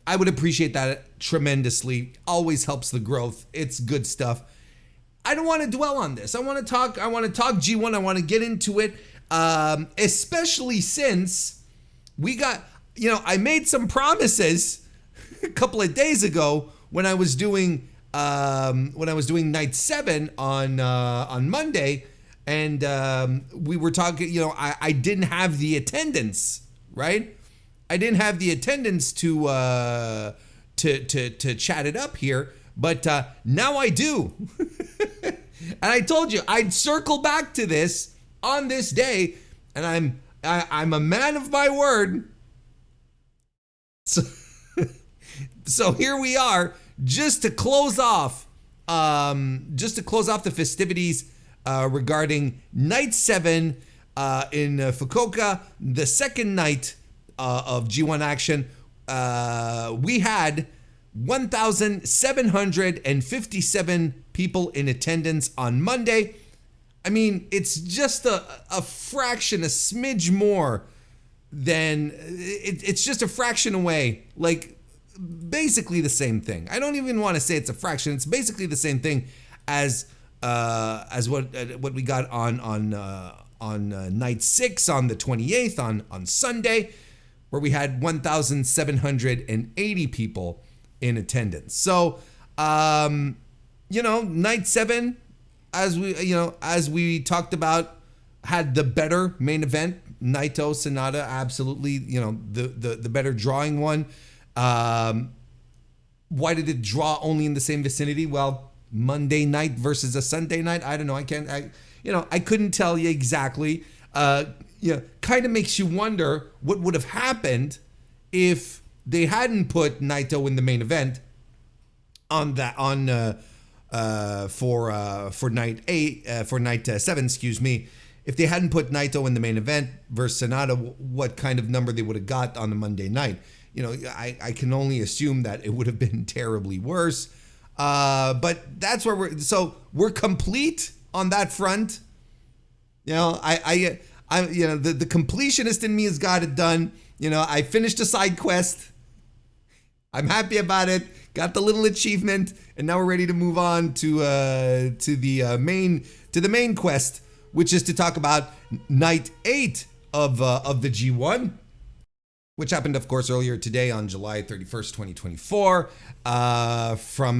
I would appreciate that tremendously. Always helps the growth. It's good stuff. I don't want to dwell on this. I want to talk G1. I want to get into it, especially since we got, you know, I made some promises a couple of days ago when I was doing night 7 on Monday, and we were talking, you know, I didn't have the attendance, right? I didn't have the attendance to chat it up here, but now I do. And I told you I'd circle back to this on this day, and I'm a man of my word. So here we are, just to close off the festivities regarding night 7 in Fukuoka, the second night of G1 action. We had 1,757 people in attendance on Monday. I mean, it's just a fraction, a smidge more than, it's just a fraction away. Like, basically the same thing. I don't even want to say it's a fraction. It's basically the same thing as what we got on night 6 on the 28th on Sunday, where we had 1,780 people in attendance. So, you know, night 7, as we talked about, had the better main event. Naito, Sonata, absolutely, you know, the better drawing one. Why did it draw only in the same vicinity? Well, Monday night versus a Sunday night, I don't know. I couldn't tell you exactly. Kind of makes you wonder what would have happened if they hadn't put Naito in the main event for night 7, excuse me. if they hadn't put Naito in the main event versus Sonata, what kind of number they would have got on the Monday night. You know, I can only assume that it would have been terribly worse. But that's where we're complete on that front. You know, I you know, the completionist in me has got it done. You know, I finished a side quest. I'm happy about it. Got the little achievement, and now we're ready to move on to the main quest, which is to talk about night 8 of the G1, which happened, of course, earlier today on July 31st, 2024, from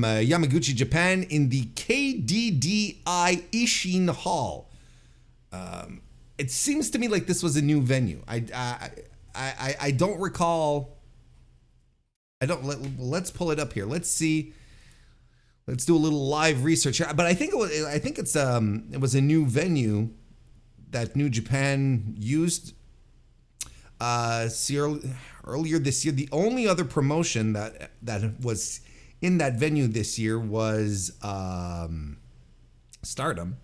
Yamaguchi, Japan, in the KDDI Ishin Hall. It seems to me like this was a new venue. I don't recall. Let's pull it up here. Let's see. Let's do a little live research here. But I think it was a new venue that New Japan used earlier this year. The only other promotion that was in that venue this year was Stardom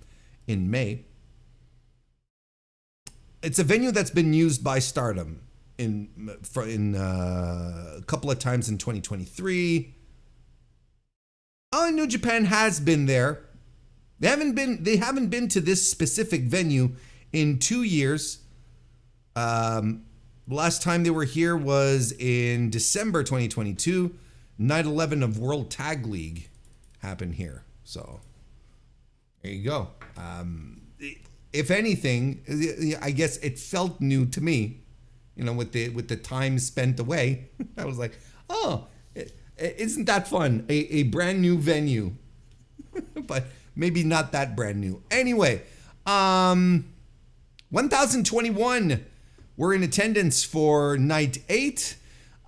in May. It's a venue that's been used by Stardom in a couple of times in 2023. New Japan has been there. They haven't been to this specific venue in 2 years. Last time they were here was in December 2022. Night 11 of World Tag League happened here. So there you go. If anything, I guess it felt new to me. You know, with the time spent away, I was like, oh, isn't that fun? A brand new venue, but maybe not that brand new. Anyway, 1021 were in attendance for night 8.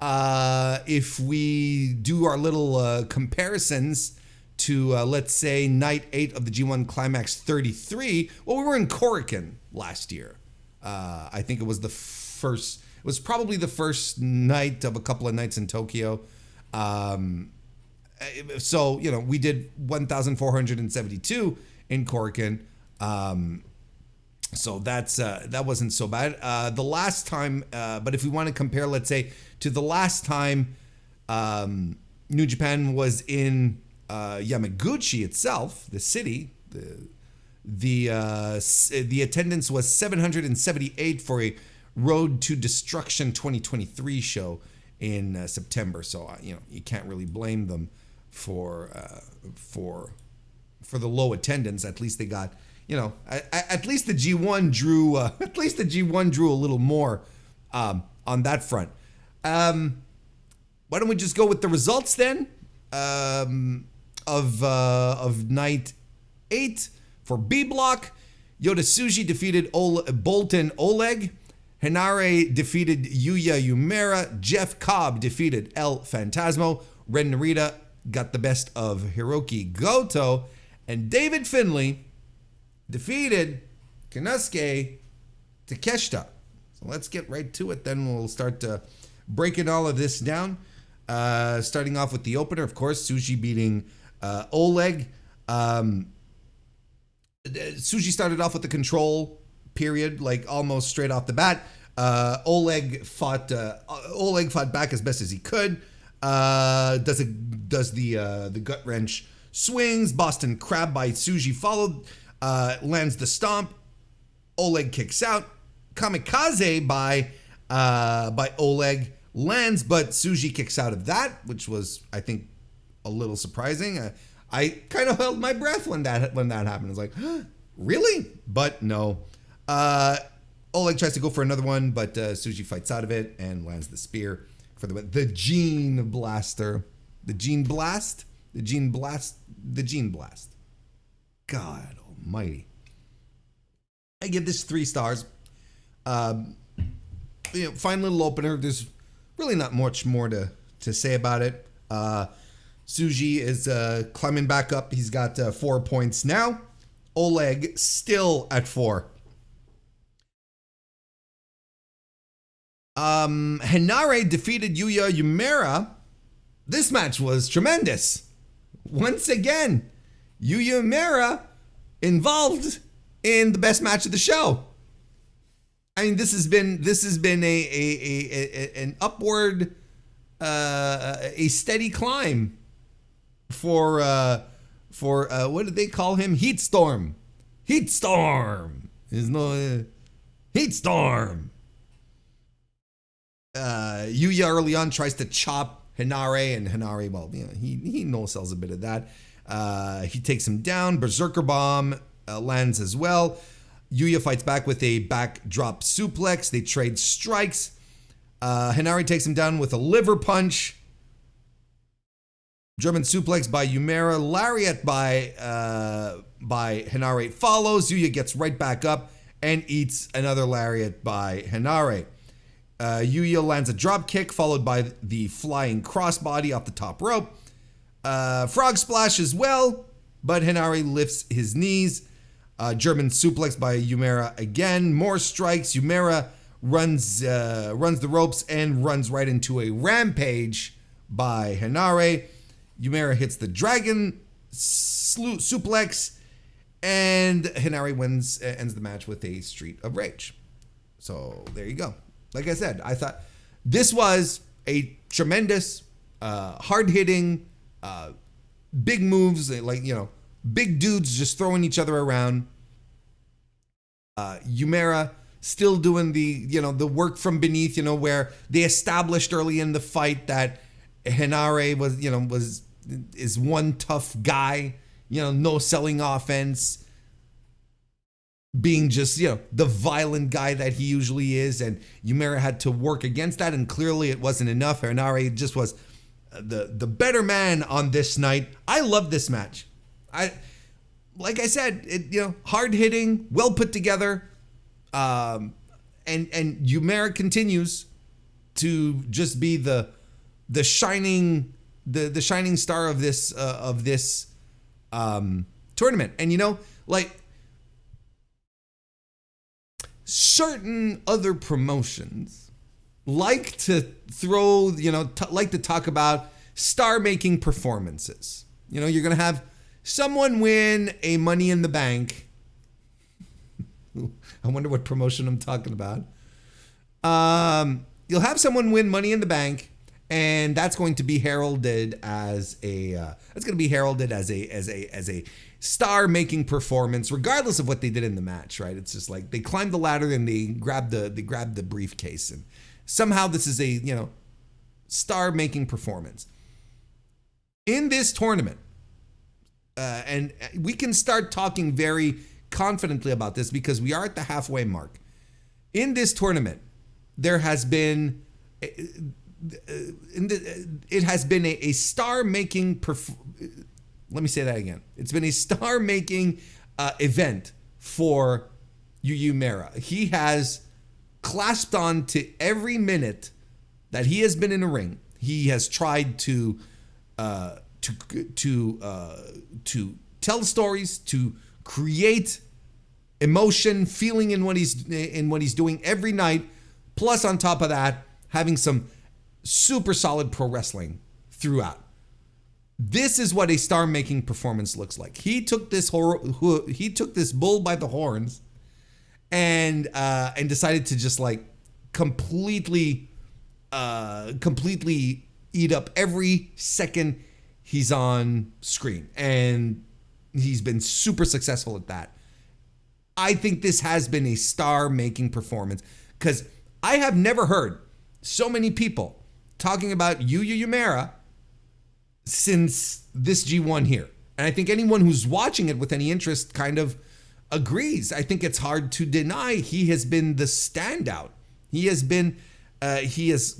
If we do our little comparisons to, let's say, night 8 of the G1 Climax 33, well, we were in Korakuen last year. I think it was probably the first night of a couple of nights in Tokyo. So, you know, we did 1,472 in Korakuen. So that wasn't so bad. The last time, but if we want to compare, let's say, to the last time New Japan was in Yamaguchi itself, the city, the attendance was 778 for a Road to Destruction 2023 show in September. So you know, you can't really blame them for the low attendance. At least they got, you know, at least the G1 drew a little more on that front. Why don't we just go with the results then of night 8 for B block? Yota Tsuji defeated Bolton Oleg. Henare defeated Yuya Umera. Jeff Cobb defeated El Phantasmo. Ren Narita got the best of Hiroki Goto. And David Finlay defeated Konosuke Takeshita. So let's get right to it. Then we'll start breaking all of this down. Starting off with the opener, of course, Tsuji beating Oleg. Tsuji started off with the control period, like almost straight off the bat. Oleg fought back as best as he could. Does the gut wrench swings. Boston Crab by Tsuji followed. Lands the stomp. Oleg kicks out. Kamikaze by Oleg lands, but Tsuji kicks out of that, which was, I think, a little surprising. I kind of held my breath when that happened. I was like, huh, really? But no. Oleg tries to go for another one, but Tsuji fights out of it and lands the spear for the Gene Blaster. The Gene Blast? The Gene Blast? The Gene Blast. God almighty. I give this 3 stars. Fine little opener. There's really not much more to say about it. Tsuji is climbing back up. He's got 4 points now. Oleg still at 4. Henare defeated Yuya Umera. This match was tremendous. Once again, Yuya Umera involved in the best match of the show. I mean, this has been an upward, a steady climb for what did they call him? Heatstorm. Heatstorm. There's no Heatstorm. Yuya early on tries to chop Hinare, and Hinare, well, you know, he no-sells a bit of that. He takes him down. Berserker Bomb lands as well. Yuya fights back with a backdrop suplex. They trade strikes. Hinare takes him down with a liver punch. German suplex by Yumera. Lariat by Hinare follows. Yuya gets right back up and eats another lariat by Hinare. Yuya lands a drop kick followed by the flying crossbody off the top rope. Frog splash as well, but Hinare lifts his knees. German suplex by Yumera again. More strikes. Yumera runs the ropes and runs right into a rampage by Hinare. Yumera hits the dragon suplex, and Hinare ends the match with a Street of Rage. So there you go. Like I said, I thought this was a tremendous, hard-hitting, big moves, like, you know, big dudes just throwing each other around. Yumera still doing the work from beneath, where they established early in the fight that Hinare is one tough guy, no selling offense, being just, the violent guy that he usually is. And Yumera had to work against that, and clearly it wasn't enough. Hinare just was the better man on this night. I love this match. Like I said, hard hitting, well put together. And Yumera continues to just be the shining star of this tournament. And certain other promotions like to throw, like to talk about star-making performances. You're going to have someone win a Money in the Bank. I wonder what promotion I'm talking about. You'll have someone win Money in the Bank, and that's going to be heralded as a star-making performance, regardless of what they did in the match, right? It's just like they climbed the ladder and they grabbed the briefcase, and somehow this is a star-making performance in this tournament. And we can start talking very confidently about this because we are at the halfway mark. In this tournament, there has been it has been a star-making let me say that again. It's been a star-making event for Yumera. He has clasped on to every minute that he has been in a ring. He has tried to tell stories, to create emotion, feeling in what he's doing every night. Plus, on top of that, having some super solid pro wrestling throughout. This is what a star-making performance looks like. He took this bull by the horns, and decided to just like completely eat up every second he's on screen, and he's been super successful at that. I think this has been a star-making performance because I have never heard so many people talking about Yuya Yumera since this G1 here. And I think anyone who's watching it with any interest kind of agrees. I think it's hard to deny he has been the standout. He has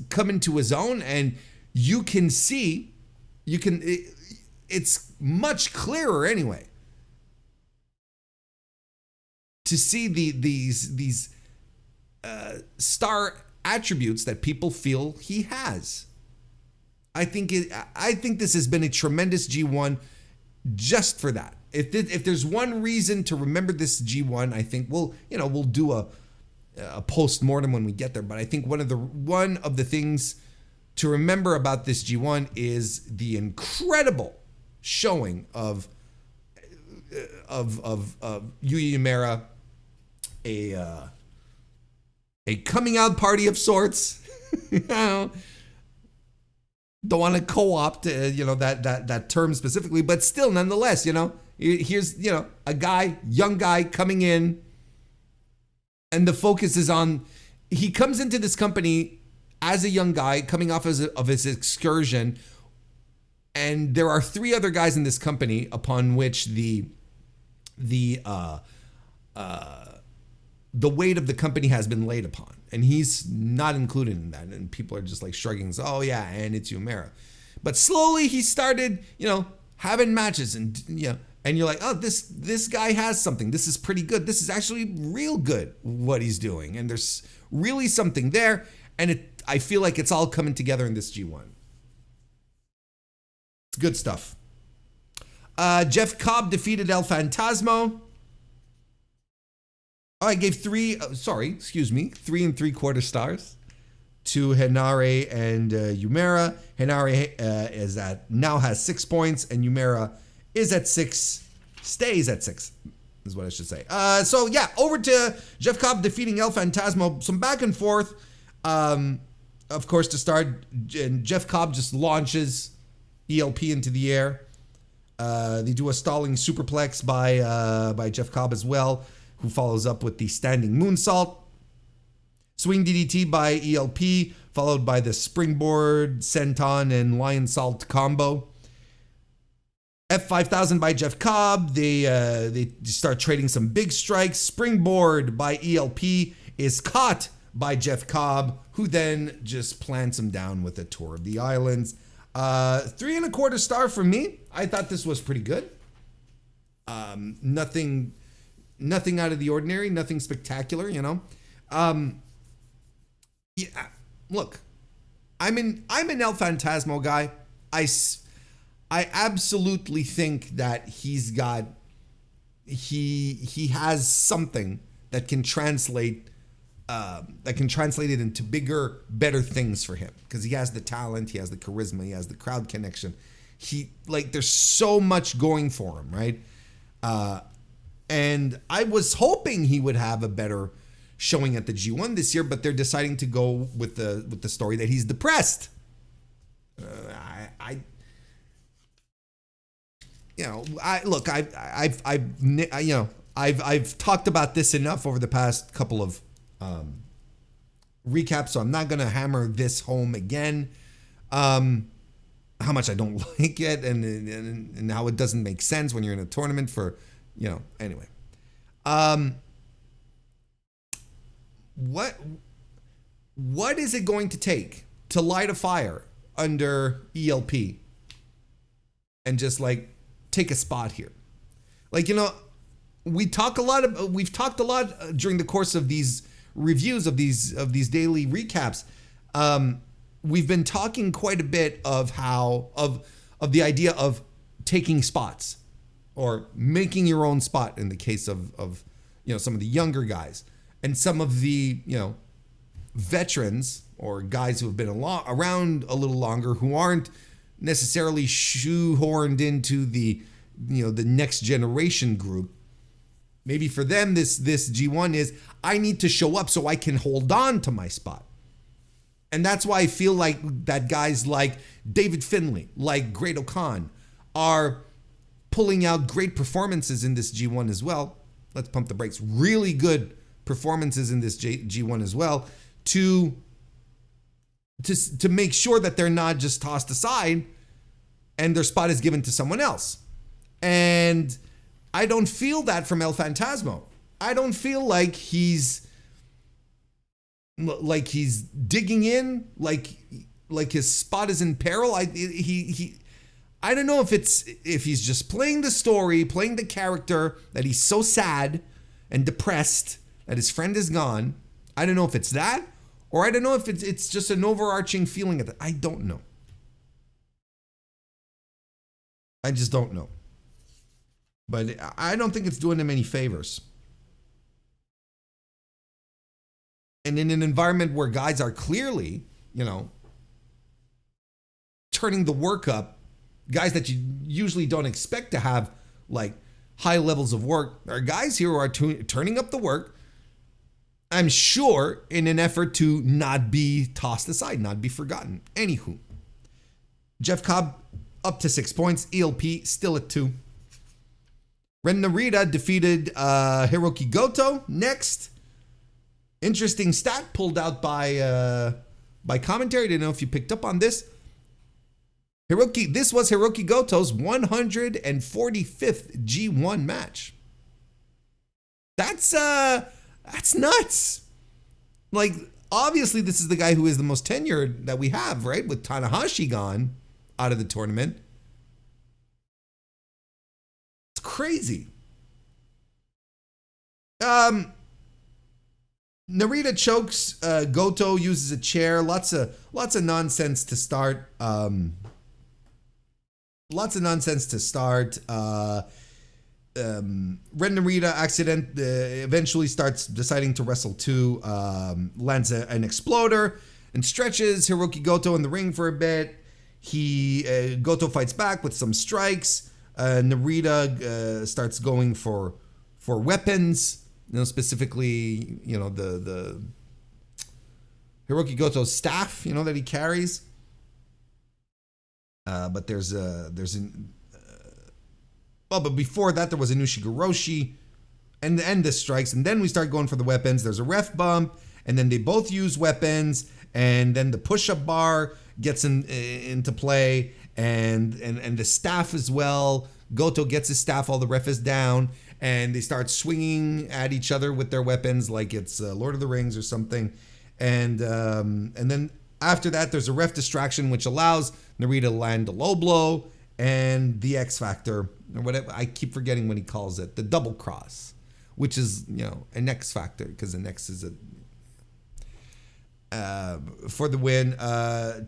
come into his own, and you can see, it's much clearer anyway to see these star attributes that people feel he has. I think this has been a tremendous G1 just for that. If there's one reason to remember this G1, I think we'll do a post-mortem when we get there. But I think one of the things to remember about this G1 is the incredible showing of Yuya Uemura a coming out party of sorts. You know, don't want to co-opt that term specifically, but still, nonetheless, here's a young guy coming in, and the focus is on. He comes into this company as a young guy coming off of his excursion, and there are 3 other guys in this company upon which the weight of the company has been laid upon, and he's not included in that. And people are just like shrugging, so, oh yeah, and it's Uemura. But slowly he started, having matches, and and you're like, oh, this guy has something. This is pretty good. This is actually real good what he's doing, and there's really something there. And I feel like it's all coming together in this G1. It's good stuff. Jeff Cobb defeated El Phantasmo. Oh, I gave 3 and 3/4 stars to Henare and Uemura. Henare now has 6 points, and Uemura is at 6, stays at 6, is what I should say. So yeah, over to Jeff Cobb defeating El Phantasmo. Some back and forth. Of course, to start, and Jeff Cobb just launches ELP into the air. They do a stalling superplex by Jeff Cobb as well, who follows up with the standing moonsault. Swing DDT by ELP, followed by the springboard, senton, and lion salt combo. F5000 by Jeff Cobb. They start trading some big strikes. Springboard by ELP is caught by Jeff Cobb, who then just plants him down with a tour of the islands. 3.25 star for me. I thought this was pretty good. Nothing out of the ordinary, nothing spectacular, Yeah, look, I'm an El Phantasmo guy. I absolutely think that he has something that can translate it into bigger, better things for him, because he has the talent, he has the charisma, he has the crowd connection. There's so much going for him, right? And I was hoping he would have a better showing at the G1 this year, but they're deciding to go with the story that he's depressed. I've talked about this enough over the past couple of recaps, so I'm not gonna hammer this home again. How much I don't like it, and how it doesn't make sense when you're in a tournament for, anyway. What is it going to take to light a fire under ELP and just take a spot here? We've talked a lot during the course of these reviews of these daily recaps. We've been talking quite a bit of the idea of taking spots or making your own spot in the case of some of the younger guys, and some of the veterans or guys who have been around a little longer, who aren't necessarily shoehorned into the next generation group. Maybe for them, this G1 is, I need to show up so I can hold on to my spot. And that's why I feel like that guys like David Finlay, like Great O'Khan, are pulling out great performances in this G1 as well. Let's pump the brakes. Really good performances in this G1 as well, to make sure that they're not just tossed aside and their spot is given to someone else. And I don't feel that from El Phantasmo. I don't feel like he's digging in, like his spot is in peril. I don't know if he's just playing the story, playing the character, that he's so sad and depressed that his friend is gone. I don't know if it's that, or I don't know if it's just an overarching feeling of that. I don't know. I just don't know. But I don't think it's doing him any favors. And in an environment where guys are clearly, turning the work up, guys that you usually don't expect to have high levels of work. There are guys here who are turning up the work, I'm sure, in an effort to not be tossed aside, not be forgotten. Anywho, Jeff Cobb up to 6 points. ELP still at 2. Ren Narita defeated Hiroki Goto. Next, interesting stat pulled out by commentary. Didn't know if you picked up on this. This was Hiroki Goto's 145th G1 match. That's nuts. Like, obviously, this is the guy who is the most tenured that we have, right? With Tanahashi gone out of the tournament. It's crazy. Narita chokes. Goto uses a chair. Lots of nonsense to start. Ren Narita eventually starts deciding to wrestle too. Lands an exploder and stretches Hiroki Goto in the ring for a bit. Goto fights back with some strikes. Narita starts going for weapons. Specifically, the Hiroki Goto's staff, that he carries. But but before that, there was Inushi Goroshi and the strikes. And then we start going for the weapons. There's a ref bump, and then they both use weapons. And then the push-up bar gets into play, and the staff as well. Goto gets his staff, all the ref is down, and they start swinging at each other with their weapons like it's Lord of the Rings or something. And then after that, there's a ref distraction, which allows Narita to land a low blow and the X Factor, or whatever. I keep forgetting what he calls it. The double cross, which is, an X Factor, because an X is for the win.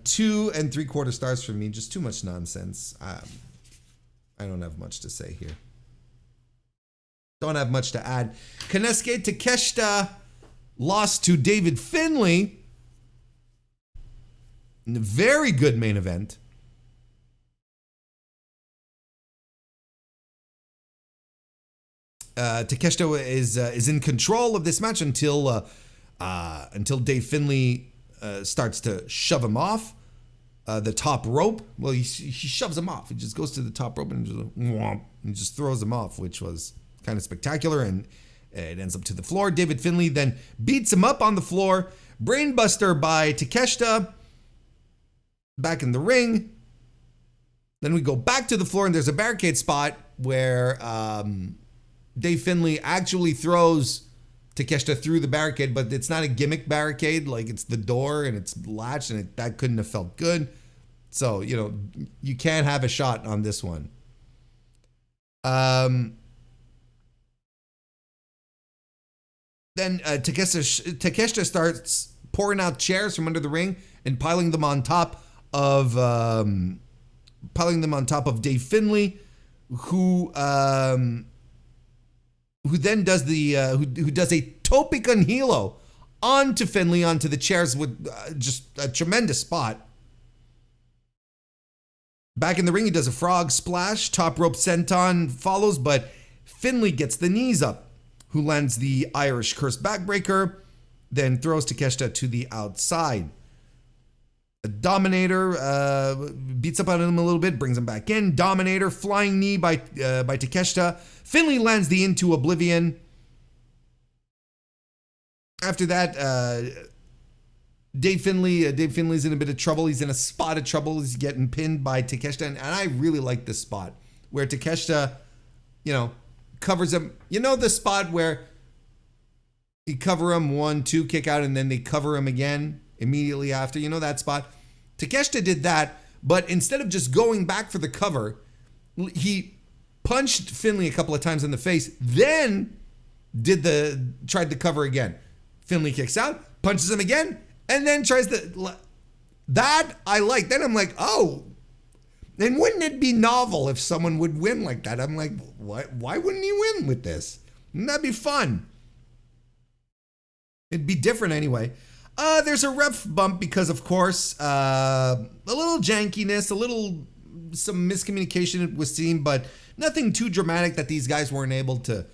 2 3/4 stars for me. Just too much nonsense. I don't have much to say here. Don't have much to add. Konosuke Takeshita lost to David Finlay in a very good main event. Takeshita is in control of this match until Dave Finlay starts to shove him off the top rope. Well, he shoves him off. He just goes to the top rope and just throws him off, which was kind of spectacular, and it ends up to the floor. David Finlay then beats him up on the floor. Brainbuster by Takeshita. Back in the ring. Then we go back to the floor, and there's a barricade spot where Dave Finlay actually throws Takeshita through the barricade, but it's not a gimmick barricade. Like, it's the door and it's latched, and that couldn't have felt good. So, you can't have a shot on this one. Then Takeshita starts pouring out chairs from under the ring and piling them on top of Dave Finlay, who then does who does a tope con hilo onto Finlay, onto the chairs, with just a tremendous spot. Back in the ring, he does a frog splash. Top rope senton follows, but Finlay gets the knees up, who lands the Irish curse backbreaker, then throws Takeshita to the outside. A Dominator beats up on him a little bit, brings him back in. Dominator, flying knee by Takeshita. Finlay lands the into oblivion. After that, Dave Finlay's in a bit of trouble. He's in a spot of trouble. He's getting pinned by Takeshita, and I really like this spot where Takeshita, covers him. The spot where he cover him 1-2 kick out, and then they cover him again immediately after. That spot. Takeshita did that, but instead of just going back for the cover, he punched Finlay a couple of times in the face, then tried the cover again. Finlay kicks out, punches him again, and then tries that I like. Then I'm like, oh, then wouldn't it be novel if someone would win like that? I'm like, why wouldn't he win with this? Wouldn't that be fun? It'd be different anyway. There's a ref bump because, of course, a little jankiness, some miscommunication was seen, but nothing too dramatic that these guys weren't able to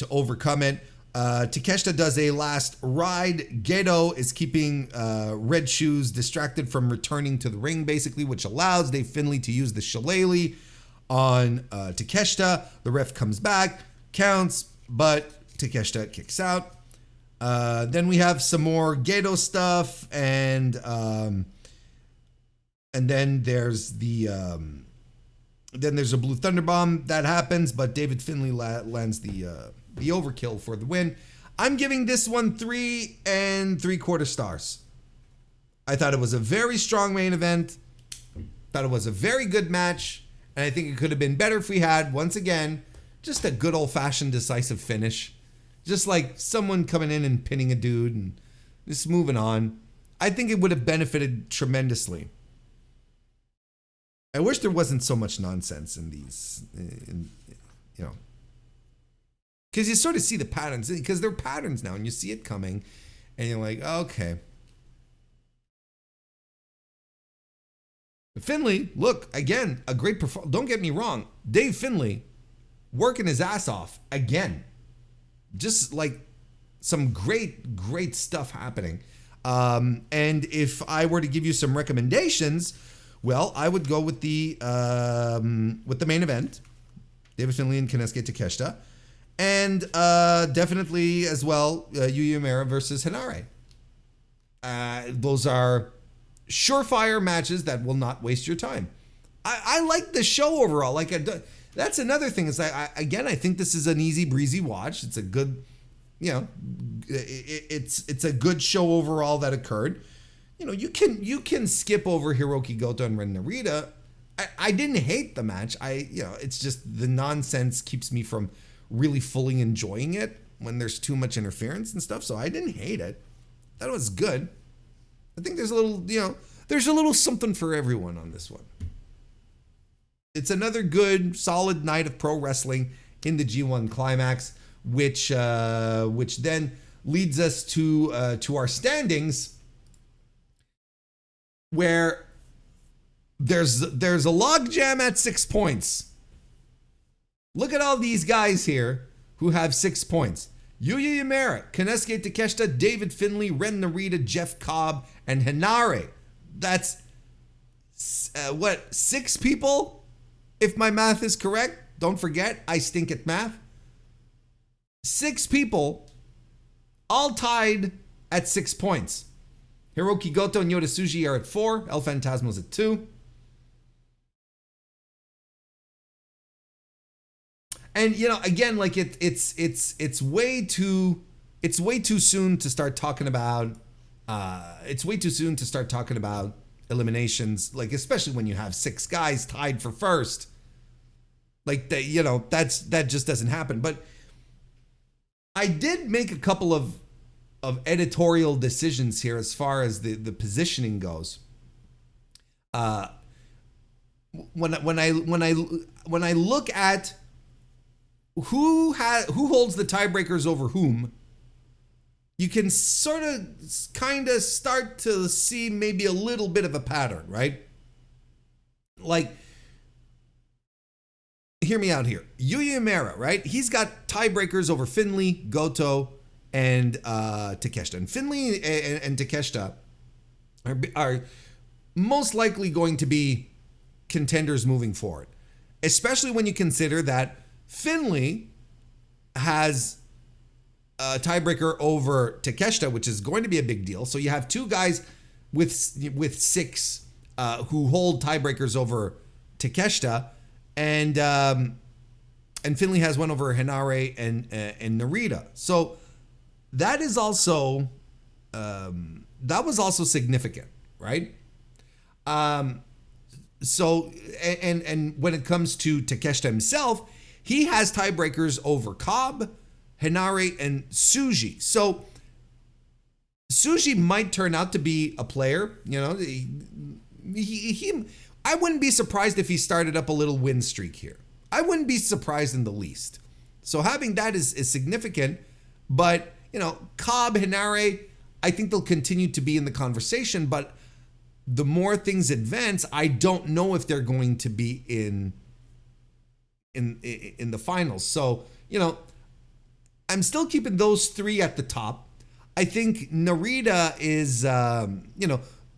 overcome it. Takeshita does a last ride. Gedo is keeping Red Shoes distracted from returning to the ring, basically, which allows Dave Finlay to use the shillelagh on Takeshita. The ref comes back, counts, but Takeshita kicks out. Then we have some more Gedo stuff, and then there's a Blue Thunder Bomb that happens, but David Finlay lands the overkill for the win. I'm giving this one 3 3/4 stars. I thought it was a very strong main event. Thought it was a very good match, and I think it could have been better if we had, once again, just a good old-fashioned decisive finish. Just like someone coming in and pinning a dude and just moving on. I think it would have benefited tremendously. I wish there wasn't so much nonsense in these, because you sort of see the patterns, because they're patterns now, and you see it coming, and you're like, okay. Finlay, look, again, a great performance. Don't get me wrong, Dave Finlay working his ass off again. Just like some great stuff happening. And if I were to give you some recommendations, well, I would go with the main event, David Finlay and Konosuke Takeshita, and definitely as well Yuya Uemura versus Hinare. Those are surefire matches that will not waste your time. I like the show overall. That's another thing. Is I think this is an easy breezy watch. It's a good, it's a good show overall that occurred. You can skip over Hiroki Goto and Ren Narita. I didn't hate the match. It's just the nonsense keeps me from really fully enjoying it when there's too much interference and stuff. So I didn't hate it. That was good. I think there's a little something for everyone on this one. It's another good, solid night of pro wrestling in the G1 Climax, which then leads us to our standings, where there's a logjam at 6 points. Look at all these guys here who have 6 points. Yuya Uemura, Konosuke Takeshita, David Finlay, Ren Narita, Jeff Cobb, and Hinare. That's 6 people? If my math is correct, don't forget, I stink at math. 6 people, all tied at 6 points. Hiroki Goto and Yota Tsuji are at 4. El Phantasmo's at 2. And again, like it's way too soon to start talking about. It's way too soon to start talking about eliminations, like especially when you have 6 guys tied for first. Like that just doesn't happen. But I did make a couple of editorial decisions here as far as the positioning goes. When I look at who holds the tiebreakers over whom, you can sort of kind of start to see maybe a little bit of a pattern, right? Like, hear me out here. Yuya Uemura, right? He's got tiebreakers over Finlay, Goto, and Takeshita. And Finlay and Takeshita are most likely going to be contenders moving forward, especially when you consider that Finlay has a tiebreaker over Takeshita, which is going to be a big deal. So you have 2 guys with 6 who hold tiebreakers over Takeshita, and Finlay has one over Hinare and Narita. So that is also that was also significant, right? So and when it comes to Takeshita himself, he has tiebreakers over Cobb, Hinare, and Tsuji. So Tsuji might turn out to be a player. I wouldn't be surprised if he started up a little win streak here. I wouldn't be surprised in the least. So having that is significant. But, Cobb, Hinare, I think they'll continue to be in the conversation. But the more things advance, I don't know if they're going to be in in the finals. So, I'm still keeping those three at the top. I think Narita is,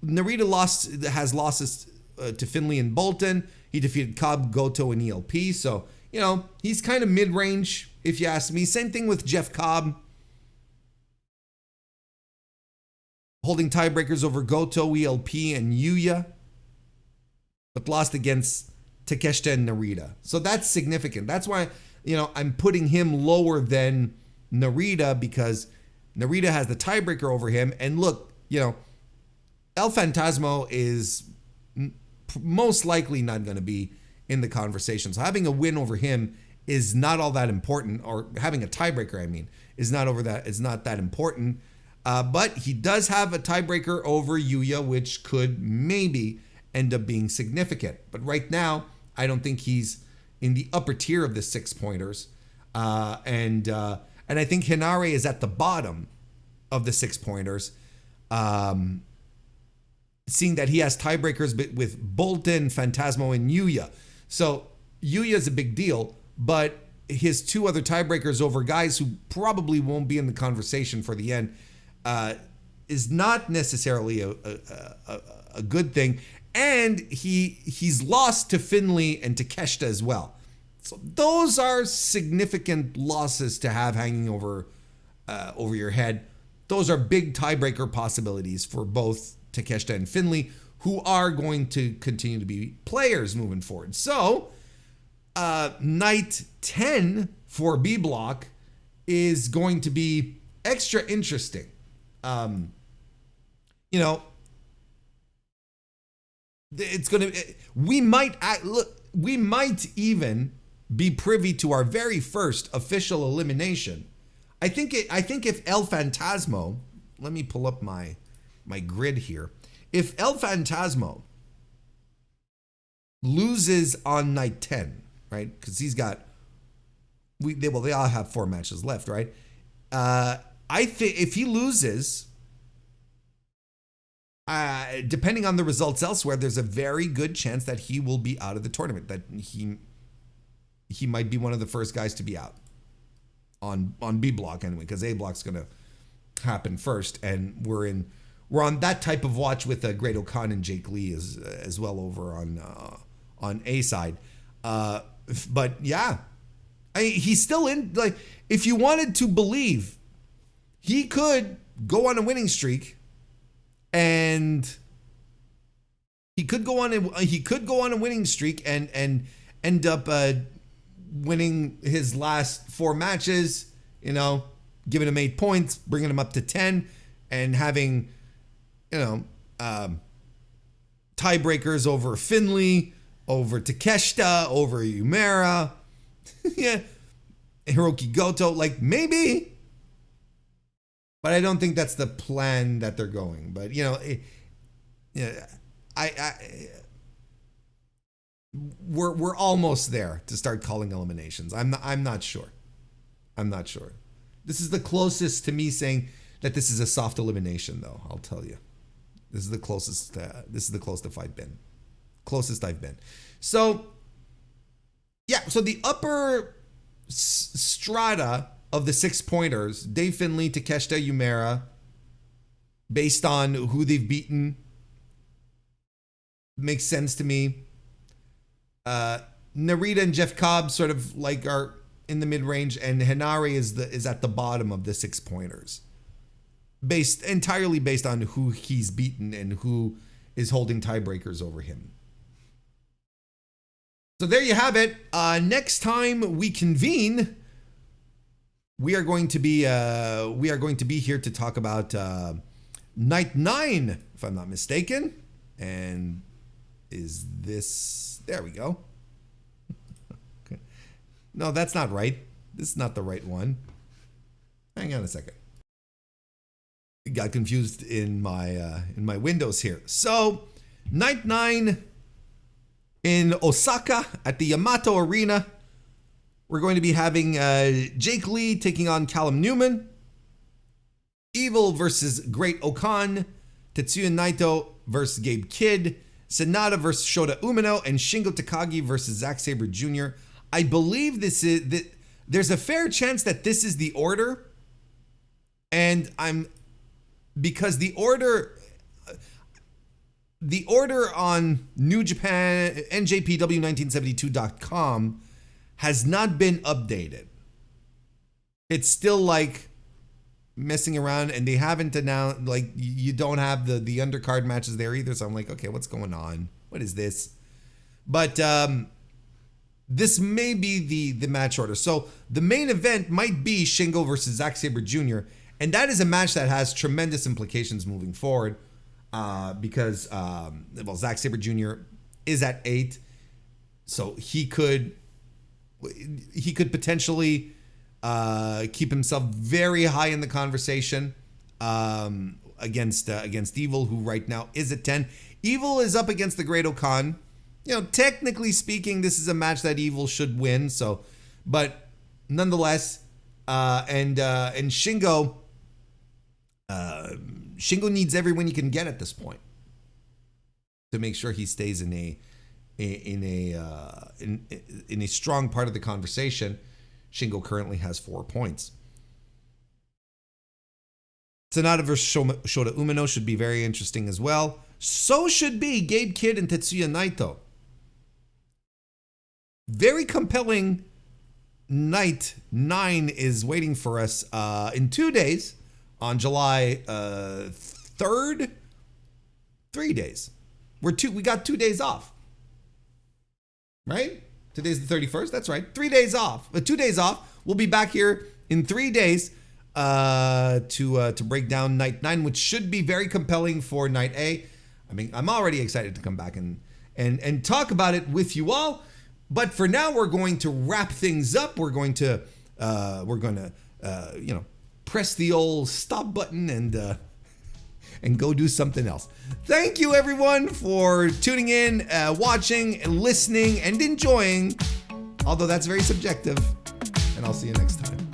Narita has losses to Finley and Bolton. He defeated Cobb, Goto, and ELP. So, he's kind of mid-range, if you ask me. Same thing with Jeff Cobb. Holding tiebreakers over Goto, ELP, and Yuya. But lost against Takeshita and Narita. So that's significant. That's why, I'm putting him lower than Narita, because Narita has the tiebreaker over him. And look, El Phantasmo is most likely not going to be in the conversation. So having a win over him is not all that important, or having a tiebreaker, I mean, is not that important. But he does have a tiebreaker over Yuya, which could maybe end up being significant. But right now, I don't think he's in the upper tier of the 6-pointers. And I think Hinare is at the bottom of the 6-pointers. Seeing that he has tiebreakers with Bolton, Phantasmo, and Yuya. So Yuya is a big deal, but his two other tiebreakers over guys who probably won't be in the conversation for the end is not necessarily a good thing. And he's lost to Finley and Takeshita as well. So those are significant losses to have hanging over your head. Those are big tiebreaker possibilities for both Takeshita and Finley, who are going to continue to be players moving forward. So night 10 for B block is going to be extra interesting. It's going to, we might even be privy to our very first official elimination. I think if El Phantasmo, let me pull up my grid here. If El Phantasmo loses on night 10, right? Because he's got, they all have 4 matches left, right? I think if he loses, depending on the results elsewhere, there's a very good chance that he will be out of the tournament. That he might be one of the first guys to be out on B block anyway, because A block's going to happen first, and we're on that type of watch with Great O'Khan and Jake Lee as well over on A side. But yeah, he's still in. Like, if you wanted to believe, he could go on a winning streak, and he could go on a winning streak and end up winning his last 4 matches. Giving him 8 points, bringing him up to 10, and having tiebreakers over Finley, over Takeshita, over Yumera, yeah, Hiroki Goto, like maybe. But I don't think that's the plan that they're going. But we're almost there to start calling eliminations. I'm not sure. This is the closest to me saying that this is a soft elimination, though. I'll tell you, this is the closest. This is the closest I've been. So yeah. So the upper strata of the 6-pointers, Dave Finley, Takeshita, Yumera, based on who they've beaten, makes sense to me. Narita and Jeff Cobb sort of like are in the mid-range, and Hinare is at the bottom of the 6-pointers, entirely based on who he's beaten and who is holding tiebreakers over him. So there you have it. Next time we convene, we are going to be here to talk about night 9, if I'm not mistaken. And is this? There we go. Okay. No, that's not right. This is not the right one. Hang on a second. I got confused in my windows here. So night 9 in Osaka at the Yamato Arena. We're going to be having Jake Lee taking on Callum Newman, Evil versus Great O'Khan, Tetsuya Naito versus Gabe Kidd, Sonata versus Shota Umino, and Shingo Takagi versus Zack Sabre Jr. I believe this is that there's a fair chance that this is the order, and because the order on New Japan NJPW1972.com has not been updated. It's still like messing around, and they haven't announced, like, you don't have the undercard matches there either. So I'm like, okay, what's going on? What is this? But this may be the match order. So the main event might be Shingo versus Zack Sabre Jr., and that is a match that has tremendous implications moving forward because, Zack Sabre Jr. is at 8, so he could potentially keep himself very high in the conversation against Evil, who right now is at 10. Evil is up against the Great Khan. You know, technically speaking, this is a match that Evil should win. So, but nonetheless, and Shingo needs every win he can get at this point to make sure he stays in a strong part of the conversation. Shingo currently has 4 points. Sanada versus Shota Umino should be very interesting as well. So should be Gabe Kidd and Tetsuya Naito. Very compelling night 9 is waiting for us in 2 days on July 3rd. 3 days. We got 2 days off. Right? Today's the 31st. That's right. 3 days off. 2 days off. We'll be back here in 3 days to break down night 9, which should be very compelling for night A. I mean, I'm already excited to come back and talk about it with you all. But for now, we're going to wrap things up. We're going to press the old stop button and go do something else. Thank you, everyone, for tuning in, watching, listening, and enjoying. Although that's very subjective. And I'll see you next time.